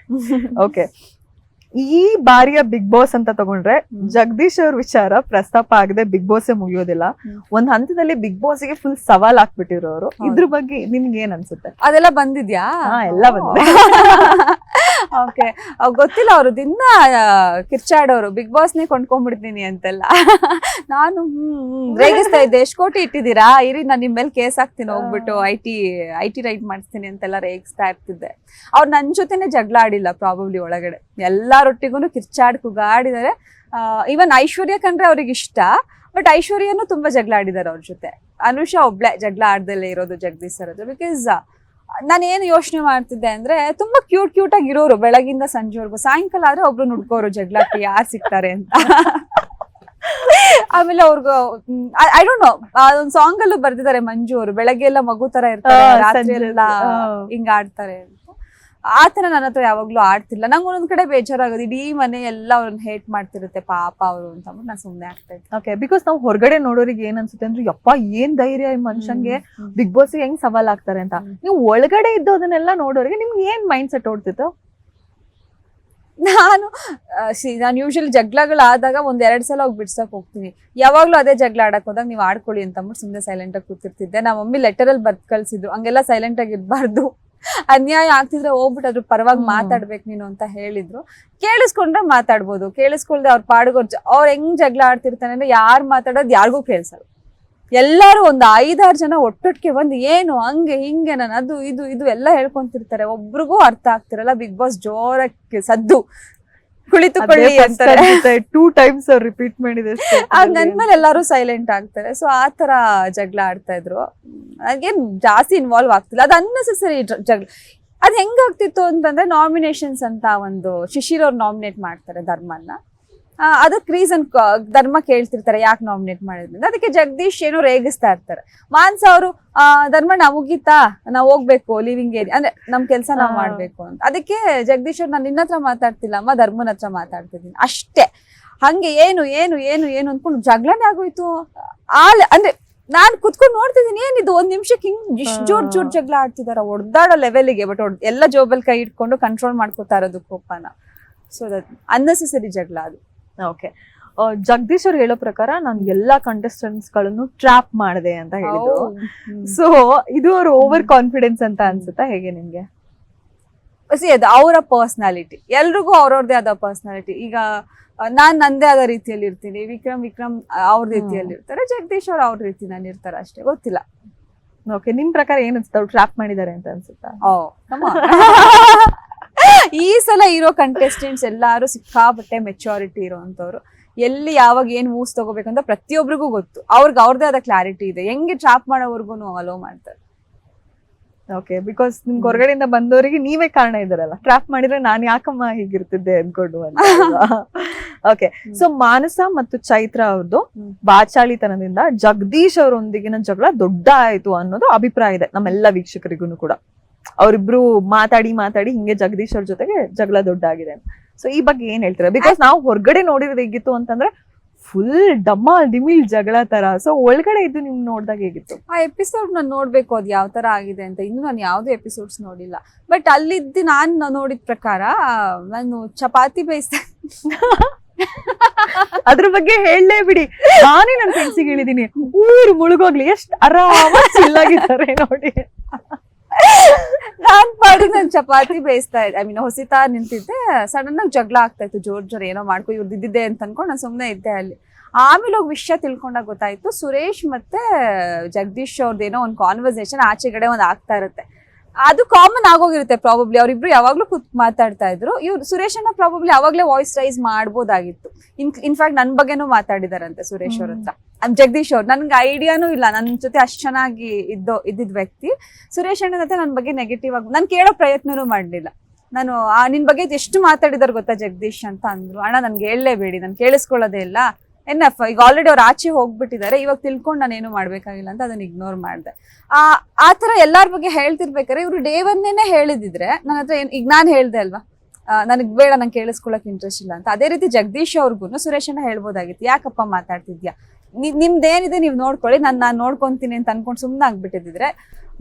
ಓಕೆ, ಈ ಬಾರಿಯ ಬಿಗ್ ಬಾಸ್ ಅಂತ ತಗೊಂಡ್ರೆ ಜಗದೀಶ್ ಅವ್ರ ವಿಚಾರ ಪ್ರಸ್ತಾಪ ಆಗದೆ ಬಿಗ್ ಬಾಸ್ ಮುಗಿಯೋದಿಲ್ಲ. ಒಂದ್ ಹಂತದಲ್ಲಿ ಬಿಗ್ ಬಾಸ್ ಗೆ ಫುಲ್ ಸವಾಲ್ ಹಾಕ್ಬಿಟ್ಟಿರೋರು. ಇದ್ರ ಬಗ್ಗೆ ನಿಮ್ಗೆ ಏನ್ ಅನ್ಸುತ್ತೆ? ಅದೆಲ್ಲ ಬಂದಿದ್ಯಾ? ಎಲ್ಲ ಬಂದಿದೆ. ಓಕೆ, ಗೊತ್ತಿಲ್ಲ. ಅವರು ದಿನ ಕಿರ್ಚಾಡೋರು ಬಿಗ್ ಬಾಸ್ನೇ ಕೊಂಡ್ಕೊಂಡ್ಬಿಡ್ತೀನಿ ಅಂತೆಲ್ಲ. ನಾನು ರೇಗಿಸ್ತಾ ಇದ್ದೆ, ಎಷ್ಟು ಕೋಟಿ ಇಟ್ಟಿದ್ದೀರಾ, ಇರಿ ನಾನು ನಿಮ್ ಮೇಲೆ ಕೇಸ್ ಹಾಕ್ತೀನಿ, ಹೋಗ್ಬಿಟ್ಟು ಐ ಟಿ ರೈಡ್ ಮಾಡಿಸ್ತೀನಿ ಅಂತೆಲ್ಲ ರೇಗಿಸ್ತಾ ಇರ್ತಿದ್ದೆ. ಅವ್ರು ನನ್ ಜೊತೆನೆ ಜಗಳ ಆಡಿಲ್ಲ ಪ್ರಾಬಬ್ಲಿ ಒಳಗಡೆ, ಎಲ್ಲರೊಟ್ಟಿಗೂ ಕಿರ್ಚಾಡ್ ಕುಗಾಡಿದಾರೆ. ಈವನ್ ಐಶ್ವರ್ಯ ಕಂಡ್ರೆ ಅವ್ರಿಗೆ ಇಷ್ಟ, ಬಟ್ ಐಶ್ವರ್ಯನು ತುಂಬಾ ಜಗಳ ಆಡಿದಾರೆ ಅವ್ರ ಜೊತೆ. ಅನುಷಾ ಒಬ್ಳೆ ಜಗಳ ಆಡ್ದಲ್ಲೇ ಇರೋದು ಜಗದೀಶ್ ಸರ್ ಅದು. ಬಿಕಾಸ್ ನಾನೇನು ಯೋಚನೆ ಮಾಡ್ತಿದ್ದೆ ಅಂದ್ರೆ, ತುಂಬಾ ಕ್ಯೂಟ್ ಆಗಿ ಇರೋರು ಬೆಳಗಿಂದ ಸಂಜೆವರೆಗೂ, ಸಾಯಂಕಾಲ ಆದ್ರೆ ಒಬ್ರು ನುಡ್ಕೋರು ಜಗಳಕ್ಕೆ ಯಾರು ಸಿಗ್ತಾರೆ ಅಂತ. ಆಮೇಲೆ ಅವ್ರಿಗೂ ಐ ಡೋಂಟ್ ನೋ, ಅದೊಂದ್ ಸಾಂಗ್ ಅಲ್ಲೂ ಬರ್ದಿದ್ದಾರೆ ಮಂಜು ಅವರು, ಬೆಳಗ್ಗೆ ಎಲ್ಲ ಮಗು ತರ ಇರ್ತಾರೆ, ರಾತ್ರಿ ಎಲ್ಲ ಹಿಂಗ ಆಡ್ತಾರೆ ಅಂತ. ಆತರ ನನ್ನ ಹತ್ರ ಯಾವಾಗ್ಲೂ ಆಡ್ತಿಲ್ಲ. ನಂಗೆ ಒಂದೊಂದ್ ಕಡೆ ಬೇಜಾರಾಗೋದು, ಇಡೀ ಮನೆ ಎಲ್ಲ ಅವ್ರನ್ನ ಹೇಟ್ ಮಾಡ್ತಿರುತ್ತೆ ಪಾಪ ಅವರು ಅಂತ ಅಂದ್ಬಿಟ್ಟು ನಾನು ಸುಮ್ನೆ ಆಗ್ತಾ ಇದ್ದೆ. ಓಕೆ, ಬಿಕಾಸ್ ನಾವು ಹೊರಗಡೆ ನೋಡೋರಿಗೆ ಏನ್ ಅನ್ಸುತ್ತೆ ಅಂದ್ರೆ, ಯಪ್ಪ ಏನ್ ಧೈರ್ಯ ಈ ಮನುಷ್ಯಂಗೆ, ಬಿಗ್ ಬಾಸ್ ಹೆಂಗ್ ಸವಾಲ್ ಆಗ್ತಾರೆ ಅಂತ. ನೀವು ಒಳಗಡೆ ಇದ್ದೋದನ್ನೆಲ್ಲ ನೋಡೋರಿಗೆ ನಿಮ್ಗೆ ಏನ್ ಮೈಂಡ್ ಸೆಟ್ ಓಡ್ತಿತ್ತು? ನಾನು ಯೂಶಲಿ ಜಗಳಗಳಾದಾಗ 1-2 ಸಲ ಹೋಗಿ ಬಿಡ್ಸಕ್ ಹೋಗ್ತೀನಿ. ಯಾವಾಗ್ಲೂ ಅದೇ ಜಗಳ ಆಡಕ್ ಹೋದಾಗ ನೀವು ಆಡ್ಕೊಳ್ಳಿ ಅಂತ ಅಂದ್ಬಿಟ್ಟು ಸುಮ್ನೆ ಸೈಲೆಂಟ್ ಆಗಿ ಕೂತಿರ್ತಿದ್ದೆ. ನಮ್ಮ ಮಮ್ಮಿ ಲೆಟರಲ್ಲಿ ಬರ್ದ್ ಕಳ್ಸಿದ್ರು, ಹಂಗೆಲ್ಲ ಸೈಲೆಂಟ್ ಆಗಿ ಇರ್ಬಾರ್ದು, ಅನ್ಯಾಯ ಆಗ್ತಿದ್ರೆ ಹೋಗ್ಬಿಟ್ಟು ಅದ್ರ ಪರವಾಗಿ ಮಾತಾಡ್ಬೇಕು ನೀನು ಅಂತ ಹೇಳಿದ್ರು. ಕೇಳಿಸ್ಕೊಂಡ್ರೆ ಮಾತಾಡ್ಬೋದು, ಕೇಳಿಸ್ಕೊಳ್ದೆ ಅವ್ರ ಪಾಡ್ಗೋ ಅವ್ರ ಹೆಂಗ್ ಜಗಳ ಆಡ್ತಿರ್ತಾನೆ ಅಂದ್ರೆ, ಯಾರು ಮಾತಾಡೋದು ಯಾರಿಗೂ ಕೇಳಿಸಲ್ಲ. ಎಲ್ಲಾರು ಒಂದು 5-6 ಜನ ಒಟ್ಟೊಟ್ಟಿಗೆ ಬಂದು ಏನು ಹಂಗೆ ಹಿಂಗೆ ನಾನು ಅದು ಇದು ಎಲ್ಲ ಹೇಳ್ಕೊಂತಿರ್ತಾರೆ. ಒಬ್ರಿಗೂ ಅರ್ಥ ಆಗ್ತಿರಲ್ಲ. ಬಿಗ್ ಬಾಸ್ ಜೋರಕ್ಕೆ ಸದ್ದು ಕುಳಿತುಕೊಳ್ಳಿ ಅಂತಾರೆ. 2 times ರಿಪೀಟ್ ಮಾಡಿದೆ. ನನ್ಮೇಲೆ ಎಲ್ಲಾರು ಸೈಲೆಂಟ್ ಆಗ್ತಾರೆ. ಸೊ ಆತರ ಜಗಳ ಆಡ್ತಾ ಇದ್ರು. ನನಗೇನ್ ಜಾಸ್ತಿ ಇನ್ವಾಲ್ವ್ ಆಗ್ತಿಲ್ಲ. ಅದು ಅನ್ನೆಸೆಸರಿ ಜಗಳ. ಅದ್ ಹೆಂಗಾಗ್ತಿತ್ತು ಅಂತಂದ್ರೆ, ನಾಮಿನೇಷನ್ಸ್ ಅಂತ ಒಂದು ಶಿಶಿರ್ ಅವ್ರು ನಾಮಿನೇಟ್ ಮಾಡ್ತಾರೆ ಧರ್ಮನ್ನ. ಅದಕ್ಕೆ ರೀಸನ್ ಧರ್ಮ ಕೇಳ್ತಿರ್ತಾರೆ, ಯಾಕೆ ನಾಮಿನೇಟ್ ಮಾಡಿದ್ರಿಂದ. ಅದಕ್ಕೆ ಜಗದೀಶ್ ಏನೋ ರೇಗಿಸ್ತಾ ಇರ್ತಾರೆ. ಮಾನ್ಸ ಅವರು ಧರ್ಮಣ್ಣ ಮುಗೀತಾ, ನಾವ್ ಹೋಗ್ಬೇಕು ಲಿವಿಂಗ್ ಏರಿಯಾ, ಅಂದ್ರೆ ನಮ್ ಕೆಲ್ಸ ನಾವ್ ಮಾಡ್ಬೇಕು ಅಂತ. ಅದಕ್ಕೆ ಜಗದೀಶ್ ಅವ್ರು, ನಾನು ನಿನ್ನ ಹತ್ರ ಮಾತಾಡ್ತಿಲ್ಲ ಅಮ್ಮ, ಧರ್ಮನ ಹತ್ರ ಮಾತಾಡ್ತಿದ್ದೀನಿ ಅಷ್ಟೇ. ಹಂಗೆ ಏನು ಏನು ಏನು ಏನು ಅನ್ಕೊಂಡು ಜಗಳನೇ ಆಗೋಯ್ತು. ಅಂದ್ರೆ ನಾನ್ ಕುತ್ಕೊಂಡು ನೋಡ್ತಿದ್ದೀನಿ, ಏನಿದು 1 ನಿಮಿಷಕ್ಕೆ ಹಿಂಗ್ ಇಷ್ಟು ಜೋರ್ ಜಗಳ ಆಡ್ತಿದಾರ, ಹೊಡ್ದಾಡೋ ಲೆವೆಲ್ಗೆ. ಬಟ್ ಎಲ್ಲ ಜೋಬಲ್ ಕೈ ಇಟ್ಕೊಂಡು ಕಂಟ್ರೋಲ್ ಮಾಡ್ಕೋತಾ ಇರೋದು ಕೋಪನ. ಸೊ ದಟ್ ಅನ್ನೆಸೆಸರಿ ಜಗಳ ಅದು. ಓಕೆ, ಜಗದೀಶ್ ಅವ್ರು ಹೇಳೋ ಪ್ರಕಾರ ನಾನು ಎಲ್ಲಾ ಕಂಟೆಸ್ಟೆಂಟ್ಸ್ ಗಳನ್ನು ಟ್ರ್ಯಾಪ್ ಮಾಡಿದೆ ಅಂತ ಹೇಳಿದ್ರು. ಸೊ ಇದು ಅವ್ರ ಓವರ್ ಕಾನ್ಫಿಡೆನ್ಸ್ ಅಂತ ಅನ್ಸುತ್ತಾ, ಹೇಗೆ ನಿಮ್ಗೆ? ಅದು ಅವರ ಪರ್ಸನಾಲಿಟಿ. ಎಲ್ರಿಗೂ ಅವ್ರವ್ರದೇ ಆದ ಪರ್ಸನಾಲಿಟಿ. ಈಗ ನಾನ್ ನಂದೇ ಆದ ರೀತಿಯಲ್ಲಿ ಇರ್ತೀನಿ, ವಿಕ್ರಮ್ ಅವ್ರ ರೀತಿಯಲ್ಲಿ ಇರ್ತಾರೆ, ಜಗದೀಶ್ ಅವ್ರ ರೀತಿನಲ್ಲಿ ಇರ್ತಾರೆ ಅಷ್ಟೇ. ಗೊತ್ತಿಲ್ಲ. ಓಕೆ, ನಿಮ್ ಪ್ರಕಾರ ಏನ್ ಅನ್ಸುತ್ತೆ, ಅವ್ರು ಟ್ರ್ಯಾಪ್ ಮಾಡಿದ್ದಾರೆ ಅಂತ ಅನ್ಸುತ್ತಾ? ಈ ಸಲ ಇರೋ ಕಂಟೆಸ್ಟೆಂಟ್ಸ್ ಎಲ್ಲಾರು ಸಿಕ್ಕಾಪಟ್ಟೆ ಮೆಚುರಿಟಿ ಇರೋಂಥವ್ರು. ಎಲ್ಲಿ ಯಾವಾಗ ಏನ್ ಮೂವ್ಸ್ ತಗೋಬೇಕಂತ ಪ್ರತಿಯೊಬ್ಬರಿಗೂ ಗೊತ್ತು. ಅವ್ರದೇ ಆದ ಕ್ಲಾರಿಟಿ ಇದೆ. ಹೆಂಗೆ ಟ್ರಾಪ್ ಮಾಡೋವರೆಗೂ ಅಲೋ ಮಾಡ್ತಾರೆ. ಓಕೆ, ಬಿಕಾಸ್ ನಿಮ್ಗೆ ಹೊರಗಡೆಯಿಂದ ಬಂದವರಿಗೆ ನೀವೇ ಕಾರಣ ಇದಾರಲ್ಲ, ಟ್ರಾಪ್ ಮಾಡಿದ್ರೆ ನಾನ್ ಯಾಕಮ್ಮ ಹೀಗಿರ್ತಿದ್ದೆ ಅನ್ಕೊಂಡು ಅಂತ. ಓಕೆ, ಸೊ ಮಾನಸ ಮತ್ತು ಚೈತ್ರ ಅವ್ರದ್ದು ಬಾಚಾಳಿತನದಿಂದ ಜಗದೀಶ್ ಅವರೊಂದಿಗಿನ ಜಗಳ ದೊಡ್ಡ ಆಯ್ತು ಅನ್ನೋದು ಅಭಿಪ್ರಾಯ ಇದೆ ನಮ್ಮೆಲ್ಲ ವೀಕ್ಷಕರಿಗೂ ಕೂಡ. ಅವ್ರಿಬ್ರು ಮಾತಾಡಿ ಹಿಂಗೆ ಜಗದೀಶ್ ಅವ್ರ ಜೊತೆಗೆ ಜಗಳ ದೊಡ್ಡ ಆಗಿದೆ. ಸೊ ಈ ಬಗ್ಗೆ ಏನ್ ಹೇಳ್ತೀರಾ? ಬಿಕಾಸ್ ನಾವು ಹೊರಗಡೆ ನೋಡಿರೋದು ಹೇಗಿತ್ತು ಅಂತಂದ್ರೆ, ಫುಲ್ ಡಮಾಲ್ ಡಿಮಿಲ್ ಜಗಳ ತರ. ಸೊ ಒಳಗಡೆ ಇದ್ದು ನಿಮ್ ನೋಡ್ದಾಗ ಹೇಗಿತ್ತು? ಆ ಎಪಿಸೋಡ್ ನಾನು ನೋಡ್ಬೇಕು ಅದು ಯಾವ ತರ ಆಗಿದೆ ಅಂತ. ಇನ್ನು ನಾನು ಯಾವ್ದು ಎಪಿಸೋಡ್ಸ್ ನೋಡಿಲ್ಲ. ಬಟ್ ಅಲ್ಲಿದ್ದು ನಾನ್ ನೋಡಿದ ಪ್ರಕಾರ, ನಾನು ಚಪಾತಿ ಬೇಯಿಸ್ತಾ ಅದ್ರ ಬಗ್ಗೆ ಹೇಳಲೇ ಬಿಡಿ. ನಾನೇ ನನ್ನ ಫ್ರೆಂಡ್ಸಿಗೆ ಹೇಳಿದೀನಿ, ಊರು ಮುಳುಗೋಗ್ಲಿ, ಎಷ್ಟ್ ಆರಾಮಾಗಿ ಚಿಲ್ಲಾಗಿದ್ದಾರೆ ನೋಡಿ. ನಾನ್ ಪಾಡಿಗೆ ನನ್ ಚಪಾತಿ ಬೇಯಿಸ್ತಾ ಇದ್ದೆ, ಐ ಮೀನ್ ಹೊಸಿತಾ ನಿಂತಿದ್ದೆ. ಸಡನ್ ಆಗಿ ಜಗಳ ಆಗ್ತಾ ಇತ್ತು, ಜೋರ್ ಏನೋ ಮಾಡ್ಕೊ ಇವ್ರದ್ದು ಇದ್ದಿದ್ದೆ ಅಂತ ಅನ್ಕೊಂಡು ನಾನು ಸುಮ್ನೆ ಇದ್ದೆ ಅಲ್ಲಿ. ಆಮೇಲೆ ಹೋಗಿ ವಿಷಯ ತಿಳ್ಕೊಂಡಾಗ ಗೊತ್ತಾಯ್ತು, ಸುರೇಶ್ ಮತ್ತೆ ಜಗದೀಶ್ ಅವ್ರದ್ದೇನೋ ಒಂದು ಕಾನ್ವರ್ಸೇಷನ್ ಆಚೆಗಡೆ ಒಂದ್ ಆಗ್ತಾ ಇರುತ್ತೆ. ಅದು ಕಾಮನ್ ಆಗೋಗಿರುತ್ತೆ ಪ್ರಾಬಬ್ಲಿ. ಅವ್ರಿಬ್ರು ಯಾವಾಗ್ಲೂ ಕೂತ್ ಮಾತಾಡ್ತಾ ಇದ್ರು. ಇವ್ರು ಸುರೇಶ್ ಅನ್ನ ಪ್ರಾಬಬ್ಲಿ ಯಾವಾಗ್ಲೇ ವಾಯ್ಸ್ ರೈಸ್ ಮಾಡ್ಬೋದಾಗಿತ್ತು. ಇನ್ಫ್ಯಾಕ್ಟ್ ನನ್ ಬಗ್ಗೆನೂ ಮಾತಾಡಿದಾರಂತೆ ಸುರೇಶ್ ಅವ್ರ ಹತ್ರ. ಜಗದೀಶ್ ಅವ್ರು, ನನ್ಗೆ ಐಡಿಯಾನೂ ಇಲ್ಲ, ನನ್ ಜೊತೆ ಅಷ್ಟ್ ಚೆನ್ನಾಗಿ ಇದ್ದಿದ್ ವ್ಯಕ್ತಿ. ಸುರೇಶ್ ಅಣ್ಣನ ಹತ್ರ ನನ್ ಬಗ್ಗೆ ನೆಗೆಟಿವ್ ಆಗಿ ನಾನು ಕೇಳೋ ಪ್ರಯತ್ನನೂ ಮಾಡ್ಲಿಲ್ಲ. ನಾನು ನಿನ್ ಬಗ್ಗೆ ಎಷ್ಟು ಮಾತಾಡಿದಾರೆ ಗೊತ್ತಾ ಜಗದೀಶ್ ಅಂತ ಅಂದ್ರು. ಅಣ್ಣ ನನ್ಗೆ ಹೇಳಲೇಬೇಡಿ, ನಾನು ಕೇಳಿಸ್ಕೊಳ್ಳೋದೇ ಇಲ್ಲ, ಎನ್ಎಫ್, ಈಗ ಆಲ್ರೆಡಿ ಅವ್ರು ಆಚೆ ಹೋಗ್ಬಿಟ್ಟಿದ್ದಾರೆ, ಇವಾಗ ತಿಳ್ಕೊಂಡು ನಾನೇನು ಮಾಡ್ಬೇಕಾಗಿಲ್ಲ ಅಂತ ಅದನ್ನ ಇಗ್ನೋರ್ ಮಾಡಿದೆ. ಆ ತರ ಎಲ್ಲಾರ ಬಗ್ಗೆ ಹೇಳ್ತಿರ್ಬೇಕಾದ್ರೆ ಇವ್ರು ಡೇ ಒನ್ನೇನೆ ಹೇಳಿದಿದ್ರೆ ನನ್ನ ಹತ್ರ ಈಗ ನಾನ್ ಹೇಳ್ದೆ ಅಲ್ವಾ, ನನಗ್ ಬೇಡ, ನಂಗೆ ಕೇಳಿಸ್ಕೊಳಕ್ ಇಂಟ್ರೆಸ್ಟ್ ಇಲ್ಲ ಅಂತ. ಅದೇ ರೀತಿ ಜಗದೀಶ್ ಅವ್ರಿಗೂ ಸುರೇಶನ್ನ ಹೇಳ್ಬೋದಾಗಿತ್ತು, ಯಾಕಪ್ಪ ಮಾತಾಡ್ತಿದ್ಯಾ, ನಿಮ್ದೇನಿದೆ ನೀವ್ ನೋಡ್ಕೊಳ್ಳಿ, ನಾನ್ ನೋಡ್ಕೊಂತೀನಿ ಅಂತ ಅನ್ಕೊಂಡು ಸುಮ್ನೆ ಆಗ್ಬಿಟ್ಟಿದ್ರೆ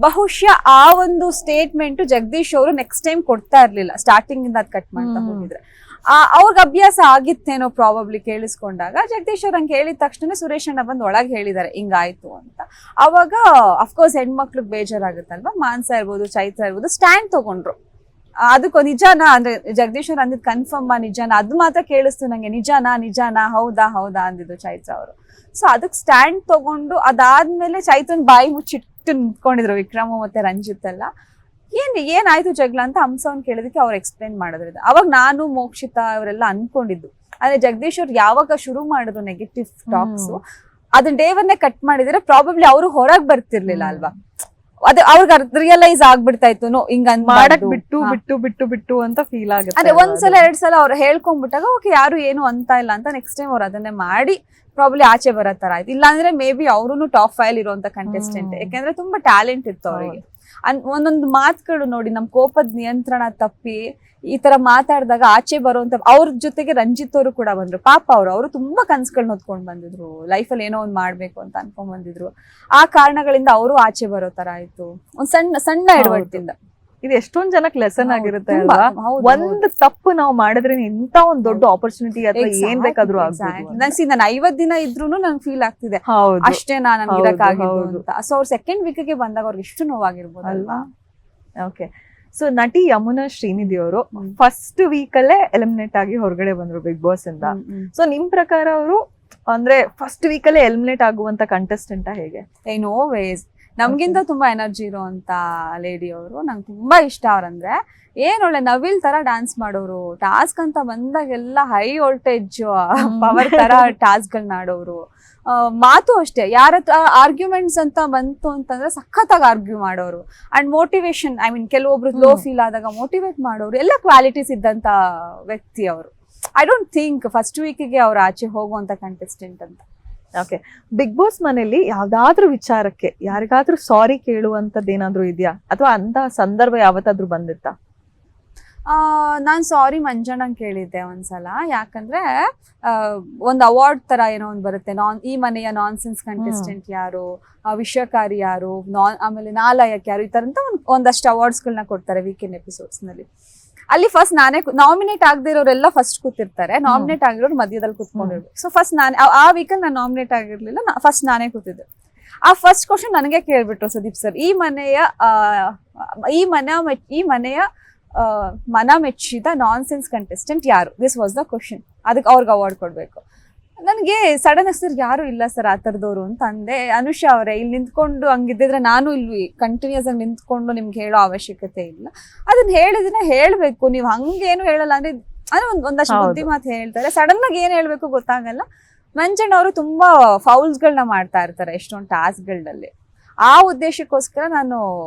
ಬಹುಶಃ ಆ ಒಂದು ಸ್ಟೇಟ್ಮೆಂಟ್ ಜಗದೀಶ್ ಅವರು ನೆಕ್ಸ್ಟ್ ಟೈಮ್ ಕೊಡ್ತಾ ಇರ್ಲಿಲ್ಲ. ಸ್ಟಾರ್ಟಿಂಗ್ ಇಂದ ಅದ್ ಕಟ್ ಮಾಡ್ತಾ ಹೋಗಿದ್ರೆ ಅವ್ರಿಗೆ ಅಭ್ಯಾಸ ಆಗಿತ್ತೇನೋ ಪ್ರಾಬಬ್ಲಿ ಕೇಳಿಸ್ಕೊಂಡಾಗ. ಜಗದೀಶ್ ಅವ್ರು ಹಂಗೆ ಹೇಳಿದ ತಕ್ಷಣ ಸುರೇಶ್ ಅಣ್ಣ ಬಂದು ಒಳಗೆ ಹೇಳಿದ್ದಾರೆ ಹಿಂಗಾಯ್ತು ಅಂತ. ಅವಾಗ ಅಫ್ಕೋರ್ಸ್ ಹೆಣ್ಮಕ್ಳಿಗೆ ಬೇಜಾರಾಗುತ್ತಲ್ವಾ, ಮಾನ್ಸ ಇರ್ಬೋದು, ಚೈತ್ರ ಇರ್ಬೋದು, ಸ್ಟ್ಯಾಂಡ್ ತಗೊಂಡ್ರು. ಅದಕ್ಕೂ ನಿಜಾನಾ ಅಂದ್ರೆ ಜಗದೀಶ್ ಅವ್ರು ಅಂದಿದ್ ಕನ್ಫರ್ಮ್ ನಿಜಾನಾ, ಅದು ಮಾತ್ರ ಕೇಳಿಸ್ತು ನಂಗೆ, ನಿಜಾನಾ ಹೌದಾ ಅಂದಿದ್ದು ಚೈತ್ರ ಅವರು. ಸೊ ಅದಕ್ಕೆ ಸ್ಟ್ಯಾಂಡ್ ತಗೊಂಡು ಅದಾದ್ಮೇಲೆ ಚೈತ್ರನ್ ಬಾಯಿ ಮುಚ್ಚಿಟ್ಟು ನಿಂತ್ಕೊಂಡಿದ್ರು ವಿಕ್ರಮ ಮತ್ತೆ ರಂಜಿತ್ ಎಲ್ಲ. ಏನಾಯ್ತು ಜಗಳ ಅಂತ ಹಂಸವನ್ ಕೇಳಿದಕ್ಕೆ ಅವ್ರು ಎಕ್ಸ್ಪ್ಲೈನ್ ಮಾಡಿದ್ರು. ಅವಾಗ ನಾನು ಮೋಕ್ಷಿತಾ ಅವರೆಲ್ಲ ಅನ್ಕೊಂಡಿದ್ದು, ಆದ್ರೆ ಜಗದೀಶ್ ಅವ್ರು ಯಾವಾಗ ಶುರು ಮಾಡಿದ್ರು ನೆಗೆಟಿವ್ ಟಾಕ್ಸ್, ಅದನ್ನ ಡೇವನ್ನೇ ಕಟ್ ಮಾಡಿದ್ರೆ ಪ್ರಾಬಬ್ಲಿ ಅವರು ಹೊರಗ್ ಬರ್ತಿರ್ಲಿಲ್ಲ ಅಲ್ವಾ. ಅದೇ ಅವ್ರಿಗೆ ರಿಯಲೈಸ್ ಆಗ್ಬಿಡ್ತಾ ಇತ್ತು, ನೋ ಹಿಂಗ ಮಾಡಕ್ ಬಿಟ್ಟು ಅಂತ ಫೀಲ್ ಆಗುತ್ತೆ. ಅದೇ ಒಂದ್ಸಲ 2 ಸಲ ಅವ್ರು ಹೇಳ್ಕೊಂಡ್ಬಿಟ್ಟಾಗ ಓಕೆ ಯಾರು ಏನು ಅಂತ ಇಲ್ಲ ಅಂತ ನೆಕ್ಸ್ಟ್ ಟೈಮ್ ಅವ್ರು ಅದನ್ನೇ ಮಾಡಿ ಪ್ರಾಬ್ಲಿ ಆಚೆ ಬರೋ ತರ ಆಯ್ತು. ಇಲ್ಲಾಂದ್ರೆ ಮೇ ಬಿ ಅವ್ರು ಟಾಪ್ 5 ಇರುವಂತ ಕಂಟೆಸ್ಟೆಂಟ್, ಯಾಕಂದ್ರೆ ತುಂಬಾ ಟ್ಯಾಲೆಂಟ್ ಇತ್ತು ಅವರಿಗೆ. ಒಂದೊಂದು ಮಾತುಗಳು ನೋಡಿ, ನಮ್ ಕೋಪದ ನಿಯಂತ್ರಣ ತಪ್ಪಿ ಈ ತರ ಮಾತಾಡಿದಾಗ ಆಚೆ ಬರುವಂತ. ಅವ್ರ ಜೊತೆಗೆ ರಂಜಿತ್ ಅವರು ಕೂಡ ಬಂದ್ರು. ಪಾಪ ಅವರು ತುಂಬಾ ಕನ್ಸುಗಳನ್ನ ಹೊತ್ಕೊಂಡ್ ಬಂದಿದ್ರು, ಲೈಫಲ್ಲಿ ಏನೋ ಒಂದ್ ಮಾಡ್ಬೇಕು ಅಂತ ಅನ್ಕೊಂಡ್ ಬಂದಿದ್ರು. ಆ ಕಾರಣಗಳಿಂದ ಅವರು ಆಚೆ ಬರೋ ತರ ಆಯ್ತು, ಒಂದ್ ಸಣ್ಣ ಎಡವಟ್ಟಿಂದ. ಇದು ಎಷ್ಟೊಂದ್ ಜನಕ್ಕೆ ಲೆಸನ್ ಆಗಿರುತ್ತೆ ಅಲ್ವಾ. ಒಂದ್ ತಪ್ಪು ನಾವು ಮಾಡಿದ್ರೆ ಇಂತ ಒಂದ್ ದೊಡ್ಡ ಆಪರ್ಚುನಿಟಿ ಅಥವಾ ಏನ್ ಬೇಕಾದ್ರೂ ಆಗ್ಬೋದು. ನಾನು 50 ದಿನ ಇದ್ರು ನಂಗೆ ಫೀಲ್ ಆಗ್ತಿದೆ ಅಷ್ಟೇ ನನ್ಗೆ ಇರಕ್ಕಾಗಿದ್ದು ಅಂತ. ಸೊ ಅವ್ರ ಸೆಕೆಂಡ್ ವೀಕ್ಗೆ ಬಂದಾಗ ಅವ್ರಿಗೆ ಎಷ್ಟು ನೋವಾಗಿರ್ಬೋದು ಅಲ್ವಾ. ಓಕೆ, ಸೊ ನಟಿ ಯಮುನಾ ಶ್ರೀನಿಧಿ ಅವರು ಫಸ್ಟ್ ವೀಕ್ ಅಲ್ಲೇ ಎಲಿಮಿನೇಟ್ ಆಗಿ ಹೊರಗಡೆ ಬಂದ್ರು ಬಿಗ್ ಬಾಸ್ ಇಂದ. ಸೊ ನಿಮ್ ಪ್ರಕಾರ ಅವರು ಅಂದ್ರೆ ಫಸ್ಟ್ ವೀಕ್ ಅಲ್ಲೇ ಎಲಿಮಿನೇಟ್ ಆಗುವಂತ ಕಂಟೆಸ್ಟೆಂಟ್ ಹೇಗೆ? ನೋ ವೇಸ್, ನಮ್ಗಿಂತ ತುಂಬಾ ಎನರ್ಜಿ ಇರುವಂತ ಲೇಡಿ ಅವರು. ನಂಗೆ ತುಂಬಾ ಇಷ್ಟ ಅವ್ರಂದ್ರೆ. ಏನ್ ಒಳ್ಳೆ ನವಿಲ್ ತರ ಡ್ಯಾನ್ಸ್ ಮಾಡೋರು, ಟಾಸ್ಕ್ ಅಂತ ಬಂದಾಗೆಲ್ಲ ಹೈ ವೋಲ್ಟೇಜ್ ಪವರ್ ತರ ಟಾಸ್ಕ್ ಗಳನ್ನ ಆಡೋರು. ಮಾತು ಅಷ್ಟೇ, ಯಾರ ಹತ್ರ ಆರ್ಗ್ಯುಮೆಂಟ್ಸ್ ಅಂತ ಬಂತು ಅಂತಂದ್ರೆ ಸಖತ್ತಾಗಿ ಆರ್ಗ್ಯೂ ಮಾಡೋರು. ಅಂಡ್ ಮೋಟಿವೇಶನ್, ಐ ಮೀನ್ ಕೆಲವೊಬ್ರು ಲೋ ಫೀಲ್ ಆದಾಗ ಮೋಟಿವೇಟ್ ಮಾಡೋರು, ಎಲ್ಲ ಕ್ವಾಲಿಟೀಸ್ ಇದ್ದಂತ ವ್ಯಕ್ತಿ ಅವರು. ಐ ಡೋಂಟ್ ಥಿಂಕ್ ಫಸ್ಟ್ ವೀಕಿಗೆ ಅವ್ರು ಆಚೆ ಹೋಗುವಂತ ಕಂಟೆಸ್ಟೆಂಟ್ ಅಂತ. ಓಕೆ, ಬಿಗ್ ಬಾಸ್ ಮನೇಲಿ ಯಾವ್ದಾದ್ರು ವಿಚಾರಕ್ಕೆ ಯಾರಿಗಾದ್ರೂ ಸಾರಿ ಕೇಳುವಂತದ್ದು ಏನಾದ್ರು ಇದೆಯಾ, ಅಥವಾ ಅಂತ ಸಂದರ್ಭ ಯಾವತ್ತಾದ್ರೂ ಬಂದಿತ್ತಾ? ನಾನ್ ಸಾರಿ ಮಂಜಣ್ಣಂಗ್ ಕೇಳಿದ್ದೆ ಒಂದ್ಸಲ. ಯಾಕಂದ್ರೆ ಒಂದ್ ಅವಾರ್ಡ್ ತರ ಏನೋ ಒಂದ್ ಬರುತ್ತೆ, ಈ ಮನೆಯ ನಾನ್ಸೆನ್ಸ್ ಕಂಟೆಸ್ಟೆಂಟ್ ಯಾರು, ವಿಷಯಕಾರಿ ಯಾರು, ಆಮೇಲೆ ನಾಲಾಯಕ್ ಯಾರು, ಈ ತರ ಅಂತ ಒಂದಷ್ಟು ಅವಾರ್ಡ್ಸ್ ಗಳನ್ನ ಕೊಡ್ತಾರೆ ವೀಕೆಂಡ್ ಎಪಿಸೋಡ್ಸ್ ನಲ್ಲಿ. ಅಲ್ಲಿ ಫಸ್ಟ್ ನಾನೇ ನಾಮಿನೇಟ್ ಆಗದೆ ಇರೋರೆಲ್ಲ ಫಸ್ಟ್ ಕೂತಿರ್ತಾರೆ, ನಾಮಿನೇಟ್ ಆಗಿರೋರು ಮಧ್ಯದಲ್ಲಿ ಕೂತ್ಕೊಂಡಿರ್ಬೇಕು. ಸೊ ಫಸ್ಟ್ ನಾನೇ ಆ ವೀಕಲ್ಲಿ ನಾನು ನಾಮಿನೇಟ್ ಆಗಿರ್ಲಿಲ್ಲ, ಫಸ್ಟ್ ನಾನೇ ಕೂತಿದ್ದೆ. ಆ ಫಸ್ಟ್ ಕ್ವಶನ್ ನನಗೆ ಕೇಳ್ಬಿಟ್ರು ಸುದೀಪ್ ಸರ್, ಈ ಮನೆಯ ಮನ ಮೆಚ್ಚಿದ ನಾನ್ಸೆನ್ಸ್ ಕಂಟೆಸ್ಟೆಂಟ್ ಯಾರು, ದಿಸ್ ವಾಸ್ ದ ಕ್ವಶನ್. ಅದಕ್ಕೆ ಅವ್ರಿಗೆ ಅವಾರ್ಡ್ ಕೊಡ್ಬೇಕು. ನನಗೆ ಸಡನ್ ಸರ್ ಯಾರು ಇಲ್ಲ ಸರ್ ಆ ಥರದವ್ರು ಅಂತ ಅಂದೆ. ಅನುಷಾ ಅವರೇ, ಇಲ್ಲಿ ನಿಂತ್ಕೊಂಡು ಹಂಗಿದ್ದಿದ್ರೆ ನಾನು ಇಲ್ಲಿ ಕಂಟಿನ್ಯೂಸ್ ಆಗಿ ನಿಂತ್ಕೊಂಡು ನಿಮ್ಗೆ ಹೇಳೋ ಅವಶ್ಯಕತೆ ಇಲ್ಲ. ಅದನ್ನ ಹೇಳಿದ್ರೆ ಹೇಳ್ಬೇಕು, ನೀವು ಹಂಗೇನು ಹೇಳಲ್ಲ ಅಂದ್ರೆ ಒಂದಷ್ಟು ಬುದ್ಧಿ ಮಾತು ಹೇಳ್ತಾರೆ. ಸಡನ್ ಆಗಿ ಏನ್ ಹೇಳ್ಬೇಕು ಗೊತ್ತಾಗಲ್ಲ. ಮಂಜಣ್ಣ ಅವರು ತುಂಬಾ ಫೌಲ್ಸ್ ಗಳನ್ನ ಮಾಡ್ತಾ ಇರ್ತಾರೆ ಎಷ್ಟೊಂದು ಟಾಸ್ಕ್ಗಳಲ್ಲಿ. ಆ ಉದ್ದೇಶಕ್ಕೋಸ್ಕರ ನಾನು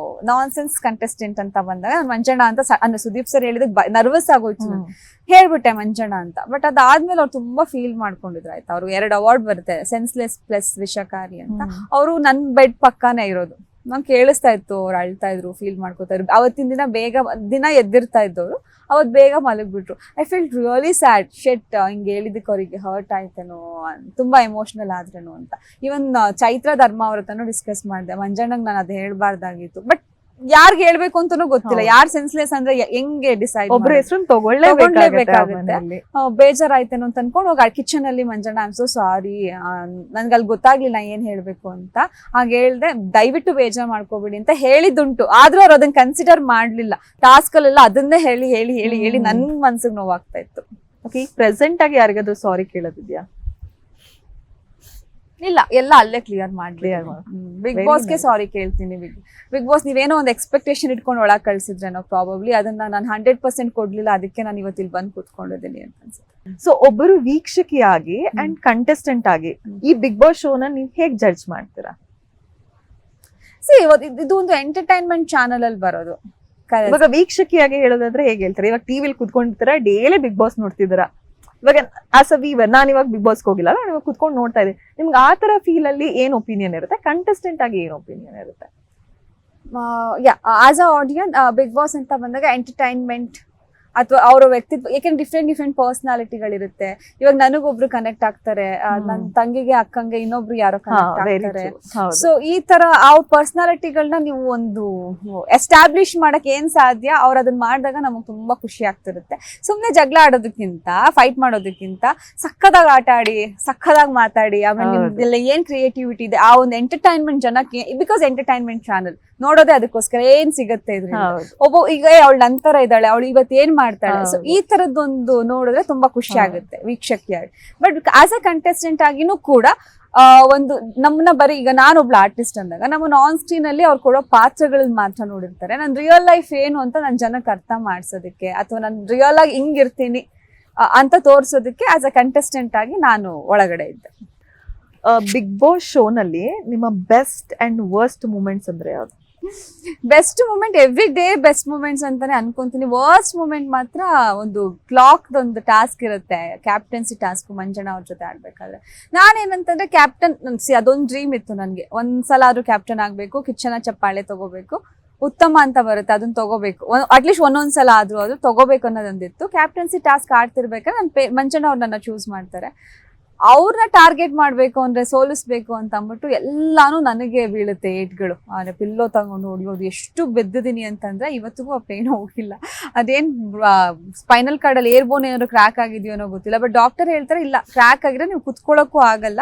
ನಾನ್ಸೆನ್ಸ್ ಕಂಟೆಸ್ಟೆಂಟ್ ಅಂತ ಬಂದಾಗ ನಾನು ಮಂಜಣ್ಣ ಅಂತ ಅಂದ್ರೆ ಸುದೀಪ್ ಸರ್ ಹೇಳಿದಕ್ಕೆ ನರ್ವಸ್ ಆಗೋಯ್ತು, ಹೇಳ್ಬಿಟ್ಟೆ ಮಂಜಣ್ಣ ಅಂತ. ಬಟ್ ಅದಾದ್ಮೇಲೆ ಅವ್ರು ತುಂಬಾ ಫೀಲ್ ಮಾಡ್ಕೊಂಡಿದ್ರು. ಆಯ್ತು, ಅವ್ರು 2 ಅವಾರ್ಡ್ ಬರುತ್ತೆ, ಸೆನ್ಸ್ಲೆಸ್ ಪ್ಲಸ್ ವಿಷಕಾರಿ ಅಂತ. ಅವರು ನನ್ ಬೆಡ್ ಪಕ್ಕಾನೇ ಇರೋದು. ನಂಗೆ ಕೇಳಿಸ್ತಾ ಇತ್ತು, ಅವ್ರು ಅಳ್ತಾ ಇದ್ರು, ಫೀಲ್ ಮಾಡ್ಕೋತಾ ಇದ್ರು. ಅವತ್ತಿನ ದಿನ ಎದ್ದಿರ್ತಾ ಇದ್ದವ್ರು, ಅವತ್ತು ಬೇಗ ಮಲಗ್ಬಿಟ್ರು. I feel really sad. ಹಿಂಗೆ ಹೇಳಿದಕ್ಕೆ ಅವರಿಗೆ ಹರ್ಟ್ ಆಯ್ತೇನೋ, ತುಂಬಾ ಎಮೋಷನಲ್ ಆದ್ರೇನೋ ಅಂತ. ಇವನ್ ಚೈತ್ರ ಧರ್ಮ ಅವ್ರ ಹತ್ರನೂ ಡಿಸ್ಕಸ್ ಮಾಡಿದೆ, ಮಂಜಣ್ಣಂಗೆ ನಾನು ಅದು ಹೇಳ್ಬಾರ್ದಾಗಿತ್ತು. ಬಟ್ ಯಾರ್ಗ್ ಹೇಳ್ಬೇಕು ಅಂತಾನೂ ಗೊತ್ತಿಲ್ಲ, ಯಾರ್ ಸೆನ್ಸ್ಲೆಸ್ ಅಂದ್ರೆ ಹೆಂಗೆ ಡಿಸೈಡ್ ಒಬ್ರ ಹೆಸರು ತಗೊಳ್ಳೇಬೇಕಾಗುತ್ತೆ. ಬೇಜಾರಾಯ್ತೇನೋ ಅಂತ ಅನ್ಕೊಂಡು ಹೋಗಿ ಕಿಚನ್ ಅಲ್ಲಿ Manjanna I am so sorry, ನನ್ಗೆ ಅಲ್ಲಿ ಗೊತ್ತಾಗ್ಲಿಲ್ಲ ಏನ್ ಹೇಳ್ಬೇಕು ಅಂತ. ಹಾಗೆ ಹೇಳ್ದೆ, ದಯವಿಟ್ಟು ಬೇಜಾರ್ ಮಾಡ್ಕೋಬೇಡಿ ಅಂತ ಹೇಳಿದ್ದುಂಟು. ಆದ್ರೂ ಅವ್ರು ಅದನ್ನ ಕನ್ಸಿಡರ್ ಮಾಡ್ಲಿಲ್ಲ. ಟಾಸ್ಕ್ ಅಲ್ಲೆಲ್ಲ ಅದನ್ನೇ ಹೇಳಿ ಹೇಳಿ ಹೇಳಿ ಹೇಳಿ ನನ್ ಮನ್ಸಿಗೆ ನೋವಾಗ್ತಾ ಇತ್ತು. ಓಕೆ, ಈಗ ಪ್ರೆಸೆಂಟ್ ಆಗಿ ಯಾರಿಗಾದ್ರೂ ಸಾರಿ ಕೇಳೋದಿದ್ಯಾ? ಇಲ್ಲ, ಎಲ್ಲ ಅಲ್ಲೇ ಕ್ಲಿಯರ್ ಮಾಡ್ಲಿ. ಬಿಗ್ ಬಾಸ್ಗೆ ಸಾರಿ ಕೇಳ್ತೀನಿ. ಬಿಗ್ ಬಾಸ್ ನೀವೇನೋ ಒಂದು ಎಕ್ಸ್ಪೆಕ್ಟೇಷನ್ ಇಟ್ಕೊಂಡು ಒಳಗೆ ಕಳ್ಸಿದ್ರೇನೋ ಪ್ರಾಬಬ್ಲಿ, ಅದನ್ನ ನಾನು 100% ಕೊಡ್ಲಿಲ್ಲ, ಅದಕ್ಕೆ ನಾನು ಇವತ್ತು ಇಲ್ಲಿ ಬಂದು ಕೂತ್ಕೊಂಡಿದ್ದೀನಿ ಅಂತ ಅನ್ಸುತ್ತೆ. ಸೊ ಒಬ್ಬರು ವೀಕ್ಷಕಿಯಾಗಿ ಅಂಡ್ ಕಂಟೆಸ್ಟೆಂಟ್ ಆಗಿ ಈ ಬಿಗ್ ಬಾಸ್ ಶೋನ ನೀವ್ ಹೇಗ್ ಜಡ್ಜ್ ಮಾಡ್ತೀರಾ? ಇದು ಒಂದು ಎಂಟರ್ಟೈನ್ಮೆಂಟ್ ಚಾನಲ್ ಅಲ್ಲಿ ಬರೋದು. ಇವಾಗ ವೀಕ್ಷಕಿಯಾಗಿ ಹೇಳೋದಾದ್ರೆ ಹೇಗೆ ಹೇಳ್ತಾರೆ? ಇವಾಗ ಟಿವಿಲಿ ಕುತ್ಕೊಂಡಿರ್ತಾರ, ಡೈಲಿ ಬಿಗ್ ಬಾಸ್ ನೋಡ್ತಿದ್ದೀರಾ. ಇವಾಗ ಆಸ್ ಅ ವೀವರ್ ನಾನು ಇವಾಗ ಬಿಗ್ ಬಾಸ್ಗೆ ಹೋಗಿಲ್ಲ, ನಾನು ಇವಾಗ ಕುತ್ಕೊಂಡು ನೋಡ್ತಾ ಇದ್ದೀನಿ. ನಿಮ್ಗೆ ಆ ತರ ಫೀಲ್ ಅಲ್ಲಿ ಏನ್ ಒಪಿನಿಯನ್ ಇರುತ್ತೆ? ಕಂಟೆಸ್ಟೆಂಟ್ ಆಗಿ ಏನ್ ಒಪಿನಿಯನ್ ಇರುತ್ತೆ? As a audience Bigg Boss ಅಂತ ಬಂದಾಗ ಎಂಟರ್ಟೈನ್ಮೆಂಟ್ ಅಥವಾ ಅವರ ವ್ಯಕ್ತಿತ್ವ, ಯಾಕೆಂದ್ರೆ ಡಿಫ್ರೆಂಟ್ ಪರ್ಸನಾಲಿಟಿಗಳಿರುತ್ತೆ. ಇವಾಗ ನನಗೊಬ್ರು ಕನೆಕ್ಟ್ ಆಗ್ತಾರೆ, ನನ್ನ ತಂಗಿಗೆ ಅಕ್ಕಂಗೆ ಇನ್ನೊಬ್ರು ಯಾರೋ ಕನೆಕ್ಟ್ ಆಗ್ತಾರೆ. ಸೊ ಈ ತರ ಅವ್ರ ಪರ್ಸನಾಲಿಟಿಗಳನ್ನ ನೀವು ಒಂದು ಎಸ್ಟಾಬ್ಲಿಷ್ ಮಾಡಕ್ ಏನ್ ಸಾಧ್ಯ, ಅವ್ರು ಅದನ್ನ ಮಾಡಿದಾಗ ನಮಗ್ ತುಂಬಾ ಖುಷಿ ಆಗ್ತಿರುತ್ತೆ. ಸುಮ್ನೆ ಜಗಳ ಆಡೋದಕ್ಕಿಂತ, ಫೈಟ್ ಮಾಡೋದಕ್ಕಿಂತ ಸಕ್ಕದಾಗಿ ಆಟ ಆಡಿ, ಸಕ್ಕದಾಗಿ ಮಾತಾಡಿ, ಆಮೇಲೆ ನಿಮ್ದೆಲ್ಲ ಏನ್ ಕ್ರಿಯೇಟಿವಿಟಿ ಇದೆ ಆ ಒಂದು ಎಂಟರ್ಟೈನ್ಮೆಂಟ್ ಜನಕ್ಕೆ, ಬಿಕಾಸ್ ಎಂಟರ್ಟೈನ್ಮೆಂಟ್ ಚಾನಲ್ ನೋಡೋದೇ ಅದಕ್ಕೋಸ್ಕರ ಏನ್ ಸಿಗುತ್ತೆ ಇದ್ರಿಂದ. ಒಬ್ಬ ಈಗ ಅವಳ ನಂತರ ಇದ್ದಾಳೆ, ಅವಳು ಇವತ್ತು ಏನ್ ಮಾಡ್ತಾಳೆ, ಸೊ ಈ ತರದೊಂದು ನೋಡಿದ್ರೆ ತುಂಬಾ ಖುಷಿ ಆಗುತ್ತೆ ವೀಕ್ಷಕಿಯಾಗಿ. ಬಟ್ ಆಸ್ ಅ ಕಂಟೆಸ್ಟೆಂಟ್ ಆಗಿನೂ ಕೂಡ ಒಂದು ನಮ್ಮನ್ನ ಬರೀ, ಈಗ ನಾನೊಬ್ಳು ಆರ್ಟಿಸ್ಟ್ ಅಂದಾಗ ನಮ್ಮನ್ನ ಆನ್ ಸ್ಕ್ರೀನ್ ಅಲ್ಲಿ ಅವ್ರು ಕೊಡೋ ಪಾತ್ರಗಳನ್ನ ಮಾತ್ರ ನೋಡಿರ್ತಾರೆ. ನನ್ ರಿಯಲ್ ಲೈಫ್ ಏನು ಅಂತ ನನ್ ಜನಕ್ಕೆ ಅರ್ಥ ಮಾಡ್ಸೋದಕ್ಕೆ, ಅಥವಾ ನಾನು ರಿಯಲ್ ಆಗಿ ಹಿಂಗಿರ್ತೀನಿ ಅಂತ ತೋರ್ಸೋದಕ್ಕೆ ಆಸ್ ಅ ಕಂಟೆಸ್ಟೆಂಟ್ ಆಗಿ ನಾನು ಒಳಗಡೆ ಇದ್ದೆ. ಬಿಗ್ ಬಾಸ್ ಶೋನಲ್ಲಿ ನಿಮ್ಮ ಬೆಸ್ಟ್ ಅಂಡ್ ವರ್ಸ್ಟ್ ಮೂಮೆಂಟ್ಸ್ ಅಂದ್ರೆ ಯಾವ್ದು? Best moment every day best moments ಅಂತಾನೆ ಅನ್ಕೊಂತೀನಿ. ವರ್ಸ್ಟ್ ಮೂಮೆಂಟ್ ಮಾತ್ರ ಒಂದು ಕ್ಲಾಕ್ ಒಂದು ಟಾಸ್ಕ್ ಇರುತ್ತೆ, ಕ್ಯಾಪ್ಟನ್ಸಿ ಟಾಸ್ಕ್, ಮಂಜಣ್ಣ ಅವ್ರ ಜೊತೆ ಆಡ್ಬೇಕಾದ್ರೆ. ನಾನೇನಂತಂದ್ರೆ ಕ್ಯಾಪ್ಟನ್, ಅದೊಂದು ಡ್ರೀಮ್ ಇತ್ತು ನನ್ಗೆ, ಒಂದ್ಸಲ ಆದ್ರೂ ಕ್ಯಾಪ್ಟನ್ ಆಗ್ಬೇಕು, ಕಿಚ್ಚನ ಚಪ್ಪಾಳೆ ತಗೋಬೇಕು, ಉತ್ತಮ ಅಂತ ಬರುತ್ತೆ ಅದನ್ನ ತಗೋಬೇಕು, ಅಟ್ಲೀಸ್ಟ್ ಒಂದೊಂದ್ಸಲ ಆದ್ರೂ ಅದು ತಗೋಬೇಕು ಅನ್ನೋದೊಂದಿತ್ತು. ಕ್ಯಾಪ್ಟನ್ಸಿ ಟಾಸ್ಕ್ ಆಡ್ತಿರ್ಬೇಕಾದ್ರೆ ಮಂಜಣ್ಣ ಅವ್ರು ನನ್ನ ಚೂಸ್ ಮಾಡ್ತಾರೆ. ಅವ್ರನ್ನ ಟಾರ್ಗೆಟ್ ಮಾಡ್ಬೇಕು ಅಂದ್ರೆ, ಸೋಲಿಸ್ಬೇಕು ಅಂತ ಅಂದ್ಬಿಟ್ಟು ಎಲ್ಲಾನು ನನಗೆ ಬೀಳುತ್ತೆ ಏಟ್ಗಳು. ಆದ್ರೆ ಪಿಲ್ಲೋ ತಗೊಂಡು ಹೊಡಿಯೋದು, ಎಷ್ಟು ಬೆದ್ದಿದ್ದೀನಿ ಅಂತಂದ್ರೆ ಇವತ್ತಿಗೂ ಆ ಪೇನ್ ಹೋಗಿಲ್ಲ. ಅದೇನ್ ಸ್ಪೈನಲ್ ಕಾರ್ಡ್ ಅಲ್ಲಿ ಏರ್ಬೋನ್ ಏನಾದ್ರು ಕ್ರ್ಯಾಕ್ ಆಗಿದೆಯೋ ಅನ್ನೋ ಗೊತ್ತಿಲ್ಲ. ಬಟ್ ಡಾಕ್ಟರ್ ಹೇಳ್ತಾರೆ ಇಲ್ಲ, ಕ್ರ್ಯಾಕ್ ಆಗಿದ್ರೆ ನೀವು ಕುತ್ಕೊಳ್ಳೋಕ್ಕೂ ಆಗಲ್ಲ,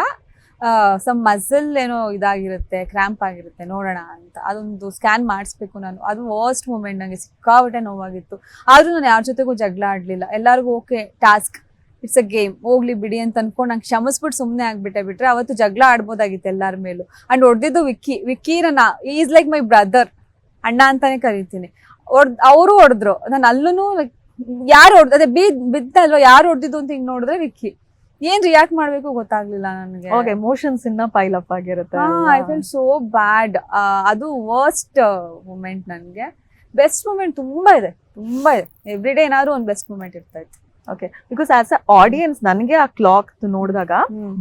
ಸಮ್ ಮಸಲ್ ಏನೋ ಇದಾಗಿರುತ್ತೆ, ಕ್ರ್ಯಾಂಪ್ ಆಗಿರುತ್ತೆ, ನೋಡೋಣ ಅಂತ. ಅದೊಂದು ಸ್ಕ್ಯಾನ್ ಮಾಡಿಸ್ಬೇಕು ನಾನು. ಅದು ವರ್ಸ್ಟ್ ಮೂಮೆಂಟ್, ನಂಗೆ ಸಿಕ್ಕಾಪಟ್ಟೆ ನೋವಾಗಿತ್ತು. ಆದ್ರೂ ನಾನು ಯಾರ ಜೊತೆಗೂ ಜಗಳ ಆಡ್ಲಿಲ್ಲ. ಎಲ್ಲರಿಗೂ okay, task, it's a game, ಹೋಗ್ಲಿ ಬಿಡಿ ಅಂತ ಅನ್ಕೊಂಡು ನಂಗೆ ಕ್ಷಮಿಸ್ಬಿಟ್ಟು ಸುಮ್ಮನೆ ಆಗ್ಬಿಟ್ಟೆ. ಅವತ್ತು ಜಗಳ ಆಡ್ಬೋದಾಗಿತ್ತು ಎಲ್ಲರ ಮೇಲೂ. ಅಂಡ್ ಹೊಡೆದಿದ್ದು ವಿಕ್ಕಿನ ಈಸ್ ಲೈಕ್ ಮೈ ಬ್ರದರ್, ಅಣ್ಣ ಅಂತಾನೆ ಕರಿತೀನಿ. ಅವರು ಹೊಡೆದ್ರು, ನಾನು ಅಲ್ಲೂ ಯಾರು ಅದೇ ಬಿದ್ದಲ್ವ, ಯಾರು ಹೊಡೆದಿದ್ದು ಅಂತ ಹಿಂಗ್ ನೋಡಿದ್ರೆ ವಿಕ್ಕಿ. ಏನ್ ರಿಯಾಕ್ಟ್ ಮಾಡ್ಬೇಕು ಗೊತ್ತಾಗ್ಲಿಲ್ಲ ನನಗೆ. ಎಮೋಷನ್ಸ್ ಇನ್ನ ಪೈಲ್ ಅಪ್ ಆಗಿರುತ್ತೆ. ಐ ಫೀಲ್ ಸೋ ಬ್ಯಾಡ್. ಅದು ವರ್ಸ್ಟ್ ಮೂಮೆಂಟ್ ನನ್ಗೆ. ಬೆಸ್ಟ್ ಮೂಮೆಂಟ್ ತುಂಬಾ ಇದೆ. ಎವ್ರಿ ಡೇ ಏನಾದ್ರು ಒಂದು ಬೆಸ್ಟ್ ಮೂಮೆಂಟ್ ಇರ್ತಾ ಇತ್ತು. Okay, because as a audience ನನಗೆ ಆ ಕ್ಲಾಕ್ ನೋಡಿದಾಗ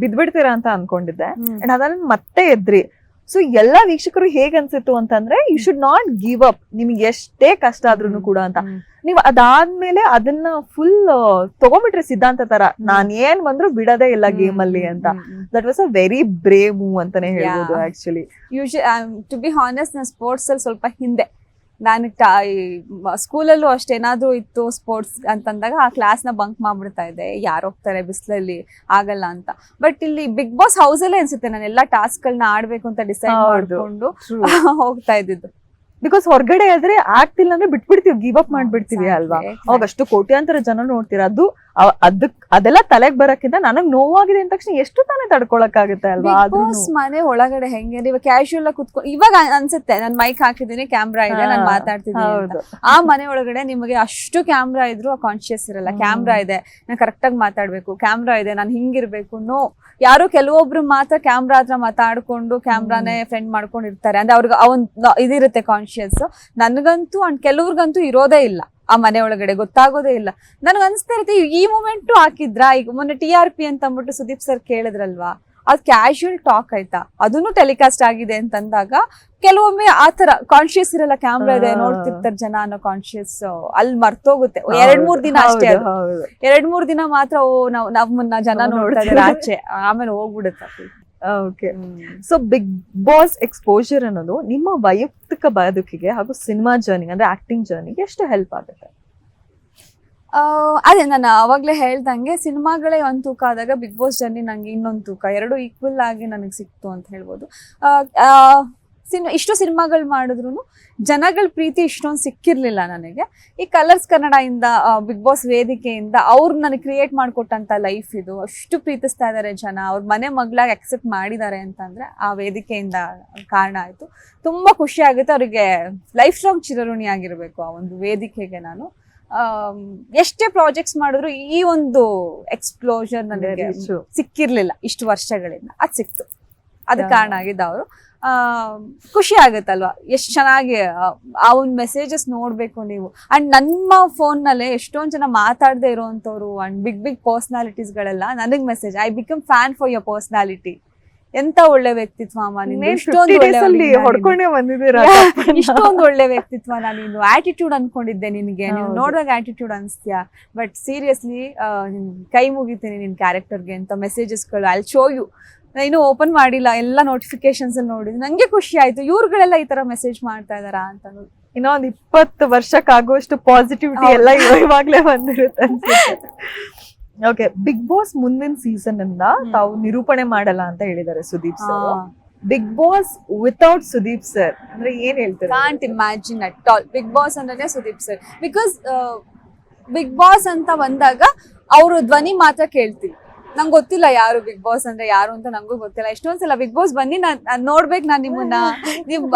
ಬಿದ್ಬಿಡ್ತೀರಾ ಅಂತ ಅನ್ಕೊಂಡಿದ್ದೆ. ಅಂಡ್ ಅದನ್ನ ಮತ್ತೆ ಎದ್ರಿ. ಸೊ ಎಲ್ಲಾ ವೀಕ್ಷಕರು ಹೇಗ್ ಅನ್ಸಿತ್ತು ಅಂತಂದ್ರೆ, you should not give up, ನಿಮ್ಗೆ ಎಷ್ಟೇ ಕಷ್ಟ ಆದ್ರೂ ಕೂಡ ಅಂತ. ನೀವು ಅದಾದ್ಮೇಲೆ ಅದನ್ನ ಫುಲ್ ತಗೊಂಡ್ಬಿಟ್ರೆ ಸಿದ್ಧಾಂತ ತರ, ನಾನ್ ಏನ್ ಬಂದ್ರು ಬಿಡೋದೇ ಇಲ್ಲ ಗೇಮ್ ಅಲ್ಲಿ ಅಂತ. That was a very brave move ಅಂತಾನೆ ಹೇಳ್ಬೋದು ಆಕ್ಚುಲಿ. ಟು ಬಿ ಹಾನೆಸ್ಟ್, ನಾನು ಸ್ಪೋರ್ಟ್ಸ್ ಅಲ್ಲಿ ಸ್ವಲ್ಪ ಹಿಂದೆ. ನಾನು ಸ್ಕೂಲಲ್ಲೂ ಅಷ್ಟೇನಾದ್ರೂ ಇತ್ತು ಸ್ಪೋರ್ಟ್ಸ್ ಅಂತಂದಾಗ ಆ ಕ್ಲಾಸ್ನ ಬಂಕ್ ಮಾಡ್ಬಿಡ್ತಾ ಇದ್ದೆ, ಯಾರು ಹೋಗ್ತಾರೆ ಬಿಸಿಲಲ್ಲಿ, ಆಗಲ್ಲ ಅಂತ. ಬಟ್ ಇಲ್ಲಿ ಬಿಗ್ ಬಾಸ್ ಹೌಸ್ ಅಲ್ಲೇ ಅನ್ಸುತ್ತೆ ನಾನು ಎಲ್ಲಾ ಟಾಸ್ಕ್ ಗಳನ್ನ ಆಡ್ಬೇಕು ಅಂತ ಡಿಸೈಡ್ ಮಾಡ್ಕೊಂಡು ಹೋಗ್ತಾ ಇದ್ದಿದ್ದು. ಬಿಕಾಸ್ ಹೊರಗಡೆ ಆದ್ರೆ ಆಗ್ತಿಲ್ಲ ಅಂದ್ರೆ ಬಿಟ್ಬಿಡ್ತೀವಿ, ಗಿವ್ ಅಪ್ ಮಾಡ್ಬಿಡ್ತೀವಿ ಅಲ್ವಾ. ಅವಾಗ ಅಷ್ಟು ಕೋಟ್ಯಾಂತರ ಜನ ನೋಡ್ತೀರಾ. ಅದೆಲ್ಲ ತಲೆಗ್ ಬರಕ್ಕಿಂತ ನನಗ್ ನೋವಾಗಿದೆ ಅಂದ ತಕ್ಷಣ ಎಷ್ಟು ತಾನೇ ತಡ್ಕೊಳಕ್ ಆಗುತ್ತೆ ಅಲ್ವಾ. ಮನೆ ಒಳಗಡೆ ಹೆಂಗೆ ಇವಾಗ ಕ್ಯಾಶುಯಲ್ ಆಗಿ ಕುತ್ಕೊಂಡು, ಇವಾಗ ಅನ್ಸುತ್ತೆ ನಾನು ಮೈಕ್ ಹಾಕಿದ್ದೀನಿ, ಕ್ಯಾಮ್ರಾ ಇದೆ, ನಾನು ಮಾತಾಡ್ತಿದ್ದೀನಿ. ಆ ಮನೆ ಒಳಗಡೆ ನಿಮಗೆ ಅಷ್ಟು ಕ್ಯಾಮ್ರಾ ಇದ್ರು ಆ ಕಾನ್ಶಿಯಸ್ ಇರಲ್ಲ. ಕ್ಯಾಮ್ರಾ ಇದೆ, ನಾನು ಕರೆಕ್ಟ್ ಆಗಿ ಮಾತಾಡ್ಬೇಕು, ಕ್ಯಾಮ್ರಾ ಇದೆ, ನಾನು ಹಿಂಗಿರ್ಬೇಕು. ಯಾರು ಕೆಲವೊಬ್ರು ಮಾತ್ರ ಕ್ಯಾಮ್ರಾ ಹತ್ರ ಮಾತಾಡ್ಕೊಂಡು ಕ್ಯಾಮ್ರಾನೇ ಫ್ರೆಂಡ್ ಮಾಡ್ಕೊಂಡು ಇರ್ತಾರೆ. ಅಂದ್ರೆ ಅವ್ರಿಗೆ ಇದಿರುತ್ತೆ ಕಾನ್ಶಿಯಸ್. ನನಗಂತೂ ಅಂಡ್ ಕೆಲವ್ರಿಗಂತೂ ಇರೋದೇ ಇಲ್ಲ ಆ ಮನೆ ಒಳಗಡೆ, ಗೊತ್ತಾಗೋದೇ ಇಲ್ಲ. ನನಗೆ ಅನ್ಸ್ತಾ ಇರುತ್ತೆ ಈ ಮೂಮೆಂಟು ಹಾಕಿದ್ರಾ. ಈಗ ಮೊನ್ನೆ TRP ಅಂತ ಅಂದ್ಬಿಟ್ಟು ಸುದೀಪ್ ಸರ್ ಕೇಳಿದ್ರಲ್ವಾ, ಅದು ಕ್ಯಾಶುಯಲ್ ಟಾಕ್ ಆಯ್ತಾ, ಅದನ್ನು ಟೆಲಿಕಾಸ್ಟ್ ಆಗಿದೆ ಅಂತಂದಾಗ ಕೆಲವೊಮ್ಮೆ ಆತರ ಕಾನ್ಶಿಯಸ್ ಇರಲ್ಲ. ಕ್ಯಾಮ್ರಾ ಇದೆ, ನೋಡ್ತಿರ್ತಾರೆ ಜನ ಅನ್ನೋ ಕಾನ್ಶಿಯಸ್ ಅಲ್ಲಿ ಮರ್ತೋಗುತ್ತೆ. 2-3 ದಿನ ಅಷ್ಟೇ, ಅದು 2-3 ದಿನ ಮಾತ್ರ ನಮ್ಮನ್ನ ಜನ ನೋಡ್ತಾ ಇದ್ದಾರೆ ಆಚೆ, ಆಮೇಲೆ ಹೋಗ್ಬಿಡುತ್ತೆ. Okay. So Bigg Boss exposure ಅನ್ನೋದು ನಿಮ್ಮ ವೈಯಕ್ತಿಕ ಬದುಕಿಗೆ ಹಾಗೂ ಸಿನಿಮಾ ಜರ್ನಿ ಅಂದ್ರೆ ಆಕ್ಟಿಂಗ್ ಜರ್ನಿಗೆ ಎಷ್ಟು ಹೆಲ್ಪ್ ಆಗುತ್ತೆ? ಅದೇ ನಾನು ಅವಾಗ್ಲೇ ಹೇಳ್ದಂಗೆ ಸಿನಿಮಾಗಳೇ ಒಂದ್ ತೂಕ ಆದಾಗ ಬಿಗ್ ಬಾಸ್ ಜರ್ನಿ ನಂಗೆ ಇನ್ನೊಂದು ತೂಕ, ಎರಡು ಈಕ್ವಲ್ ಆಗಿ ನನಗೆ ಸಿಕ್ತು ಅಂತ ಹೇಳ್ಬೋದು. ಇಷ್ಟು ಸಿನಿಮಾಗಳು ಮಾಡಿದ್ರು ಜನಗಳ ಪ್ರೀತಿ ಇಷ್ಟೊಂದು ಸಿಕ್ಕಿರ್ಲಿಲ್ಲ ನನಗೆ. ಈ ಕಲರ್ಸ್ ಕನ್ನಡ ಇಂದ ಬಿಗ್ ಬಾಸ್ ವೇದಿಕೆಯಿಂದ ಅವ್ರು ನನಗೆ ಕ್ರಿಯೇಟ್ ಮಾಡಿಕೊಟ್ಟಂತ ಲೈಫ್ ಇದು. ಅಷ್ಟು ಪ್ರೀತಿಸ್ತಾ ಇದಾರೆ ಜನ, ಅವ್ರ ಮನೆ ಮಗಳಾಗಿ ಅಕ್ಸೆಪ್ಟ್ ಮಾಡಿದ್ದಾರೆ ಅಂತಂದ್ರೆ ಆ ವೇದಿಕೆಯಿಂದ ಕಾರಣ ಆಯ್ತು. ತುಂಬಾ ಖುಷಿ ಆಗುತ್ತೆ. ಅವ್ರಿಗೆ ಲೈಫ್ ಲಾಂಗ್ ಚಿರಋಣಿ ಆಗಿರ್ಬೇಕು ಆ ಒಂದು ವೇದಿಕೆಗೆ ನಾನು. ಎಷ್ಟೇ ಪ್ರಾಜೆಕ್ಟ್ಸ್ ಮಾಡಿದ್ರು ಈ ಒಂದು ಎಕ್ಸ್ಪ್ಲೋಷನ್ ನನಗೆ ಸಿಕ್ಕಿರ್ಲಿಲ್ಲ ಇಷ್ಟು ವರ್ಷಗಳಿಂದ, ಅದ್ ಸಿಕ್ತು. ಅದಕ್ಕೆ ಕಾರಣ ಆಗಿದ್ದ ಅವರು. ಖುಷಿ ಆಗುತ್ತಲ್ವಾ, ಎಷ್ಟು ಚೆನ್ನಾಗಿ ಆ ಒಂದು ಮೆಸೇಜಸ್ ನೋಡ್ಬೇಕು ನೀವು. ಅಂಡ್ ನಮ್ಮ ಫೋನ್ ನಲ್ಲೇ ಎಷ್ಟೊಂದ್ ಜನ ಮಾತಾಡದೆ ಇರೋಂಥವ್ರು ಅಂಡ್ ಬಿಗ್ ಬಿಗ್ ಪರ್ಸನಾಲಿಟೀಸ್ ಗಳೆಲ್ಲ ನನಗ್ message, I become fan for your personality, ಎಂತ ಒಳ್ಳೆ ವ್ಯಕ್ತಿತ್ವ ಅಮ್ಮ ನೀನು, ಇಷ್ಟೊಂದು ಒಳ್ಳೆ ವ್ಯಕ್ತಿತ್ವ, ನಾನು ನೀನು ಆಟಿಟ್ಯೂಡ್ ಅನ್ಕೊಂಡಿದ್ದೆ, ನಿನ್ಗೆ ನೀನು ನೋಡಿದಾಗ ಆಟಿಟ್ಯೂಡ್ ಅನ್ಸ್ತೀಯಾ, ಬಟ್ ಸೀರಿಯಸ್ಲಿ ಕೈ ಮುಗಿತೀನಿ ನಿನ್ ಕ್ಯಾರೆಕ್ಟರ್ಗೆ ಅಂತ ಮೆಸೇಜಸ್ಗಳು. I show you. ಇನ್ನೂ ಓಪನ್ ಮಾಡಿಲ್ಲ, ಎಲ್ಲ ನೋಟಿಫಿಕೇಶನ್ಸ್ ಅಲ್ಲಿ ನೋಡಿದ್ವಿ, ನಂಗೆ ಖುಷಿ ಆಯ್ತು ಇವ್ರುಗಳೆಲ್ಲ ಈ ತರ ಮೆಸೇಜ್ ಮಾಡ್ತಾ ಇದಾರ ಅಂತ. ಇನ್ನೊಂದು 20 ವರ್ಷಕ್ಕಾಗುವಷ್ಟು ಪಾಸಿಟಿವಿಟಿ ಎಲ್ಲ ಇವಾಗ್ಲೇ ಬಂದಿರುತ್ತೆ. ಓಕೆ, ಬಿಗ್ ಬಾಸ್ ಮುಂದಿನ ಸೀಸನ್ ಇಂದ ತಾವು ನಿರೂಪಣೆ ಮಾಡಲ್ಲ ಅಂತ ಹೇಳಿದ್ದಾರೆ Sudeep sir. Bigg Boss without Sudeep sir ಅಂದ್ರೆ ಏನ್ ಹೇಳ್ತಾರೆ? Can't imagine at all. Bigg Boss ಅಂದ್ರೆ Sudeep sir. Because Bigg Boss ಅಂತ ಬಂದಾಗ ಅವರು ಧ್ವನಿ ಮಾತ್ರ ಕೇಳ್ತೀವಿ, ನಂಗೆ ಗೊತ್ತಿಲ್ಲ ಯಾರು ಬಿಗ್ ಬಾಸ್ ಅಂದ್ರೆ ಯಾರು ಅಂತ, ನಂಗೂ ಗೊತ್ತಿಲ್ಲ. ಎಷ್ಟೊಂದ್ಸಲ ಬಿಗ್ ಬಾಸ್ ಬನ್ನಿ ನಾನ್ ನೋಡ್ಬೇಕು, ನಾನ್ ನಿಮ್ಮನ್ನ,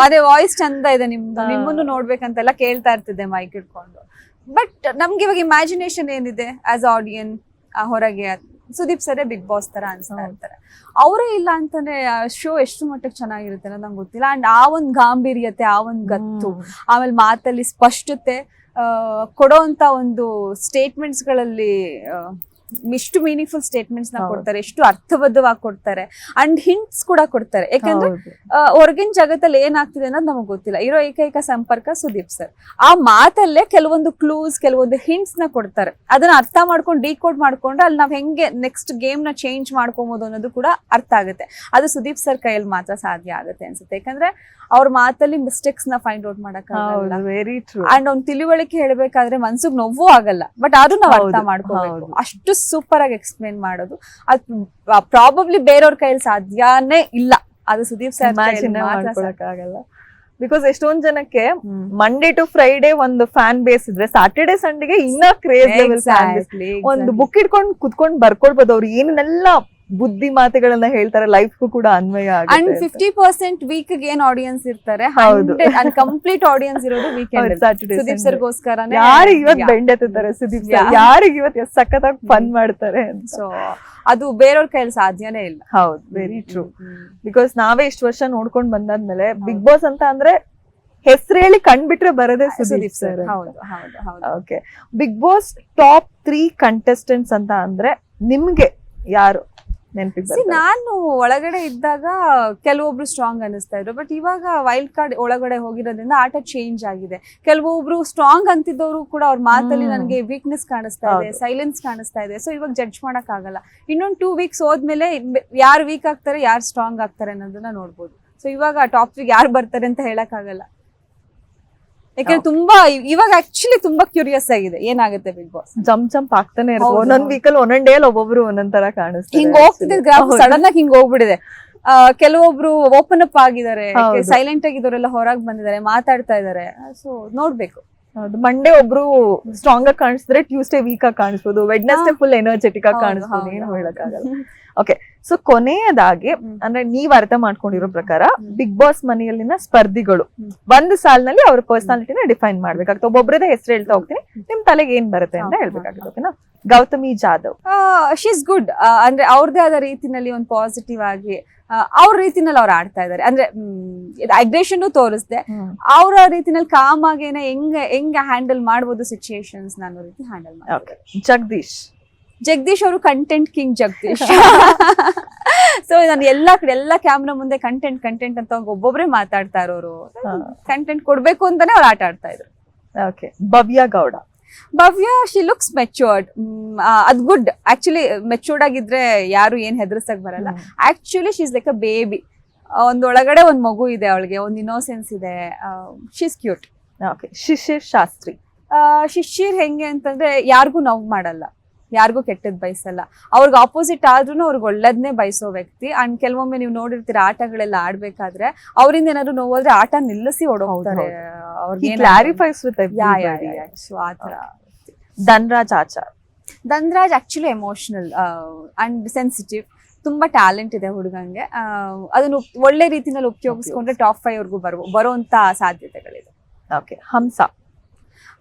ಅದೇ ವಾಯ್ಸ್ ಚಂದ ಇದೆ ನಿಮ್ದು, ನಿಮ್ಮನ್ನು ನೋಡ್ಬೇಕಂತೆಲ್ಲ ಕೇಳ್ತಾ ಇರ್ತಿದ್ದೆ ಮೈಕ್ ಇಟ್ಕೊಂಡು. ಬಟ್ ನಮ್ಗೆ ಇವಾಗ ಇಮ್ಯಾಜಿನೇಷನ್ ಏನಿದೆ ಆಸ್ ಆಡಿಯನ್ ಹೊರಗೆ, ಸುದೀಪ್ ಸರೇ ಬಿಗ್ ಬಾಸ್ ತರ ಅನ್ಸ್ತಾ ಇರ್ತಾರೆ. ಅವರೇ ಇಲ್ಲ ಅಂತಂದ್ರೆ ಶೋ ಎಷ್ಟು ಮಟ್ಟಕ್ಕೆ ಚೆನ್ನಾಗಿರುತ್ತೆ ಅನ್ನೋದು ನಂಗೆ ಗೊತ್ತಿಲ್ಲ. ಅಂಡ್ ಆ ಒಂದ್ ಗಾಂಭೀರ್ಯತೆ, ಆ ಒಂದ್ ಗತ್ತು, ಆಮೇಲೆ ಮಾತಲ್ಲಿ ಸ್ಪಷ್ಟತೆ, ಕೊಡೋಂತ ಒಂದು ಸ್ಟೇಟ್ಮೆಂಟ್ಸ್ ಗಳಲ್ಲಿ ಎಷ್ಟು ಮೀನಿಂಗ್ಫುಲ್ ಸ್ಟೇಟ್ಮೆಂಟ್ಸ್ ನ ಕೊಡ್ತಾರೆ, ಎಷ್ಟು ಅರ್ಥಬದ್ಧವಾಗಿ ಕೊಡ್ತಾರೆ. ಅಂಡ್ ಹಿಂಟ್ಸ್ ಕೂಡ ಕೊಡ್ತಾರೆ. ಯಾಕಂದ್ರೆ ಹೊರಗಿನ ಜಗತ್ತಲ್ಲಿ ಏನಾಗ್ತಿದೆ ಅನ್ನೋದು ನಮಗ್ ಗೊತ್ತಿಲ್ಲ. ಇರೋ ಏಕೈಕ ಸಂಪರ್ಕ ಸುದೀಪ್ ಸರ್. ಆ ಮಾತಲ್ಲೇ ಕೆಲವೊಂದು ಕ್ಲೂಸ್, ಕೆಲವೊಂದು ಹಿಂಟ್ಸ್ ನ ಕೊಡ್ತಾರೆ. ಅದನ್ನ ಅರ್ಥ ಮಾಡ್ಕೊಂಡು ಡಿಕೋಡ್ ಮಾಡ್ಕೊಂಡ್ರೆ ಅಲ್ಲಿ ನಾವ್ ಹೆಂಗೆ ನೆಕ್ಸ್ಟ್ ಗೇಮ್ ನ ಚೇಂಜ್ ಮಾಡ್ಕೊಬಹುದು ಅನ್ನೋದು ಕೂಡ ಅರ್ಥ ಆಗುತ್ತೆ. ಅದು ಸುದೀಪ್ ಸರ್ ಕೈಯಲ್ಲಿ ಮಾತ್ರ ಸಾಧ್ಯ ಆಗುತ್ತೆ ಅನ್ಸುತ್ತೆ. ಯಾಕಂದ್ರೆ ಅವ್ರ ಮಾತಲ್ಲಿ ಮಿಸ್ಟೇಕ್ಸ್ ನ ಫೈಂಡ್ ಔಟ್ ಮಾಡಕ್ಕಾಗಲ್ಲ. ಅಂಡ್ ಅವ್ನ್ ತಿಳುವಳಿಕೆ ಹೇಳ್ಬೇಕಾದ್ರೆ ಮನ್ಸಿಗೆ ನೋವು ಆಗಲ್ಲ, ಬಟ್ ಅದು ನಾವ್ ಅರ್ಥ ಮಾಡ್ಕೋಬೇಕು. ಅಷ್ಟು ಸೂಪರ್ ಆಗಿ ಎಕ್ಸ್ಪ್ಲೇನ್ ಮಾಡೋದು ಅದು ಪ್ರಾಬಬ್ಲಿ ಬೇರೆಯವ್ರ ಕೈಯಲ್ಲಿ ಸಾಧ್ಯನೇ ಇಲ್ಲ. ಅದು ಸುದೀಪ್ ಸರ್ ಆಗಲ್ಲ. ಬಿಕಾಸ್ ಎಷ್ಟೊಂದ್ ಜನಕ್ಕೆ ಮಂಡೇ ಟು ಫ್ರೈಡೆ ಒಂದು ಫ್ಯಾನ್ ಬೇಸ್ ಇದ್ರೆ ಸ್ಯಾಟರ್ಡೆ ಸಂಡೆಗೆ ಇನ್ನ ಕ್ರೇಜ್ ಲೆವೆಲ್ ಫ್ಯಾನ್ ಬೇಸ್. ಒಂದು ಬುಕ್ ಇಟ್ಕೊಂಡು ಕುತ್ಕೊಂಡು ಬರ್ಕೊಳ್ಬೋದು. ಅವ್ರು ಏನೆಲ್ಲ ಬುದ್ಧಿ ಮಾತುಗಳನ್ನ ಹೇಳ್ತಾರೆ, ಲೈಫ್ಗೂ ಕೂಡ ಅನ್ವಯ ಆಗುತ್ತೆ. ಅಂಡ್ 50% ವೀಕ್ ಏನ್ ಆಡಿಯನ್ಸ್ ಇರ್ತಾರೆ, ಕಂಪ್ಲೀಟ್ ಆಡಿಯನ್ಸ್ ಇರೋದು ವೀಕೆಂಡ್ ಸ್ಯಾಟರ್ಡೆ. ಸುದೀಪ್ ಸರ್ ಗೋಸ್ಕರ ಯಾರಿಗೆ ಇವತ್ತು ಬೆಂಡೆತ್ತಿದ್ದಾರೆ ಸುದೀಪ್ ಸರ್, ಯಾರಿಗೆ ಇವತ್ತು ಸಖತ್ತಾಗಿ ಫನ್ ಮಾಡ್ತಾರೆ. ಸೊ ಅದು ಬೇರೆಯವ್ರ ಕೈಯಲ್ಲಿ ಸಾಧ್ಯನೇ ಇಲ್ಲ. ಹೌದು, ವೆರಿ ಟ್ರೂ. ಬಿಕಾಸ್ ನಾವೇ ಇಷ್ಟು ವರ್ಷ ನೋಡ್ಕೊಂಡ್ ಬಂದಾದ್ಮೇಲೆ ಬಿಗ್ ಬಾಸ್ ಅಂತ ಅಂದ್ರೆ ಹೆಸರು ಹೇಳಿ ಕಂಡ್ಬಿಟ್ರೆ ಬರೋದೇ Sudeep sir. Okay, big Boss top 3 contestants ಅಂತ ಅಂದ್ರೆ ನಿಮ್ಗೆ ಯಾರು ನೆನಪಿಗೆ? ನಾನು ಒಳಗಡೆ ಇದ್ದಾಗ ಕೆಲವೊಬ್ರು ಸ್ಟ್ರಾಂಗ್ ಅನಿಸ್ತಾ ಇದ್ರು, ಬಟ್ ಇವಾಗ ವೈಲ್ಡ್ ಕಾರ್ಡ್ ಒಳಗಡೆ ಹೋಗಿರೋದ್ರಿಂದ ಆಟ ಚೇಂಜ್ ಆಗಿದೆ. ಕೆಲವೊಬ್ರು ಸ್ಟ್ರಾಂಗ್ ಅಂತಿದ್ದವರು ಕೂಡ ಅವ್ರ ಮಾತಲ್ಲಿ ನನಗೆ ವೀಕ್ನೆಸ್ ಕಾಣಿಸ್ತಾ ಇದೆ, ಸೈಲೆನ್ಸ್ ಕಾಣಿಸ್ತಾ ಇದೆ. ಸೊ ಇವಾಗ ಜಡ್ಜ್ ಮಾಡಕ್ ಆಗಲ್ಲ. ಇನ್ನೊಂದು 2 ವೀಕ್ಸ್ ಹೋದ್ಮೇಲೆ ಯಾರು ವೀಕ್ ಆಗ್ತಾರೆ, ಯಾರು ಸ್ಟ್ರಾಂಗ್ ಆಗ್ತಾರೆ ಅನ್ನೋದನ್ನ ನೋಡ್ಬೋದು. ಸೊ ಇವಾಗ ಟಾಪ್ 3 ಯಾರು ಬರ್ತಾರೆ ಅಂತ ಹೇಳಕ್ ಆಗಲ್ಲ. ಯಾಕಂದ್ರೆ ತುಂಬಾ ಇವಾಗ ಆಕ್ಚುಲಿ ತುಂಬಾ ಕ್ಯೂರಿಯಸ್ ಆಗಿದೆ ಏನಾಗುತ್ತೆ ಬಿಗ್ ಬಾಸ್. ಜಂಪ್ ಆಗ್ತಾನೆ ಇರುತ್ತೆ. ಒಂದೊಂದ್ ವೀಕಲ್ಲಿ ಒಂದೊಂದ್ ಡೇ ಒಬ್ಬೊಬ್ರು ಒಂದೊಂದ್ ತರ ಕಾಣಿಸ್ತಾರೆ. ಹಿಂಗ್ ಹೋಗ್ತಿದೆ ಗ್ರಾಫ್, ಸಡನ್ ಆಗಿ ಹಿಂಗ್ ಹೋಗ್ಬಿಡಿದೆ. ಕೆಲವೊಬ್ರು ಓಪನ್ ಅಪ್ ಆಗಿದ್ದಾರೆ, ಸೈಲೆಂಟ್ ಆಗಿದ್ದವರೆಲ್ಲ ಹೊರಗೆ ಬಂದಿದ್ದಾರೆ, ಮಾತಾಡ್ತಾ ಇದಾರೆ. ಸೊ ನೋಡ್ಬೇಕು. ಮಂಡೇ ಒಬ್ರು ಸ್ಟ್ರಾಂಗ್ ಆಗಿ ಕಾಣಿಸಿದ್ರೆ ಟ್ಯೂಸ್ಡೇ ವೀಕ್ ಆಗಿ ಕಾಣಿಸ್ಬೋದು, ವೆಡ್ನೆಸ್ಡೇ ಫುಲ್ ಎನರ್ಜೆಟಿಕ್ ಆಗಿ ಕಾಣಿಸ್ಬೋದು. ಏನು ಹೇಳಕ್ಕಾಗಲ್ಲ. ಓಕೆ, ಸೊ ಕೊನೆಯದಾಗಿ ಅಂದ್ರೆ ನೀವ್ ಅರ್ಥ ಮಾಡ್ಕೊಂಡಿರೋ ಪ್ರಕಾರ ಬಿಗ್ ಬಾಸ್ ಮನೆಯಲ್ಲಿನ ಸ್ಪರ್ಧಿಗಳು ಒಂದು ಸಾಲಿನಲ್ಲಿ ಅವ್ರ ಪರ್ಸನಾಲಿಟಿನ ಡಿಫೈನ್ ಮಾಡ್ಬೇಕಾಗುತ್ತೆ. ಒಬ್ಬೊಬ್ರದೇ ಹೆಸರು ಹೇಳ್ತಾ ಹೋಗ್ತೀನಿ, ನಿಮ್ ತಲೆಗೆ ಏನ್ ಬರುತ್ತೆ ಅಂತ ಹೇಳ್ಬೇಕಾಗುತ್ತೆ. ಓಕೆನಾ? Gautami Jadhav, she is good. ಅಂದ್ರೆ ಅವ್ರದೇ ಆದ ರೀತಿನಲ್ಲಿ ಒಂದು ಪಾಸಿಟಿವ್ ಆಗಿ ಅವ್ರ ರೀತಿನಲ್ಲಿ ಅವ್ರು ಆಡ್ತಾ ಇದಾರೆ. ಅಂದ್ರೆ ಅಗ್ರೆಷನ್ ತೋರಿಸ್ದೆ, ಅವ್ರ ರೀತಿನಲ್ಲಿ ಕಾಮ್ ಆಗೇನೆ ಹೆಂಗ ಹ್ಯಾಂಡಲ್ ಮಾಡ್ಬೋದು ಸಿಚುಯೇಷನ್ಸ್ ಅನ್ನೋ ರೀತಿ ಹ್ಯಾಂಡಲ್ ಮಾಡ್ತಾರೆ. ಜಗದೀಶ್ ಅವರು ಕಂಟೆಂಟ್ ಕಿಂಗ್ ಜಗದೀಶ್. ಸೊ ನಾನು ಎಲ್ಲಾ ಕ್ಯಾಮ್ರಾ ಮುಂದೆ ಕಂಟೆಂಟ್ ಅಂತ ಒಬ್ಬೊಬ್ರೆ ಮಾತಾಡ್ತಾ ಇರೋರು. ಕಂಟೆಂಟ್ ಕೊಡ್ಬೇಕು ಅಂತಾನೆ ಅವ್ರು ಆಟ ಆಡ್ತಾ ಇದ್ರು. Okay, Bhavya Gowda, Bhavya she looks matured. ಅದ್ ಗುಡ್. ಆಕ್ಚುಲಿ ಮೆಚ್ಯೂರ್ಡ್ ಆಗಿದ್ರೆ ಯಾರು ಏನ್ ಹೆದರ್ಸಕ್ ಬರಲ್ಲ. Actually she is like a baby. ಒಳಗಡೆ ಒಂದ್ ಮಗು ಇದೆ ಅವಳಿಗೆ, ಒಂದ್ ಇನ್ನೋಸೆನ್ಸ್ ಇದೆ. She is cute. Okay. Shishir Shastri. Shishir ಹೆಂಗೆ ಅಂತಂದ್ರೆ ಯಾರಿಗೂ ನೋವು ಮಾಡಲ್ಲ, ಯಾರಿಗೂ ಕೆಟ್ಟದ್ ಬಯಸಲ್ಲ. ಅವ್ರಿಗೆ ಆಪೋಸಿಟ್ ಆದ್ರೂ ಅವ್ರಿಗೆ ಒಳ್ಳೇದ್ನೇ ಬಯಸೋ ವ್ಯಕ್ತಿ. ಅಂಡ್ ಕೆಲವೊಮ್ಮೆ ನೀವು ನೋಡಿರ್ತೀರ ಆಟಗಳೆಲ್ಲ ಆಡ್ಬೇಕಾದ್ರೆ ಅವರಿಂದ ಏನಾದ್ರು ನೋವಾದ್ರೆ ಆಟ ನಿಲ್ಲಿಸಿ ಓಡೋಗ್ತಾರೆ. ಅವ್ರಿಗೆ ಕ್ಲಾರಿಫೈಸ್ ವಿತ್ ಸೊ ಆತರ. Dhanraj Achar. Dhanraj actually emotional and sensitive. ತುಂಬಾ ಟ್ಯಾಲೆಂಟ್ ಇದೆ ಹುಡುಗಂಗೆ. ಅದನ್ನು ಒಳ್ಳೆ ರೀತಿನಲ್ಲಿ ಉಪಯೋಗಿಸ್ಕೊಂಡ್ರೆ ಟಾಪ್ 5 ವರ್ಗೂ ಬರುವಂತ ಸಾಧ್ಯತೆಗಳಿದೆ. ಓಕೆ. ಹಂಸ.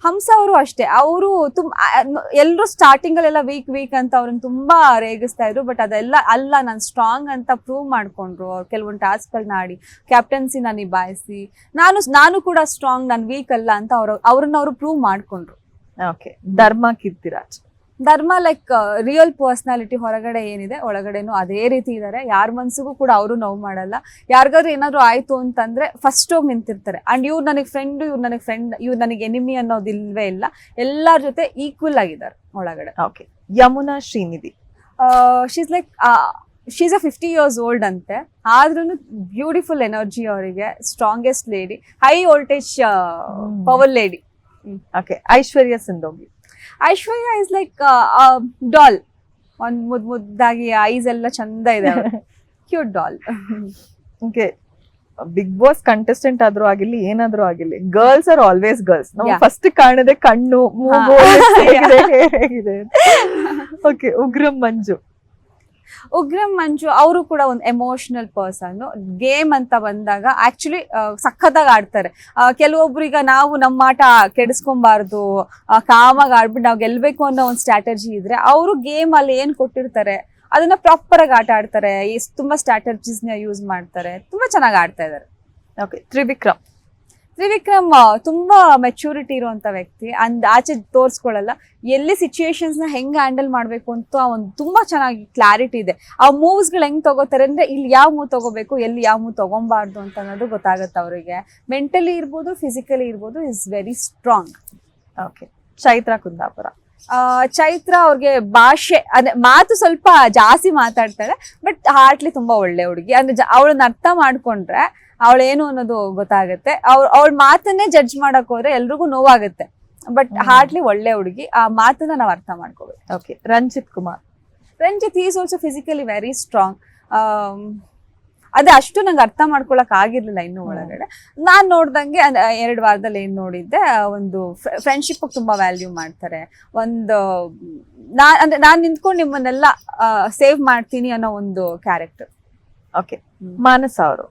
ಹಂಸ ಅವರು ಅಷ್ಟೇ. ಅವರು ಎಲ್ರು ಸ್ಟಾರ್ಟಿಂಗ್ ಅಲ್ಲೆಲ್ಲ ವೀಕ್ ಅಂತ ಅವ್ರನ್ನ ತುಂಬಾ ರೇಗಿಸ್ತಾ ಇದ್ರು. ಬಟ್ ಅದೆಲ್ಲ ಅಲ್ಲ, ನಾನು ಸ್ಟ್ರಾಂಗ್ ಅಂತ ಪ್ರೂವ್ ಮಾಡ್ಕೊಂಡ್ರು. ಅವ್ರು ಕೆಲವೊಂದು ಟಾಸ್ಕ್ ಗಳನ್ನ ಆಡಿ ಕ್ಯಾಪ್ಟನ್ಸಿನ ನಿಭಾಯಿಸಿ ನಾನು ಕೂಡ ಸ್ಟ್ರಾಂಗ್, ನಾನು ವೀಕ್ ಅಲ್ಲ ಅಂತ ಅವ್ರನ್ನ ಪ್ರೂವ್ ಮಾಡ್ಕೊಂಡ್ರು. ಓಕೆ. ಧರ್ಮ ಕೀರ್ತಿರಾಜ್. ಧರ್ಮ ಲೈಕ್ ರಿಯಲ್ ಪರ್ಸನಾಲಿಟಿ. ಹೊರಗಡೆ ಏನಿದೆ ಒಳಗಡೆನೂ ಅದೇ ರೀತಿ ಇದಾರೆ. ಯಾರ ಮನ್ಸಿಗೂ ಕೂಡ ಅವರು ನೋವು ಮಾಡಲ್ಲ. ಯಾರಿಗಾದ್ರು ಏನಾದ್ರು ಆಯ್ತು ಅಂತಂದ್ರೆ ಫಸ್ಟ್ ಹೋಗಿ ನಿಂತಿರ್ತಾರೆ. ಅಂಡ್ ಇವ್ರು ನನಗೆ ಫ್ರೆಂಡ್, ಇವ್ರು ನನಗೆ ಎನಿಮಿ ಅನ್ನೋದು ಇಲ್ವೇ ಇಲ್ಲ. ಎಲ್ಲಾರ ಜೊತೆ ಈಕ್ವಲ್ ಆಗಿದ್ದಾರೆ ಒಳಗಡೆ. Okay. Yamuna Shrinidhi. She's like she's uh 50 years old ಅಂತೆ. ಆದ್ರೂ ಬ್ಯೂಟಿಫುಲ್ ಎನರ್ಜಿ ಅವರಿಗೆ. Strongest lady, high voltage power lady. Okay. Aishwarya Sindhogi. Aishwarya is like doll. ಒಂದ್ ಮುದ್ದಾಗಿ ಐಸ್ ಎಲ್ಲ ಚಂದ ಇದೆ. Cute doll. Okay. Big boss contestant ಆದ್ರೂ ಆಗಿರ್ಲಿ, ಏನಾದ್ರೂ ಆಗಿರ್ಲಿ, ಗರ್ಲ್ಸ್ ಆರ್ ಆಲ್ವೇಸ್ ಗರ್ಲ್ಸ್. ನಾವು ಫಸ್ಟ್ ಕಾಣದೆ ಕಣ್ಣು, ಮೂಗು ಹೇಗಿದೆ. ಓಕೆ. ಉಗ್ರಂ ಮಂಜು. ಉಗ್ರಂ ಮಂಜು ಅವರು ಕೂಡ ಒಂದು ಎಮೋಷನಲ್ ಪರ್ಸನ್. ಗೇಮ್ ಅಂತ ಬಂದಾಗ ಆಕ್ಚುಲಿ ಸಖತ್ತಾಗಿ ಆಡ್ತಾರೆ. ಕೆಲವೊಬ್ರು ಈಗ ನಾವು ನಮ್ಮ ಆಟ ಕೆಡಿಸ್ಕೊಬಾರ್ದು, ಕಾಮಾಗಿ ಆಡ್ಬಿಟ್ಟು ನಾವು ಗೆಲ್ಬೇಕು ಅನ್ನೋ ಒಂದು ಸ್ಟ್ರಾಟಜಿ ಇದ್ರೆ, ಅವರು ಗೇಮ್ ಅಲ್ಲಿ ಏನ್ ಕೊಟ್ಟಿರ್ತಾರೆ ಅದನ್ನ ಪ್ರಾಪರ್ ಆಗಿ ಆಟ ಆಡ್ತಾರೆ. ತುಂಬಾ ಸ್ಟ್ರಾಟಜೀಸ್ ನ ಯೂಸ್ ಮಾಡ್ತಾರೆ. ತುಂಬಾ ಚೆನ್ನಾಗಿ ಆಡ್ತಾ ಇದಾರೆ. ಓಕೆ. ತ್ರಿವಿಕ್ರಮ್. ತ್ರಿವಿಕ್ರಮ್ ತುಂಬಾ ಮೆಚೂರಿಟಿ ಇರುವಂತ ವ್ಯಕ್ತಿ. ಆಚೆ ತೋರ್ಸ್ಕೊಳ್ಳಲ್ಲ. ಎಲ್ಲಿ ಸಿಚುಯೇಷನ್ಸ್ ನ ಹೆಂಗ್ ಹ್ಯಾಂಡಲ್ ಮಾಡ್ಬೇಕು ಅಂತ ಒಂದು ತುಂಬಾ ಚೆನ್ನಾಗಿ ಕ್ಲಾರಿಟಿ ಇದೆ. ಆ ಮೂವ್ಸ್ ಗಳು ಹೆಂಗ್ ತಗೋತಾರೆ ಅಂದ್ರೆ ಇಲ್ಲಿ ಯಾವ ಮೂವ್ ತಗೋಬೇಕು, ಎಲ್ಲಿ ಯಾವ ಮೂವ್ ತಗೊಬಾರ್ದು ಅಂತ ಅನ್ನೋದು ಗೊತ್ತಾಗುತ್ತೆ ಅವರಿಗೆ. ಮೆಂಟಲಿ ಇರ್ಬೋದು, ಫಿಸಿಕಲಿ ಇರ್ಬೋದು, is very strong. Okay. Chaitra Kundapura. Chaitra ಅವ್ರಿಗೆ ಭಾಷೆ ಅಂದ್ರೆ ಮಾತು ಸ್ವಲ್ಪ ಜಾಸ್ತಿ ಮಾತಾಡ್ತಾಳೆ. ಬಟ್ ಹಾರ್ಟ್ಲಿ ತುಂಬಾ ಒಳ್ಳೆ ಹುಡುಗಿ. ಅಂದ್ರೆ ಅವಳನ್ನ ಅರ್ಥ ಮಾಡ್ಕೊಂಡ್ರೆ ಅವಳೇನು ಅನ್ನೋದು ಗೊತ್ತಾಗುತ್ತೆ. ಅವಳ ಮಾತನ್ನೇ ಜಡ್ಜ್ ಮಾಡಕ್ ಹೋದ್ರೆ ಎಲ್ರಿಗೂ ನೋವಾಗುತ್ತೆ. ಬಟ್ ಹಾರ್ಟ್ಲಿ ಒಳ್ಳೆ ಹುಡುಗಿ. ಆ ಮಾತನ್ನ ನಾವ್ ಅರ್ಥ ಮಾಡ್ಕೋಬೇಕು. Okay. Ranjit Kumar. Ranjit is also physically very strong. ಅದೇ ಅಷ್ಟು ನಂಗೆ ಅರ್ಥ ಮಾಡ್ಕೊಳಕ್ ಆಗಿರ್ಲಿಲ್ಲ ಇನ್ನು ಒಳಗಡೆ. ನಾನ್ ನೋಡ್ದಂಗೆ 2 ವಾರದಲ್ಲಿ ಏನ್ ನೋಡಿದ್ದೆ, ಒಂದು ಫ್ರೆಂಡ್ಶಿಪ್ ತುಂಬಾ ವ್ಯಾಲ್ಯೂ ಮಾಡ್ತಾರೆ. ನಾನ್ ನಿಂತ್ಕೊಂಡು ನಿಮ್ಮನ್ನೆಲ್ಲ ಸೇವ್ ಮಾಡ್ತೀನಿ ಅನ್ನೋ ಒಂದು ಕ್ಯಾರೆಕ್ಟರ್. ಓಕೆ. ಮಾನಸ ಅವರು.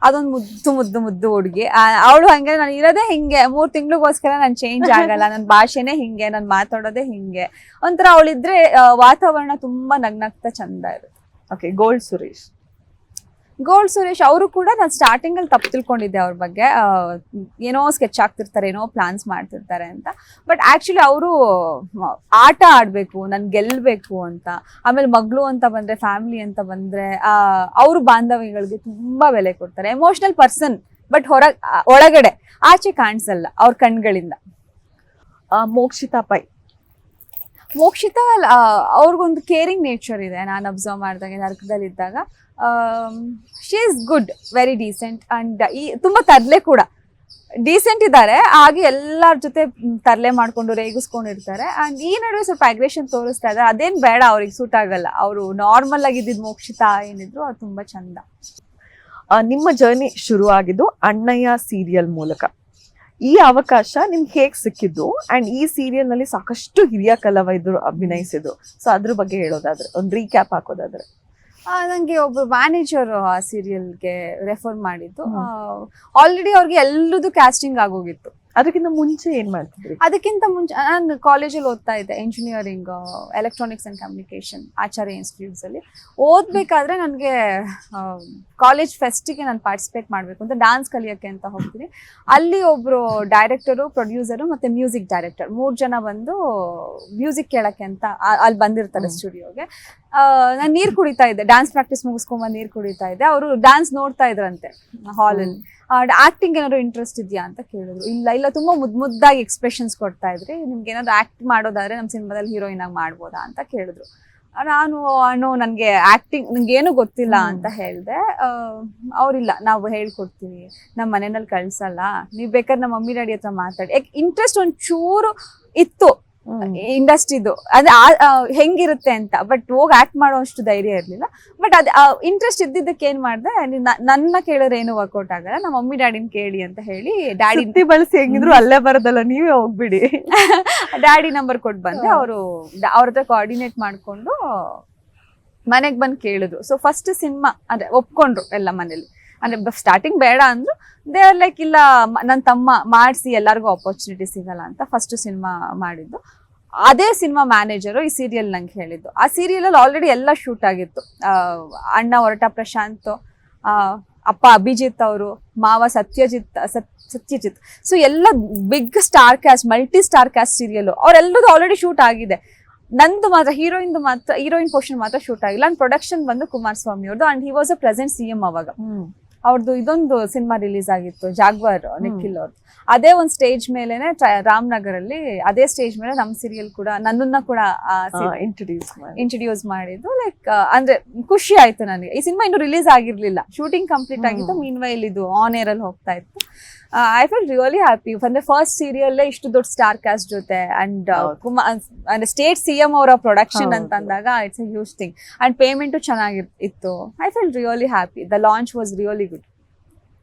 ಅದೊಂದು ಮುದ್ದು ಹುಡುಗಿ. ಅವಳು ಹಂಗೆ, ನಾನು ಇರೋದೇ ಹಿಂಗೆ, 3 ತಿಂಗಳಿಗೋಸ್ಕರ ನಾನು ಚೇಂಜ್ ಆಗಲ್ಲ, ನನ್ನ ಭಾಷೆನೇ ಹಿಂಗೆ, ನಾನು ಮಾತಾಡೋದೇ ಹಿಂಗೆ. ಒಂಥರ ಅವಳಿದ್ರೆ ವಾತಾವರಣ ತುಂಬಾ ನಗ್ನಗ್ತಾ ಚಂದ ಇರುತ್ತೆ. Okay. Gold Suresh. Gold Suresh ಅವರು ಕೂಡ ನಾನು ಸ್ಟಾರ್ಟಿಂಗ್ ಅಲ್ಲಿ ತಪ್ಪು ತಿಳ್ಕೊಂಡಿದ್ದೆ ಅವ್ರ ಬಗ್ಗೆ. ಏನೋ ಸ್ಕೆಚ್ ಆಗ್ತಿರ್ತಾರೆ, ಏನೋ ಪ್ಲಾನ್ಸ್ ಮಾಡ್ತಿರ್ತಾರೆ ಅಂತ. ಬಟ್ ಆಕ್ಚುಲಿ ಅವರು ಆಟ ಆಡ್ಬೇಕು, ನನ್ ಗೆಲ್ಬೇಕು ಅಂತ. ಆಮೇಲೆ ಮಗಳು ಅಂತ ಬಂದ್ರೆ, ಫ್ಯಾಮಿಲಿ ಅಂತ ಬಂದ್ರೆ ಅವ್ರ ಬಾಂಧವ್ಯಗಳಿಗೆ ತುಂಬಾ ಬೆಲೆ ಕೊಡ್ತಾರೆ. Emotional person. ಬಟ್ ಒಳಗಡೆ ಆಚೆ ಕಾಣಿಸಲ್ಲ ಅವ್ರ ಕಣ್ಗಳಿಂದ. ಮೋಕ್ಷಿತಾ ಪೈ. ಮೋಕ್ಷಿತಾ ಅವ್ರಿಗೊಂದು ಕೇರಿಂಗ್ ನೇಚರ್ ಇದೆ. ನಾನು ಅಬ್ಸರ್ವ್ ಮಾಡಿದಾಗ ನರಕದಲ್ಲಿ ಇದ್ದಾಗ. She is good, very decent. And ತುಂಬಾ ತರ್ಲೆ ಕೂಡ. ಡೀಸೆಂಟ್ ಇದ್ದಾರೆ, ಹಾಗೆ ಎಲ್ಲರ ಜೊತೆ ತರ್ಲೆ ಮಾಡ್ಕೊಂಡು ರೇಗಿಸ್ಕೊಂಡಿರ್ತಾರೆ. ಅಂಡ್ ಈ ನಡುವೆ ಸ್ವಲ್ಪ ಅಗ್ರೆಷನ್ ತೋರಿಸ್ತಾ ಇದ್ದಾರೆ. ಅದೇನ್ ಬೇಡ, ಅವ್ರಿಗೆ ಸೂಟ್ ಆಗಲ್ಲ. ಅವರು ನಾರ್ಮಲ್ ಆಗಿದ್ದಿದ್ ಮೋಕ್ಷಿತಾ ಏನಿದ್ರು ಅದು ತುಂಬಾ ಚಂದ. ನಿಮ್ಮ ಜರ್ನಿ ಶುರು ಆಗಿದ್ದು ಅಣ್ಣಯ್ಯ ಸೀರಿಯಲ್ ಮೂಲಕ. ಈ ಅವಕಾಶ ನಿಮ್ಗೆ ಹೇಗ್ ಸಿಕ್ಕಿದ್ದು? ಅಂಡ್ ಈ ಸೀರಿಯಲ್ ನಲ್ಲಿ ಸಾಕಷ್ಟು ಹಿರಿಯ ಕಲಾವಿದರು ಅಭಿನಯಿಸಿದ್ರು. ಸೊ ಅದ್ರ ಬಗ್ಗೆ ಹೇಳೋದಾದ್ರೆ, ಒಂದು ರೀಕ್ಯಾಪ್ ಹಾಕೋದಾದ್ರೆ. ನಂಗೆ ಒಬ್ರು ಮ್ಯಾನೇಜರ್ ಆ ಸೀರಿಯಲ್ಗೆ ರೆಫರ್ ಮಾಡಿದ್ದು. ಆಲ್ರೆಡಿ ಅವ್ರಿಗೆ ಎಲ್ಲರದು ಕ್ಯಾಸ್ಟಿಂಗ್ ಆಗೋಗಿತ್ತು. ಅದಕ್ಕಿಂತ ಮುಂಚೆ ಏನ್ ಮಾಡ್ತಿದ್ರಿ? ಅದಕ್ಕಿಂತ ಮುಂಚೆ ನಾನು ಕಾಲೇಜಲ್ಲಿ ಓದ್ತಾ ಇದ್ದೆ, engineering, electronics and communication, Acharya institutes ಅಲ್ಲಿ ಓದ್ಬೇಕಾದ್ರೆ ನನಗೆ ಕಾಲೇಜ್ ಫೆಸ್ಟಿಗೆ ನಾನು ಪಾರ್ಟಿಸಿಪೇಟ್ ಮಾಡಬೇಕು ಅಂತ, ಡಾನ್ಸ್ ಕಲಿಯೋಕ್ಕೆ ಅಂತ ಹೋಗ್ತೀನಿ. ಅಲ್ಲಿ ಒಬ್ರು ಡೈರೆಕ್ಟರು, ಪ್ರೊಡ್ಯೂಸರು ಮತ್ತೆ ಮ್ಯೂಸಿಕ್ ಡೈರೆಕ್ಟರ್ 3 ಜನ ಬಂದು ಮ್ಯೂಸಿಕ್ ಕೇಳಕ್ಕೆ ಅಂತ ಅಲ್ಲಿ ಬಂದಿರ್ತಾರೆ ಸ್ಟುಡಿಯೋಗೆ. ನಾನು ನೀರ್ ಕುಡಿತಾ ಇದ್ದೆ, ಡ್ಯಾನ್ಸ್ ಪ್ರಾಕ್ಟೀಸ್ ಮುಗಿಸ್ಕೊಂಡ್ ನೀರ್ ಕುಡಿತಾ ಇದ್ದೆ. ಅವರು ಡ್ಯಾನ್ಸ್ ನೋಡ್ತಾ ಇದ್ರಂತೆ ಹಾಲಲ್ಲಿ. ಆಕ್ಟಿಂಗ್ ಏನಾದ್ರು ಇಂಟ್ರೆಸ್ಟ್ ಇದೆಯಾ ಅಂತ ಕೇಳಿದ್ರು. ಇಲ್ಲ ತುಂಬಾ ಮುದ್ದಾಗಿ ಎಕ್ಸ್ಪ್ರೆಷನ್ಸ್ ಕೊಡ್ತಾ ಇದ್ರಿ, ನಿಮ್ಗೆ ಏನಾದ್ರು ಆಕ್ಟ್ ಮಾಡೋದಾದ್ರೆ ನಮ್ಮ ಸಿನಿಮಾದಲ್ಲಿ ಹೀರೋಯಿನ್ ಆಗಿ ಮಾಡ್ಬೋದಾ ಅಂತ ಕೇಳಿದ್ರು. ನಾನು ನನ್ಗೆ ಆಕ್ಟಿಂಗ್ ನಂಗೆ ಏನು ಗೊತ್ತಿಲ್ಲ ಅಂತ ಹೇಳ್ದೆ. ಅವ್ರಿಲ್ಲ, ನಾವು ಹೇಳ್ಕೊಡ್ತೀವಿ, ನಮ್ಮ ಮನೆಯಲ್ಲಿ ಕಳ್ಸಲ್ಲ, ನೀವ್ ಬೇಕಾದ್ರೆ ನಮ್ಮ ಮಮ್ಮಿ ಡ್ಯಾಡಿ ಹತ್ರ ಮಾತಾಡಿ. ಯಾಕೆ ಇಂಟ್ರೆಸ್ಟ್ ಒಂಚೂರು ಇತ್ತು ಇಂಡಸ್ಟ್ರಿದು, ಅದೇ ಹೆಂಗಿರುತ್ತೆ ಅಂತ. ಬಟ್ ಹೋಗಿ ಆಕ್ಟ್ ಮಾಡುವಷ್ಟು ಧೈರ್ಯ ಇರ್ಲಿಲ್ಲ. ಬಟ್ ಅದ್ ಇಂಟ್ರೆಸ್ಟ್ ಇದ್ದಿದ್ದಕ್ಕೆ ಏನ್ ಮಾಡ್ದೆ, ನನ್ನ ಕೇಳಿದ್ರೆ ಏನು ವರ್ಕೌಟ್ ಆಗಲ್ಲ, ನಮ್ಮ ಮಮ್ಮಿ ಡ್ಯಾಡಿನ ಕೇಳಿ ಅಂತ ಹೇಳಿ ಡ್ಯಾಡಿ ಬಳಸಿ ಹೆಂಗಿದ್ರು ಅಲ್ಲೇ ಬರೋದಲ್ಲ, ನೀವೇ ಹೋಗ್ಬಿಡಿ. ಡ್ಯಾಡಿ ನಂಬರ್ ಕೊಟ್ಟು ಬಂದೆ. ಅವ್ರ ಹತ್ರ ಕೋಆರ್ಡಿನೇಟ್ ಮಾಡ್ಕೊಂಡು ಮನೆಗ್ ಬಂದ್ ಕೇಳಿದ್ರು. ಸೊ ಫಸ್ಟ್ ಸಿನಿಮಾ ಅಂದ್ರೆ ಒಪ್ಕೊಂಡ್ರು ಎಲ್ಲ ಮನೇಲಿ. ಅಂದ್ರೆ ಸ್ಟಾರ್ಟಿಂಗ್ ಬೇಡ ಅಂದ್ರು, ದೇ ಆರ್ ಲೈಕ್ ಇಲ್ಲ ನನ್ನ ತಮ್ಮ ಮಾಡಿಸಿ ಎಲ್ಲರಿಗೂ ಆಪರ್ಚುನಿಟಿ ಸಿಗಲ್ಲ ಅಂತ ಫಸ್ಟ್ ಸಿನಿಮಾ ಮಾಡಿದ್ದು. ಅದೇ ಸಿನಿಮಾ ಮ್ಯಾನೇಜರು ಈ ಸೀರಿಯಲ್ ನಂಗೆ ಹೇಳಿದ್ದು. ಆ ಸೀರಿಯಲ್ ಅಲ್ಲಿ ಆಲ್ರೆಡಿ ಎಲ್ಲ ಶೂಟ್ ಆಗಿತ್ತು. ಅಣ್ಣ ಹೊರಟ ಪ್ರಶಾಂತ್, ಅಪ್ಪ ಅಭಿಜಿತ್ ಅವರು, ಮಾವ ಸತ್ಯಜಿತ್. ಸೊ ಎಲ್ಲ big star cast, multi star cast serial, ಅವರೆಲ್ಲರದು ಆಲ್ರೆಡಿ ಶೂಟ್ ಆಗಿದೆ. ನಂದು ಮಾತ್ರ ಹೀರೋಯಿನ್ ಪೋರ್ಷನ್ ಮಾತ್ರ ಶೂಟ್ ಆಗಿಲ್ಲ. ಅಂಡ್ ಪ್ರೊಡಕ್ಷನ್ ಬಂದು ಕುಮಾರಸ್ವಾಮಿ ಅವ್ರದ್ದು. And he was a present CM ಅವಾಗ. ಅವ್ರದ್ದು ಇದೊಂದು ಸಿನಿಮಾ ರಿಲೀಸ್ ಆಗಿತ್ತು, ಜಾಗ್ವಾರ್, ನಿಖಿಲ್ ಅವ್ರದ್ದು. ಅದೇ ಒಂದು ಸ್ಟೇಜ್ ಮೇಲೆನೆ ರಾಮನಗರಲ್ಲಿ, ಅದೇ ಸ್ಟೇಜ್ ಮೇಲೆ ನಮ್ಮ ಸೀರಿಯಲ್ ಕೂಡ ನನ್ನನ್ನ ಕೂಡ ಇಂಟ್ರೊಡ್ಯೂಸ್ ಮಾಡಿದ್ದು. ಲೈಕ್ ಅಂದ್ರೆ ಖುಷಿ ಆಯ್ತು ನನಗೆ. ಈ ಸಿನಿಮಾ ಇನ್ನು ರಿಲೀಸ್ ಆಗಿರ್ಲಿಲ್ಲ, ಶೂಟಿಂಗ್ ಕಂಪ್ಲೀಟ್ ಆಗಿತ್ತು. ಮೀನ್ ವೈಲ್ ಇದು ಆನ್ ಏರ್ ಅಲ್ಲಿ ಹೋಗ್ತಾ ಇತ್ತು. I felt really happy. ಅಂದ್ರೆ ಫಸ್ಟ್ ಸೀರಿಯಲ್ ಇಷ್ಟು ದೊಡ್ಡ ಸ್ಟಾರ್ ಕ್ಯಾಸ್ಟ್ ಜೊತೆ ಅಂಡ್ ಅಂದ್ರೆ ಸ್ಟೇಟ್ CM ಅವರ ಪ್ರೊಡಕ್ಷನ್ ಅಂತ ಅಂದಾಗ it's a huge thing. And payment ಚೆನ್ನಾಗಿತ್ತು. I felt really happy. The launch was really good.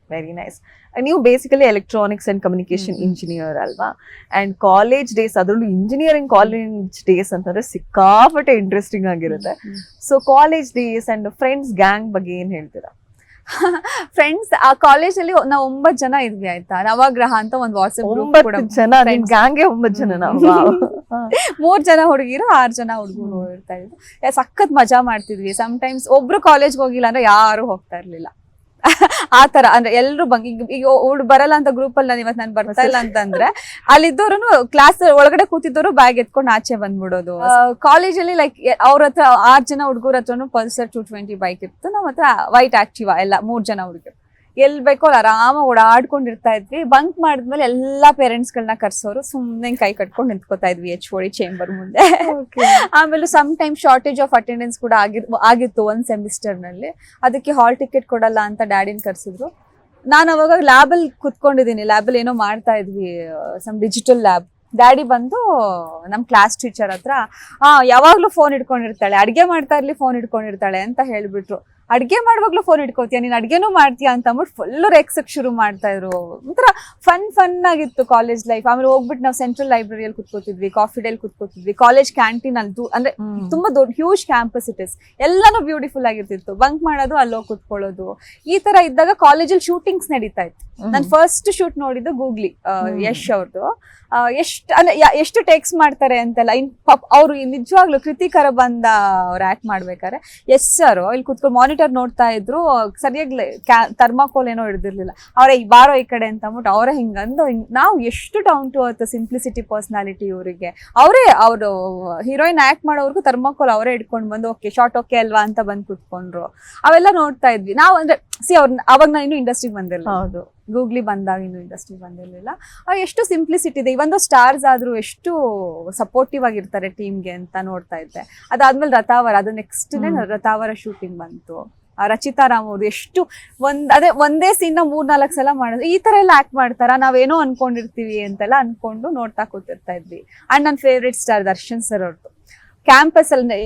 Very nice. ನೀವು basically electronics and communication engineer ಅಲ್ವಾ? ಅಂಡ್ ಕಾಲೇಜ್ ಡೇಸ್, ಅದರಲ್ಲೂ ಇಂಜಿನಿಯರಿಂಗ್ ಕಾಲೇಜ್ ಡೇಸ್ ಅಂತಂದ್ರೆ ಸಿಕ್ಕಾಪಟ್ಟೆ ಇಂಟ್ರೆಸ್ಟಿಂಗ್ ಆಗಿರುತ್ತೆ. So college days and friends gang ಬಗ್ಗೆ ಏನ್ ಹೇಳ್ತೀರಾ? ಫ್ರೆಂಡ್ಸ್ ಆ ಕಾಲೇಜಲ್ಲಿ ನಾವು 9 ಜನ ಇದ್ವಿ ಆಯ್ತಾ. ನವಗ್ರಹ ಅಂತ ಒಂದು ವಾಟ್ಸ್ಆಪ್ ಗ್ರೂಪ್ ಕೂಡ. 9 ಜನ, ನಿಮ್ ಗ್ಯಾಂಗ್ಗೆ 9 ಜನ. 3 ಜನ ಹುಡುಗಿರು, 6 ಜನ ಹುಡುಗರು ಇರ್ತಾ ಇದ್ರು. ಸಖತ್ ಮಜಾ ಮಾಡ್ತಿದ್ವಿ. ಸಮ್ಟೈಮ್ಸ್ ಒಬ್ರು ಕಾಲೇಜ್ಗೆ ಹೋಗಿಲ್ಲ ಅಂದ್ರೆ ಯಾರು ಹೋಗ್ತಾ ಇರ್ಲಿಲ್ಲ. ಆ ತರ ಅಂದ್ರೆ ಎಲ್ರು ಈಗ ಬರಲ್ಲ ಅಂತ ಗ್ರೂಪ್ ಅಲ್ಲಿ ನಾನು ಬರ್ತಾ ಇಲ್ಲ ಅಂತಂದ್ರೆ ಅಲ್ಲಿದ್ದವ್ರು ಕ್ಲಾಸ್ ಒಳಗಡೆ ಕೂತಿದ್ದವರು ಬ್ಯಾಗ್ ಎತ್ಕೊಂಡು ಆಚೆ ಬಂದ್ಬಿಡೋದು. ಕಾಲೇಜಲ್ಲಿ ಲೈಕ್ ಅವ್ರ ಹತ್ರ 6 ಜನ ಹುಡುಗರ ಹತ್ರನು ಪಲ್ಸರ್ 220 ಬೈಕ್ ಇತ್ತು. ನಮ್ಮ ಹತ್ರ ವೈಟ್ ಆಕ್ಟಿವಾ ಎಲ್ಲ 3 ಜನ ಹುಡುಗರು. ಎಲ್ ಬೇಕೋ ಅಲ್ಲಿ ಆರಾಮಾಗಿ ಓಡಾಡ್ಕೊಂಡಿರ್ತಾ ಇದ್ವಿ. ಬಂಕ್ ಮಾಡಿದ್ಮೇಲೆ ಎಲ್ಲಾ ಪೇರೆಂಟ್ಸ್ ಗಳನ್ನ ಕರ್ಸೋರು, ಸುಮ್ನೆ ಕೈ ಕಟ್ಕೊಂಡು ನಿಂತ್ಕೋತಾ ಇದ್ವಿ HOD ಚೇಂಬರ್ ಮುಂದೆ. ಆಮೇಲೆ some time shortage of attendance ಕೂಡ ಆಗಿತ್ತು ಒಂದ್ ಸೆಮಿಸ್ಟರ್ ನಲ್ಲಿ. ಅದಕ್ಕೆ ಹಾಲ್ ಟಿಕೆಟ್ ಕೊಡಲ್ಲ ಅಂತ ಡ್ಯಾಡಿನ ಕರ್ಸಿದ್ರು. ನಾನು ಅವಾಗ ಲ್ಯಾಬಲ್ಲಿ ಕುತ್ಕೊಂಡಿದ್ದೀನಿ. ಲ್ಯಾಬಲ್ಲಿ ಏನೋ ಮಾಡ್ತಾ ಇದ್ವಿ, ಸಮ್ ಡಿಜಿಟಲ್ ಲ್ಯಾಬ್. ಡ್ಯಾಡಿ ಬಂದು ನಮ್ ಕ್ಲಾಸ್ ಟೀಚರ್ ಹತ್ರ ಯಾವಾಗ್ಲೂ ಫೋನ್ ಇಟ್ಕೊಂಡಿರ್ತಾಳೆ, ಅಡ್ಗೆ ಮಾಡ್ತಾ ಇರ್ಲಿ ಫೋನ್ ಇಟ್ಕೊಂಡಿರ್ತಾಳೆ ಅಂತ ಹೇಳ್ಬಿಟ್ರು. ಅಡ್ಗೆ ಮಾಡುವಾಗ್ಲೂ ಫೋನ್ ಇಟ್ಕೋತೀಯ, ನೀನ್ ಅಡ್ಗೆನೂ ಮಾಡ್ತೀಯಾ ಅಂತ ಅಂದ್ಬಿಟ್ಟು ಫುಲ್ ರೇಕ್ಸಕ್ ಶುರು ಮಾಡ್ತಾ ಇದ್ರು. ಒಂಥರ ಫನ್ ಆಗಿತ್ತು ಕಾಲೇಜ್ ಲೈಫ್. ಆಮೇಲೆ ಹೋಗ್ಬಿಟ್ಟು ನಾವು ಸೆಂಟ್ರಲ್ ಲೈಬ್ರರಿಯಲ್ಲಿ ಕುತ್ಕೋತಿದ್ವಿ, ಕಾಫಿ ಡೇಲ್ ಕುತ್ಕೋತಿದ್ವಿ. ಕಾಲೇಜ್ ಕ್ಯಾಂಟೀನ್ ಅಂತೂ ಅಂದ್ರೆ ತುಂಬಾ ದೊಡ್ಡ ಹ್ಯೂಜ್ ಕ್ಯಾಂಪಸ್ ಇಟ್ ಇಸ್. ಎಲ್ಲಾನು ಬ್ಯೂಟಿಫುಲ್ ಆಗಿರ್ತಿತ್ತು. ಬಂಕ್ ಮಾಡೋದು, ಅಲ್ಲೋಗಿ ಕುತ್ಕೊಳ್ಳೋದು. ಈ ತರ ಇದ್ದಾಗ ಕಾಲೇಜಲ್ಲಿ ಶೂಟಿಂಗ್ಸ್ ನಡೀತಾ ಇತ್ತು. ನಾನು ಫಸ್ಟ್ ಶೂಟ್ ನೋಡಿದ್ದು ಗೂಗ್ಲಿ, ಯಶ್ ಅವ್ರದ್ದು. ಎಷ್ಟು ಟೇಕ್ಸ್ ಮಾಡ್ತಾರೆ ಅಂತೆಲ್ಲ. ಅವ್ರು ನಿಜವಾಗ್ಲು ಕೃತಿಕರ ಬಂದ ಅವ್ರು ಆಕ್ಟ್ ಮಾಡ್ಬೇಕಾರೆ ಎಸ್ ಸರ್ ಇಲ್ಲಿ ಕುತ್ಕೊಂಡು ಮಾನಿಟರ್ ನೋಡ್ತಾ ಇದ್ರು. ಸರಿಯಾಗಿ ಥರ್ಮಾಕೋಲ್ ಏನೋ ಹಿಡ್ದಿರ್ಲಿಲ್ಲ. ಅವ್ರ ಬಾರೋ ಈ ಕಡೆ ಅಂತ ಅಂದ್ಬಿಟ್ಟು ಅವರೇ ಹಿಂಗಂದು ನಾವು ಎಷ್ಟು down to earth simplicity personality ಇವರಿಗೆ. ಅವರು ಹೀರೋಯಿನ್ ಆಕ್ಟ್ ಮಾಡೋರ್ಗು ಥರ್ಮಾಕೋಲ್ ಅವರೇ ಇಟ್ಕೊಂಡು ಬಂದು ಓಕೆ ಶಾರ್ಟ್ ಓಕೆ ಅಲ್ವಾ ಅಂತ ಬಂದು ಕುತ್ಕೊಂಡ್ರು. ಅವೆಲ್ಲ ನೋಡ್ತಾ ಇದ್ವಿ ನಾವು. ಅಂದ್ರೆ ಅವಾಗ ನಾನು ಇನ್ನೂ ಇಂಡಸ್ಟ್ರಿಗೆ ಬಂದಿರಲಿಲ್ಲ. ಹೌದು, ಗೂಗ್ಲಿ ಬಂದಾಗ ಇನ್ನೂ ಇಂಡಸ್ಟ್ರಿಗೆ ಬಂದಿರಲಿಲ್ಲ. ಎಷ್ಟು ಸಿಂಪ್ಲಿಸಿಟಿ ಇದೆ. ಇವೊಂದು ಸ್ಟಾರ್ಸ್ ಆದ್ರೂ ಎಷ್ಟು ಸಪೋರ್ಟಿವ್ ಆಗಿರ್ತಾರೆ ಟೀಮ್ಗೆ ಅಂತ ನೋಡ್ತಾ ಇದ್ದೆ. ಅದಾದ್ಮೇಲೆ ರಥಾವರ, ಅದು ನೆಕ್ಸ್ಟ್ ಡೇ ರಥಾವರ ಶೂಟಿಂಗ್ ಬಂತು. ರಚಿತಾ ರಾಮ್ ಅವ್ರು ಎಷ್ಟು ಒಂದೇ ಸೀನ್ 3-4 ಸಲ ಮಾಡೋದು. ಈ ತರ ಎಲ್ಲ ಆಕ್ಟ್ ಮಾಡ್ತಾರ, ನಾವೇನೋ ಅನ್ಕೊಂಡಿರ್ತೀವಿ ಅಂತೆಲ್ಲ ಅನ್ಕೊಂಡು ನೋಡ್ತಾ ಕೂತಿರ್ತಾ ಇದ್ವಿ. ಅಂಡ್ ನನ್ನ ಫೇವ್ರೇಟ್ ಸ್ಟಾರ್ ದರ್ಶನ್ ಸರ್ ಅವ್ರದ್ದು. ಕ್ಯಾಂಪಸ್ ಅಲ್ಲಿ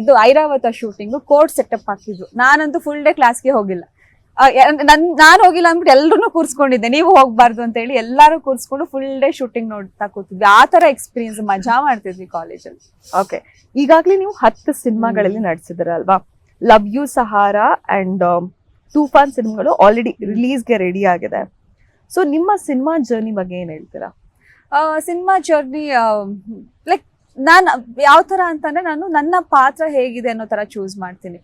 ಇದು ಐರಾವತ ಶೂಟಿಂಗ್ ಕೋರ್ಟ್ ಸೆಟಪ್ ಹಾಕಿದ್ರು. ನಾನಂತೂ ಫುಲ್ ಡೇ ಕ್ಲಾಸ್ಗೆ ಹೋಗಿಲ್ಲ. ನಾನು ಹೋಗಿಲ್ಲ ಅಂದ್ಬಿಟ್ಟು ಎಲ್ಲರೂ ಕೂರ್ಸ್ಕೊಂಡಿದ್ದೆ, ನೀವು ಹೋಗ್ಬಾರ್ದು ಅಂತ ಹೇಳಿ ಎಲ್ಲಾರು ಕೂರ್ಸ್ಕೊಂಡು ಫುಲ್ ಡೇ ಶೂಟಿಂಗ್ ನೋಡ್ತಾ ಕೂತಿದ್ವಿ. ಆ ತರ ಎಕ್ಸ್ಪೀರಿಯನ್ಸ್ ಮಜಾ ಮಾಡ್ತಿದ್ವಿ ಕಾಲೇಜಲ್ಲಿ. ಓಕೆ, ಈಗಾಗ್ಲೇ ನೀವು 10 ಸಿನಿಮಾಗಳಲ್ಲಿ ನಟಿಸಿದ್ರಲ್ವಾ? Love you, Sahara and Toofan ಸಿನಿಮಾಗಳು ಆಲ್ರೆಡಿ ರಿಲೀಸ್ಗೆ ರೆಡಿ ಆಗಿದೆ. ಸೊ ನಿಮ್ಮ ಸಿನಿಮಾ ಜರ್ನಿ ಬಗ್ಗೆ ಏನ್ ಹೇಳ್ತೀರಾ? ಸಿನಿಮಾ ಜರ್ನಿ ಲೈಕ್ ನಾನು ಯಾವ ತರ ಅಂತಂದ್ರೆ, ನಾನು ನನ್ನ ಪಾತ್ರ ಹೇಗಿದೆ ಅನ್ನೋ ತರ ಚೂಸ್ ಮಾಡ್ತೀನಿ.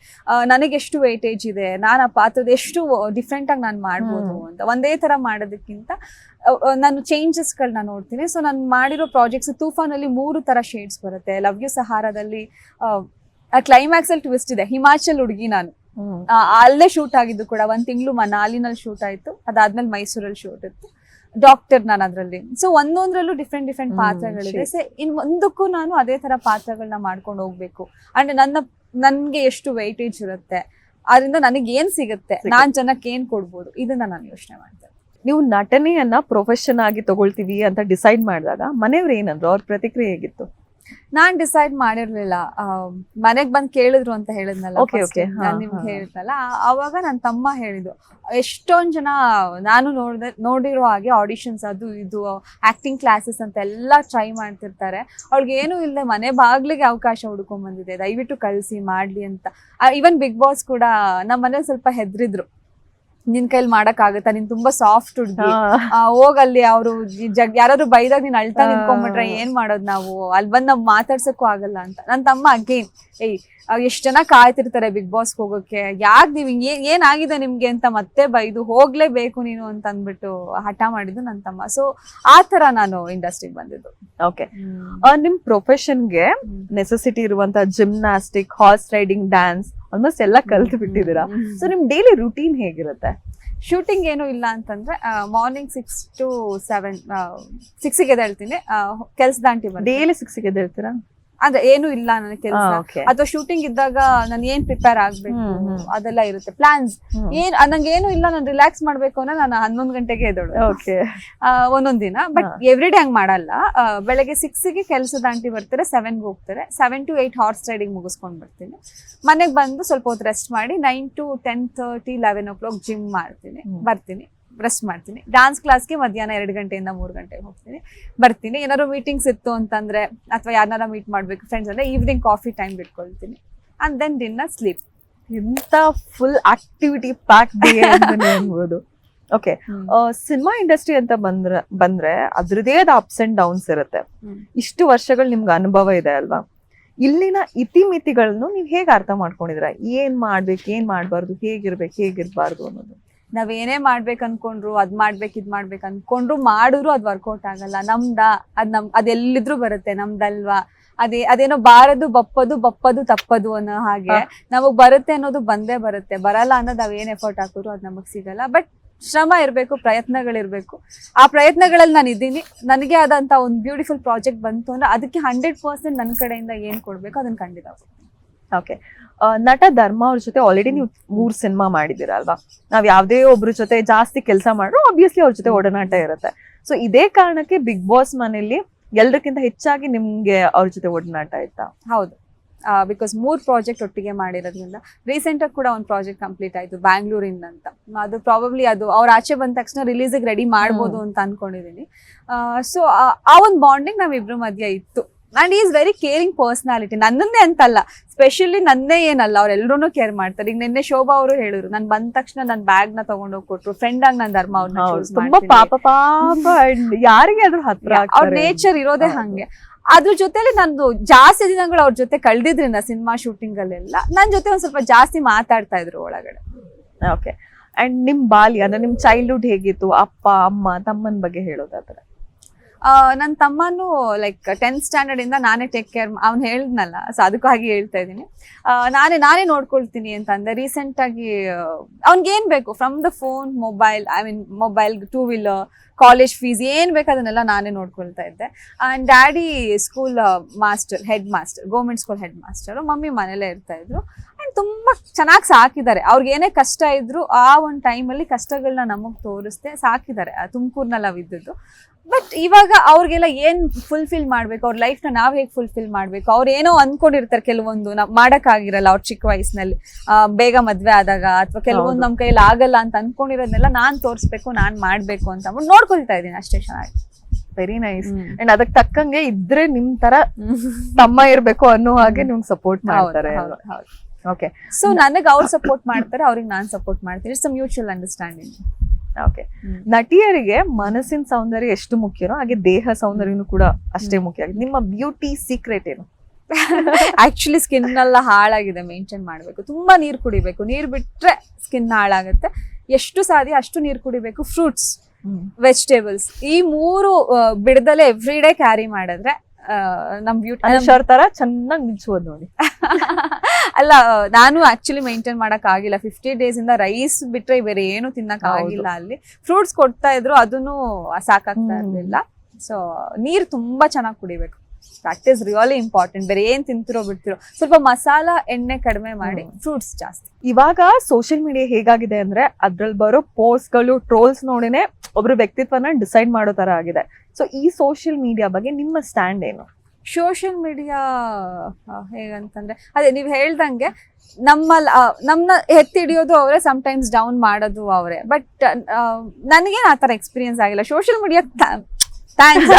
ನನಗೆ ಎಷ್ಟು ವೇಟೇಜ್ ಇದೆ, ನಾನು ಆ ಪಾತ್ರದ ಎಷ್ಟು ಡಿಫ್ರೆಂಟ್ ಆಗಿ ನಾನು ಮಾಡ್ಬೋದು ಅಂತ. ಒಂದೇ ತರ ಮಾಡೋದಕ್ಕಿಂತ ನಾನು ಚೇಂಜಸ್ಗಳನ್ನ ನೋಡ್ತೀನಿ. ಸೊ ನಾನು ಮಾಡಿರೋ ಪ್ರಾಜೆಕ್ಟ್ಸ್ ತೂಫಾನಲ್ಲಿ 3 ತರ ಶೇಡ್ಸ್ ಬರುತ್ತೆ. ಲವ್ ಯು ಸಹಾರದಲ್ಲಿ ಕ್ಲೈಮ್ಯಾಕ್ಸ್ ಅಲ್ಲಿ ಟ್ವಿಸ್ಟ್ ಇದೆ. ಹಿಮಾಚಲ್ ಹುಡುಗಿ ನಾನು, ಅಲ್ಲೇ ಶೂಟ್ ಆಗಿದ್ದು ಕೂಡ. 1 ತಿಂಗಳು ಮನಾಲಿನಲ್ಲಿ ಶೂಟ್ ಆಯ್ತು, ಅದಾದ್ಮೇಲೆ ಮೈಸೂರಲ್ಲಿ ಶೂಟ್ ಇತ್ತು. ಡಾಕ್ಟರ್ ನಾನು ಅದ್ರಲ್ಲಿ. ಸೊ ಒಂದೊಂದ್ರಲ್ಲೂ ಡಿಫ್ರೆಂಟ್ ಪಾತ್ರಗಳಿದೆ. ಸೊ ಇನ್ ಒಂದಕ್ಕೂ ನಾನು ಅದೇ ತರ ಪಾತ್ರಗಳನ್ನ ಮಾಡ್ಕೊಂಡು ಹೋಗ್ಬೇಕು. ಅಂಡ್ ನನ್ಗೆ ಎಷ್ಟು ವೈಟೇಜ್ ಇರುತ್ತೆ, ಅದರಿಂದ ನನಗೆ ಏನ್ ಸಿಗುತ್ತೆ, ನಾನ್ ಜನಕ್ಕೆ ಏನ್ ಕೊಡ್ಬೋದು, ಇದನ್ನ ನಾನು ಯೋಚನೆ ಮಾಡ್ತೇನೆ. ನೀವು ನಟನೆಯನ್ನ ಪ್ರೊಫೆಷನ್ ಆಗಿ ತಗೊಳ್ತೀವಿ ಅಂತ ಡಿಸೈಡ್ ಮಾಡಿದಾಗ ಮನೆಯವ್ರು ಏನಂದ್ರು, ಅವ್ರ ಪ್ರತಿಕ್ರಿಯೆ ಹೇಗಿತ್ತು? ನಾನ್ ಡಿಸೈಡ್ ಮಾಡಿರ್ಲಿಲ್ಲ. ಮನೆಗ್ ಬಂದ್ ಕೇಳಿದ್ರು ಅಂತ ಹೇಳಿದ್ನಲ್ಲ, ನಾನ್ ನಿಮ್ಗೆ ಹೇಳಿದ್ನಲ್ಲ, ಅವಾಗ ನನ್ ತಮ್ಮ ಹೇಳಿದ್ರು. ಎಷ್ಟೊಂದ್ ಜನ ನಾನು ನೋಡಿರೋ ಹಾಗೆ ಆಡಿಷನ್ಸ್ ಅದು ಇದು ಆಕ್ಟಿಂಗ್ ಕ್ಲಾಸಸ್ ಅಂತ ಎಲ್ಲ ಟ್ರೈ ಮಾಡ್ತಿರ್ತಾರೆ. ಅವ್ಳಿಗೆ ಏನು ಇಲ್ಲದೆ ಮನೆ ಬಾಗ್ಲಿಗೆ ಅವಕಾಶ ಹುಡ್ಕೊಂಡ್ ಬಂದಿದೆ, ದಯವಿಟ್ಟು ಕಳ್ಸಿ ಮಾಡ್ಲಿ ಅಂತ. ಈವನ್ ಬಿಗ್ ಬಾಸ್ ಕೂಡ ನಮ್ಮ ಮನೇಲಿ ಸ್ವಲ್ಪ ಹೆದ್ರಿದ್ರು, ನಿನ್ ಕೈಲಿ ಮಾಡಕ್ ಆಗತ್ತಾ, ನೀನ್ ತುಂಬಾ ಸಾಫ್ಟ್ ಹುಡ್ಗಿ, ಹೋಗಲ್ಲಿ ಅವ್ರು ಯಾರಾದ್ರು ಬೈದಾಗ ನೀನ್ ಅಳ್ತಾ ನಿಂತ್ಕೊಂಡ್ಬಿಟ್ರೆ ಏನ್ ಮಾಡೋದ್ ನಾವು, ಅಲ್ಲಿ ಬಂದ್ ನಾವ್ ಮಾತಾಡ್ಸಕ್ಕೂ ಆಗಲ್ಲ ಅಂತ. ನನ್ ತಮ್ಮ ಅಗೇನ್ ಎಷ್ಟ್ ಜನ ಕಾಯ್ತಿರ್ತಾರೆ ಬಿಗ್ ಬಾಸ್ ಹೋಗೋಕೆ, ಯಾಕ್ ನೀವ್ ಏನಾಗಿದೆ ನಿಮ್ಗೆ ಅಂತ ಮತ್ತೆ ಬೈದು ಹೋಗ್ಲೇಬೇಕು ನೀನು ಅಂತ ಅಂದ್ಬಿಟ್ಟು ಹಠ ಮಾಡಿದ್ದು ನನ್ ತಮ್ಮ. ಸೊ ಆ ತರ ನಾನು ಇಂಡಸ್ಟ್ರಿಗೆ ಬಂದಿದ್ದು. ಓಕೆ, ನಿಮ್ ಪ್ರೊಫೆಷನ್ಗೆ ನೆಸೆಸಿಟಿ ಇರುವಂತ gymnastic, horse riding, dance almost ಎಲ್ಲ ಕಲ್ತು ಬಿಟ್ಟಿದ್ದೀರಾ. ಸೊ ನಿಮ್ ಡೈಲಿ ರುಟೀನ್ ಹೇಗಿರುತ್ತೆ? ಶೂಟಿಂಗ್ ಏನು ಇಲ್ಲ ಅಂತಂದ್ರೆ ಮಾರ್ನಿಂಗ್ 6 to 7 6ಗೆ ಎದ್ದೇಳ್ತೀನಿ. ಕೆಲ್ಸ ದಾಂಟಿ ಡೈಲಿ 6ಗೆ ಎದ್ದೇಳ್ತೀರಾ? ಅದೇ ಏನು ಇಲ್ಲ ನನ್ನ ಕೆಲಸ. ಅಥವಾ ಶೂಟಿಂಗ್ ಇದ್ದಾಗ ನಾನು ಏನ್ ಪ್ರಿಪೇರ್ ಆಗ್ಬೇಕು ಅದೆಲ್ಲ ಇರುತ್ತೆ, ಪ್ಲಾನ್ಸ್. ನಂಗೆ ಏನು ಇಲ್ಲ, ನಾನು ರಿಲ್ಯಾಕ್ಸ್ ಮಾಡ್ಬೇಕು ಅಂದ್ರೆ ನಾನು 11 ಗಂಟೆಗೆ ಎದ್ದೇಳು ಒಂದೊಂದ್ ದಿನ. ಬಟ್ ಎವ್ರಿ ಡೇ ಹಂಗ್ ಮಾಡಲ್ಲ. ಬೆಳಗ್ಗೆ 6ಗೆ ಕೆಲಸ ದಾಂಟಿ ಬರ್ತಾರೆ, 7ಗೆ ಹೋಗ್ತಾರೆ. 7 to 8 ಹಾರ್ಸ್ ರೈಡಿಂಗ್ ಮುಗಿಸ್ಕೊಂಡ್ ಬರ್ತೀನಿ. ಮನೆಗ್ ಬಂದು ಸ್ವಲ್ಪ ಹೊತ್ತು ರೆಸ್ಟ್ ಮಾಡಿ 9 to 10:30 11 o'clock ಜಿಮ್ ಮಾಡ್ತೀನಿ, ಬರ್ತೀನಿ, ರೆಸ್ಟ್ ಮಾಡ್ತೀನಿ. ಡಾನ್ಸ್ ಕ್ಲಾಸ್ಗೆ ಮಧ್ಯಾಹ್ನ 2 ಗಂಟೆಯಿಂದ 3 ಗಂಟೆಗೆ ಹೋಗ್ತೀನಿ, ಬರ್ತೀನಿ. ಏನಾದ್ರು ಮೀಟಿಂಗ್ಸ್ ಇತ್ತು ಅಂತಂದ್ರೆ ಅಥವಾ ಯಾರನ್ನಾರ ಮೀಟ್ ಮಾಡ್ಬೇಕು ಫ್ರೆಂಡ್ಸ್ ಅಂದ್ರೆ ಈವ್ನಿಂಗ್ ಕಾಫಿ ಟೈಮ್ ಬಿಟ್ಕೊಳ್ತೀನಿ. And then dinner, sleep. ಎಂತ ಫುಲ್ ಆಕ್ಟಿವಿಟಿ ಪ್ಯಾಕ್ ಡೇ ಅಂತಾನೆ ಅನ್ಬೋದು. ಓಕೆ, ಸಿನಿಮಾ ಇಂಡಸ್ಟ್ರಿ ಅಂತ ಬಂದ್ರೆ ಅದ್ರದೇ ಆದ ಅಪ್ಸ್ ಅಂಡ್ ಡೌನ್ಸ್ ಇರುತ್ತೆ. ಇಷ್ಟು ವರ್ಷಗಳು ನಿಮ್ಗೆ ಅನುಭವ ಇದೆ ಅಲ್ವಾ? ಇಲ್ಲಿನ ಇತಿಮಿತಿಗಳನ್ನು ನೀವ್ ಹೇಗೆ ಅರ್ಥ ಮಾಡ್ಕೊಂಡಿದ್ರ? ಏನ್ ಮಾಡ್ಬೇಕು, ಏನ್ ಮಾಡ್ಬಾರ್ದು, ಹೇಗಿರ್ಬಾರ್ದು ಅನ್ನೋದು? ನಾವೇನೇ ಮಾಡ್ಬೇಕು ಅನ್ಕೊಂಡ್ರು, ಅದ್ ಮಾಡ್ಬೇಕು ಇದ್ ಮಾಡ್ಬೇಕು ಅನ್ಕೊಂಡ್ರು ಮಾಡಿದ್ರು ಅದ್ ವರ್ಕೌಟ್ ಆಗಲ್ಲ. ಅದೆಲ್ಲಿದ್ರು ಬರುತ್ತೆ, ನಮ್ದಲ್ವಾ? ಅದೇನೋ ಬಾರದು ಬಪ್ಪದು ತಪ್ಪದು ಅನ್ನೋ ಹಾಗೆ ನಮಗ್ ಬರುತ್ತೆ ಅನ್ನೋದು ಬಂದೇ ಬರುತ್ತೆ. ಬರಲ್ಲ ಅನ್ನೋದು ನಾವೇನ್ ಎಫರ್ಟ್ ಹಾಕಿದ್ರು ಅದ್ ನಮಗ್ ಸಿಗಲ್ಲ. ಬಟ್ ಶ್ರಮ ಇರ್ಬೇಕು, ಪ್ರಯತ್ನಗಳಿರ್ಬೇಕು. ಆ ಪ್ರಯತ್ನಗಳಲ್ಲಿ ನಾನು ಇದ್ದೀನಿ. ನನಗೆ ಆದಂತ ಒಂದು ಬ್ಯೂಟಿಫುಲ್ ಪ್ರಾಜೆಕ್ಟ್ ಬಂತು ಅಂದ್ರೆ ಅದಕ್ಕೆ 100% ನನ್ನ ಕಡೆಯಿಂದ ಏನ್ ಕೊಡ್ಬೇಕು ಅದನ್ನ ಖಂಡಿತ. ಓಕೆ, ನಟ ಧರ್ಮ ಅವ್ರ ಜೊತೆ ಆಲ್ರೆಡಿ ನೀವು 3 ಸಿನಿಮಾ ಮಾಡಿದೀರ ಅಲ್ವಾ? ನಾವ್ ಯಾವ್ದೇ ಒಬ್ರ ಜೊತೆ ಜಾಸ್ತಿ ಕೆಲಸ ಮಾಡ್ರು ಆಬ್ವಿಯಸ್ಲಿ ಅವ್ರ ಜೊತೆ ಒಡನಾಟ ಇರುತ್ತೆ. ಸೊ ಇದೇ ಕಾರಣಕ್ಕೆ ಬಿಗ್ ಬಾಸ್ ಮನೆಯಲ್ಲಿ ಎಲ್ರಕ್ಕಿಂತ ಹೆಚ್ಚಾಗಿ ನಿಮ್ಗೆ ಅವ್ರ ಜೊತೆ ಒಡನಾಟ ಆಯ್ತಾ? ಹೌದು, ಬಿಕಾಸ್ 3 ಪ್ರಾಜೆಕ್ಟ್ ಒಟ್ಟಿಗೆ ಮಾಡಿರೋದ್ರಿಂದ. ರೀಸೆಂಟ್ ಆಗಿ ಕೂಡ ಒಂದು ಪ್ರಾಜೆಕ್ಟ್ ಕಂಪ್ಲೀಟ್ ಆಯ್ತು ಬ್ಯಾಂಗ್ಳೂರಿಂದ ಅಂತ. ಅದು ಪ್ರಾಬಬ್ಲಿ ಅದು ಅವ್ರ ಆಚೆ ಬಂದ ತಕ್ಷಣ ರಿಲೀಸಿಗೆ ರೆಡಿ ಮಾಡ್ಬೋದು ಅಂತ ಅನ್ಕೊಂಡಿದೀನಿ. ಸೊ ಆ ಒಂದು ಬಾಂಡಿಂಗ್ ನಾವಿಬ್ರು ಮಧ್ಯೆ ಇತ್ತು. And is very caring personality. ನನ್ನನ್ನೇ ಅಂತಲ್ಲ, ಸ್ಪೆಷಲಿ ನನ್ನೇ ಏನಲ್ಲ, ಅವ್ರೆಲ್ರೂ ಕೇರ್ ಮಾಡ್ತಾರೆ. ಈಗ ನಿನ್ನೆ ಶೋಭಾ ಅವರು ಹೇಳಿದ್ರು, ನಾನ್ ಬಂದ ತಕ್ಷಣ ನನ್ ಬ್ಯಾಗ್ ನ ತಗೊಂಡೋಗಿ ಕೊಟ್ರು. ಫ್ರೆಂಡ್ ಆಗಿ ನಾನ್ ಧರ್ಮ ಅವ್ರನ್ನ ತುಂಬಾ ಪಾಪ ಯಾರಿಗೆ ಅದ್ರ ಹತ್ರ ಅವ್ರ ನೇಚರ್ ಇರೋದೇ ಹಂಗೆ. ಅದ್ರ ಜೊತೆಲಿ ನಂದು ಜಾಸ್ತಿ ದಿನಗಳು ಅವ್ರ ಜೊತೆ ಕಳ್ದಿದ್ರಿಂದ ಸಿನಿಮಾ ಶೂಟಿಂಗ್ ಅಲ್ಲೆಲ್ಲ ನನ್ ಜೊತೆ ಒಂದ್ ಸ್ವಲ್ಪ ಜಾಸ್ತಿ ಮಾತಾಡ್ತಾ ಇದ್ರು ಒಳಗಡೆ. ಓಕೆ, ಅಂಡ್ ನಿಮ್ ಬಾಲ್ಯ ಅಂದ್ರೆ ನಿಮ್ ಚೈಲ್ಡ್ಹುಡ್ ಹೇಗಿತ್ತು? ಅಪ್ಪ ಅಮ್ಮ ತಮ್ಮನ ಬಗ್ಗೆ ಹೇಳೋದಾದ್ರೆ? ನನ್ನ ತಮ್ಮನು ಲೈಕ್ 10th ಸ್ಟ್ಯಾಂಡರ್ಡ್ ಇಂದ ನಾನೇ ಟೇಕ್ ಕೇರ್. ಅವ್ನು ಹೇಳಿದ್ನಲ್ಲ, ಸೊ ಅದಕ್ಕಾಗಿ ಹೇಳ್ತಾ ಇದ್ದೀನಿ. ನಾನೇ ನೋಡ್ಕೊಳ್ತೀನಿ ಅಂತ ಅಂದೆ. ರೀಸೆಂಟ್ ಆಗಿ ಅವ್ನಿಗೇನ್ ಬೇಕು, from the phone, mobile, 2 wheeler, college fees ಏನ್ ಬೇಕು ಅದನ್ನೆಲ್ಲ ನಾನೇ ನೋಡ್ಕೊಳ್ತಾ ಇದ್ದೆ. And daddy school master, head master, government school head master. Mummy ಮನೇಲೇ ಇರ್ತಾ ಇದ್ರು. ಅಂಡ್ ತುಂಬಾ ಚೆನ್ನಾಗಿ ಸಾಕಿದ್ದಾರೆ. ಅವ್ರಿಗೆ ಏನೇ ಕಷ್ಟ ಇದ್ರು ಆ ಒಂದು ಟೈಮಲ್ಲಿ ಕಷ್ಟಗಳನ್ನ ನಮಗ್ ತೋರಿಸ್ದೆ ಸಾಕಿದ್ದಾರೆ. ತುಮಕೂರ್ನಲ್ಲಿ ನಾವಿದ್ದು. ಬಟ್ ಇವಾಗ ಅವ್ರಿಗೆಲ್ಲ ಏನ್ ಫುಲ್ಫಿಲ್ ಮಾಡ್ಬೇಕು, ಅವ್ರ ಲೈಫ್ ನ ನಾವ್ ಹೇಗ್ ಫುಲ್ಫಿಲ್ ಮಾಡ್ಬೇಕು, ಅವ್ರು ಏನೋ ಅನ್ಕೊಂಡಿರ್ತಾರೆ ಕೆಲವೊಂದು ಮಾಡಕ್ ಆಗಿರಲ್ಲ ಅವ್ರ ಚಿಕ್ಕ ವಯಸ್ಸಿನಲ್ಲಿ, ಬೇಗ ಮದ್ವೆ ಆದಾಗ ಅಥವಾ ಕೆಲವೊಂದು ನಮ್ ಕೈಯಲ್ಲಿ ಆಗಲ್ಲ ಅಂತ ಅನ್ಕೊಂಡಿರೋದ್ನೆಲ್ಲ ನಾನ್ ತೋರಿಸ್ಬೇಕು, ನಾನ್ ಮಾಡ್ಬೇಕು ಅಂತ ನೋಡ್ಕೊಳ್ತಾ ಇದ್ದೀನಿ ಅಷ್ಟೇ. ಚೆನ್ನಾಗಿ, ವೆರಿ ನೈಸ್. ಅಂಡ್ ಅದಕ್ಕೆ ತಕ್ಕಂಗೆ ಇದ್ರೆ ನಿಮ್ ತರ ತಮ್ಮ ಇರ್ಬೇಕು ಅನ್ನೋ ಹಾಗೆ ನಿಮ್ಗೆ ಸಪೋರ್ಟ್ ಮಾಡ್ತಾರೆ. ಓಕೆ, ಸೊ ನನಗ್ ಅವ್ರು ಸಪೋರ್ಟ್ ಮಾಡ್ತಾರೆ, ಅವ್ರಿಗೆ ನಾನ್ ಸಪೋರ್ಟ್ ಮಾಡ್ತೀನಿ. It's mutual understanding. ಓಕೆ, ನಟಿಯರಿಗೆ ಮನಸ್ಸಿನ ಸೌಂದರ್ಯ ಎಷ್ಟು ಮುಖ್ಯನೋ ಹಾಗೆ ದೇಹ ಸೌಂದರ್ಯನೂ ಕೂಡ ಅಷ್ಟೇ ಮುಖ್ಯ. ನಿಮ್ಮ ಬ್ಯೂಟಿ ಸೀಕ್ರೆಟ್ ಏನು? ಆಕ್ಚುಲಿ ಸ್ಕಿನ್ ಎಲ್ಲ ಹಾಳಾಗಿದೆ, ಮೇಂಟೈನ್ ಮಾಡ್ಬೇಕು. ತುಂಬಾ ನೀರ್ ಕುಡಿಬೇಕು. ನೀರ್ ಬಿಟ್ರೆ ಸ್ಕಿನ್ ಹಾಳಾಗುತ್ತೆ. ಎಷ್ಟು ಸಾಧ್ಯ ಅಷ್ಟು ನೀರ್ ಕುಡಿಬೇಕು. ಫ್ರೂಟ್ಸ್, ವೆಜಿಟೇಬಲ್ಸ್, ಈ 3 ಬಿಡದಲ್ಲೇ ಎವ್ರಿ ಡೇ ಕ್ಯಾರಿ ಮಾಡಿದ್ರೆ ನಮ್ ಬ್ಯೂಟಿ ತರ ಚೆನ್ನಾಗಿ ಮಿಂಚುವುದು ನೋಡಿ. ಅಲ್ಲ ನಾನು ಆಕ್ಚುಲಿ ಮೇಂಟೈನ್ ಮಾಡಕ್ ಆಗಿಲ್ಲ 50 days ಇಂದ ರೈಸ್ ಬಿಟ್ರೆ ಬೇರೆ ಏನು ತಿನ್ನಕ್ ಆಗಿಲ್ಲ. ಅಲ್ಲಿ ಫ್ರೂಟ್ಸ್ ಕೊಡ್ತಾ ಇದ್ರು, ಅದನ್ನು ಸಾಕಾಗ್ತಾ ಇರ್ಲಿಲ್ಲ. ಸೊ ನೀರ್ ತುಂಬಾ ಚೆನ್ನಾಗಿ ಕುಡಿಬೇಕು, ದಟ್ ಈಸ್ ರಿಯಲಿ ಇಂಪಾರ್ಟೆಂಟ್. ಬೇರೆ ಏನ್ ತಿಂತಿರೋ ಬಿಡ್ತಿರೋ ಸ್ವಲ್ಪ ಮಸಾಲ ಎಣ್ಣೆ ಕಡಿಮೆ ಮಾಡಿ ಫ್ರೂಟ್ಸ್ ಜಾಸ್ತಿ. ಇವಾಗ ಸೋಷಿಯಲ್ ಮೀಡಿಯಾ ಹೇಗಾಗಿದೆ ಅಂದ್ರೆ ಅದ್ರಲ್ಲಿ ಬರೋ ಪೋಸ್ಟ್ಗಳು, ಟ್ರೋಲ್ಸ್ ನೋಡಿನೇ ಒಬ್ರು ವ್ಯಕ್ತಿತ್ವನ ಡಿಸೈಡ್ ಮಾಡೋ ತರ ಆಗಿದೆ. ಸೊ ಈ ಸೋಷಿಯಲ್ ಮೀಡಿಯಾ ಬಗ್ಗೆ ನಿಮ್ಮ ಸ್ಟ್ಯಾಂಡ್ ಏನು? ಸೋಷಿಯಲ್ ಮೀಡಿಯಾ ಹೇಗಂತಂದ್ರೆ ಅದೇ ನೀವ್ ಹೇಳ್ದಂಗೆ ನಮ್ಮನ್ನ ಎತ್ತಿ ಹಿಡಿಯೋದು ಅವರೇ, ಸಮಟೈಮ್ಸ್ ಡೌನ್ ಮಾಡೋದು ಅವರೇ. ಬಟ್ ನನಗೇನು ಆ ಥರ ಎಕ್ಸ್ಪೀರಿಯನ್ಸ್ ಆಗಿಲ್ಲ. ಸೋಷಿಯಲ್ ಮೀಡಿಯಾ ಥ್ಯಾಂಕ್ಸ್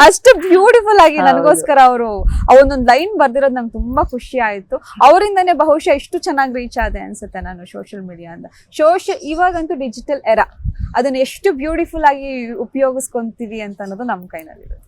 ಅಷ್ಟು ಬ್ಯೂಟಿಫುಲ್ ಆಗಿ ನನಗೋಸ್ಕರ ಅವರು ಅವನೊಂದು ಲೈನ್ ಬರ್ದಿರೋದು ನಂಗೆ ತುಂಬಾ ಖುಷಿ ಆಯ್ತು. ಅವರಿಂದನೇ ಬಹುಶಃ ಎಷ್ಟು ಚೆನ್ನಾಗಿ ರೀಚ್ ಆದೆ ಅನ್ಸುತ್ತೆ ನಾನು ಸೋಷಿಯಲ್ ಮೀಡಿಯಾ ಅಂತ. ಇವಾಗಂತೂ ಡಿಜಿಟಲ್ ಎರಾ, ಅದನ್ನ ಎಷ್ಟು ಬ್ಯೂಟಿಫುಲ್ ಆಗಿ ಉಪಯೋಗಿಸ್ಕೊಂತೀವಿ ಅಂತ ಅನ್ನೋದು ನಮ್ಮ ಕೈನಲ್ಲಿರುತ್ತೆ.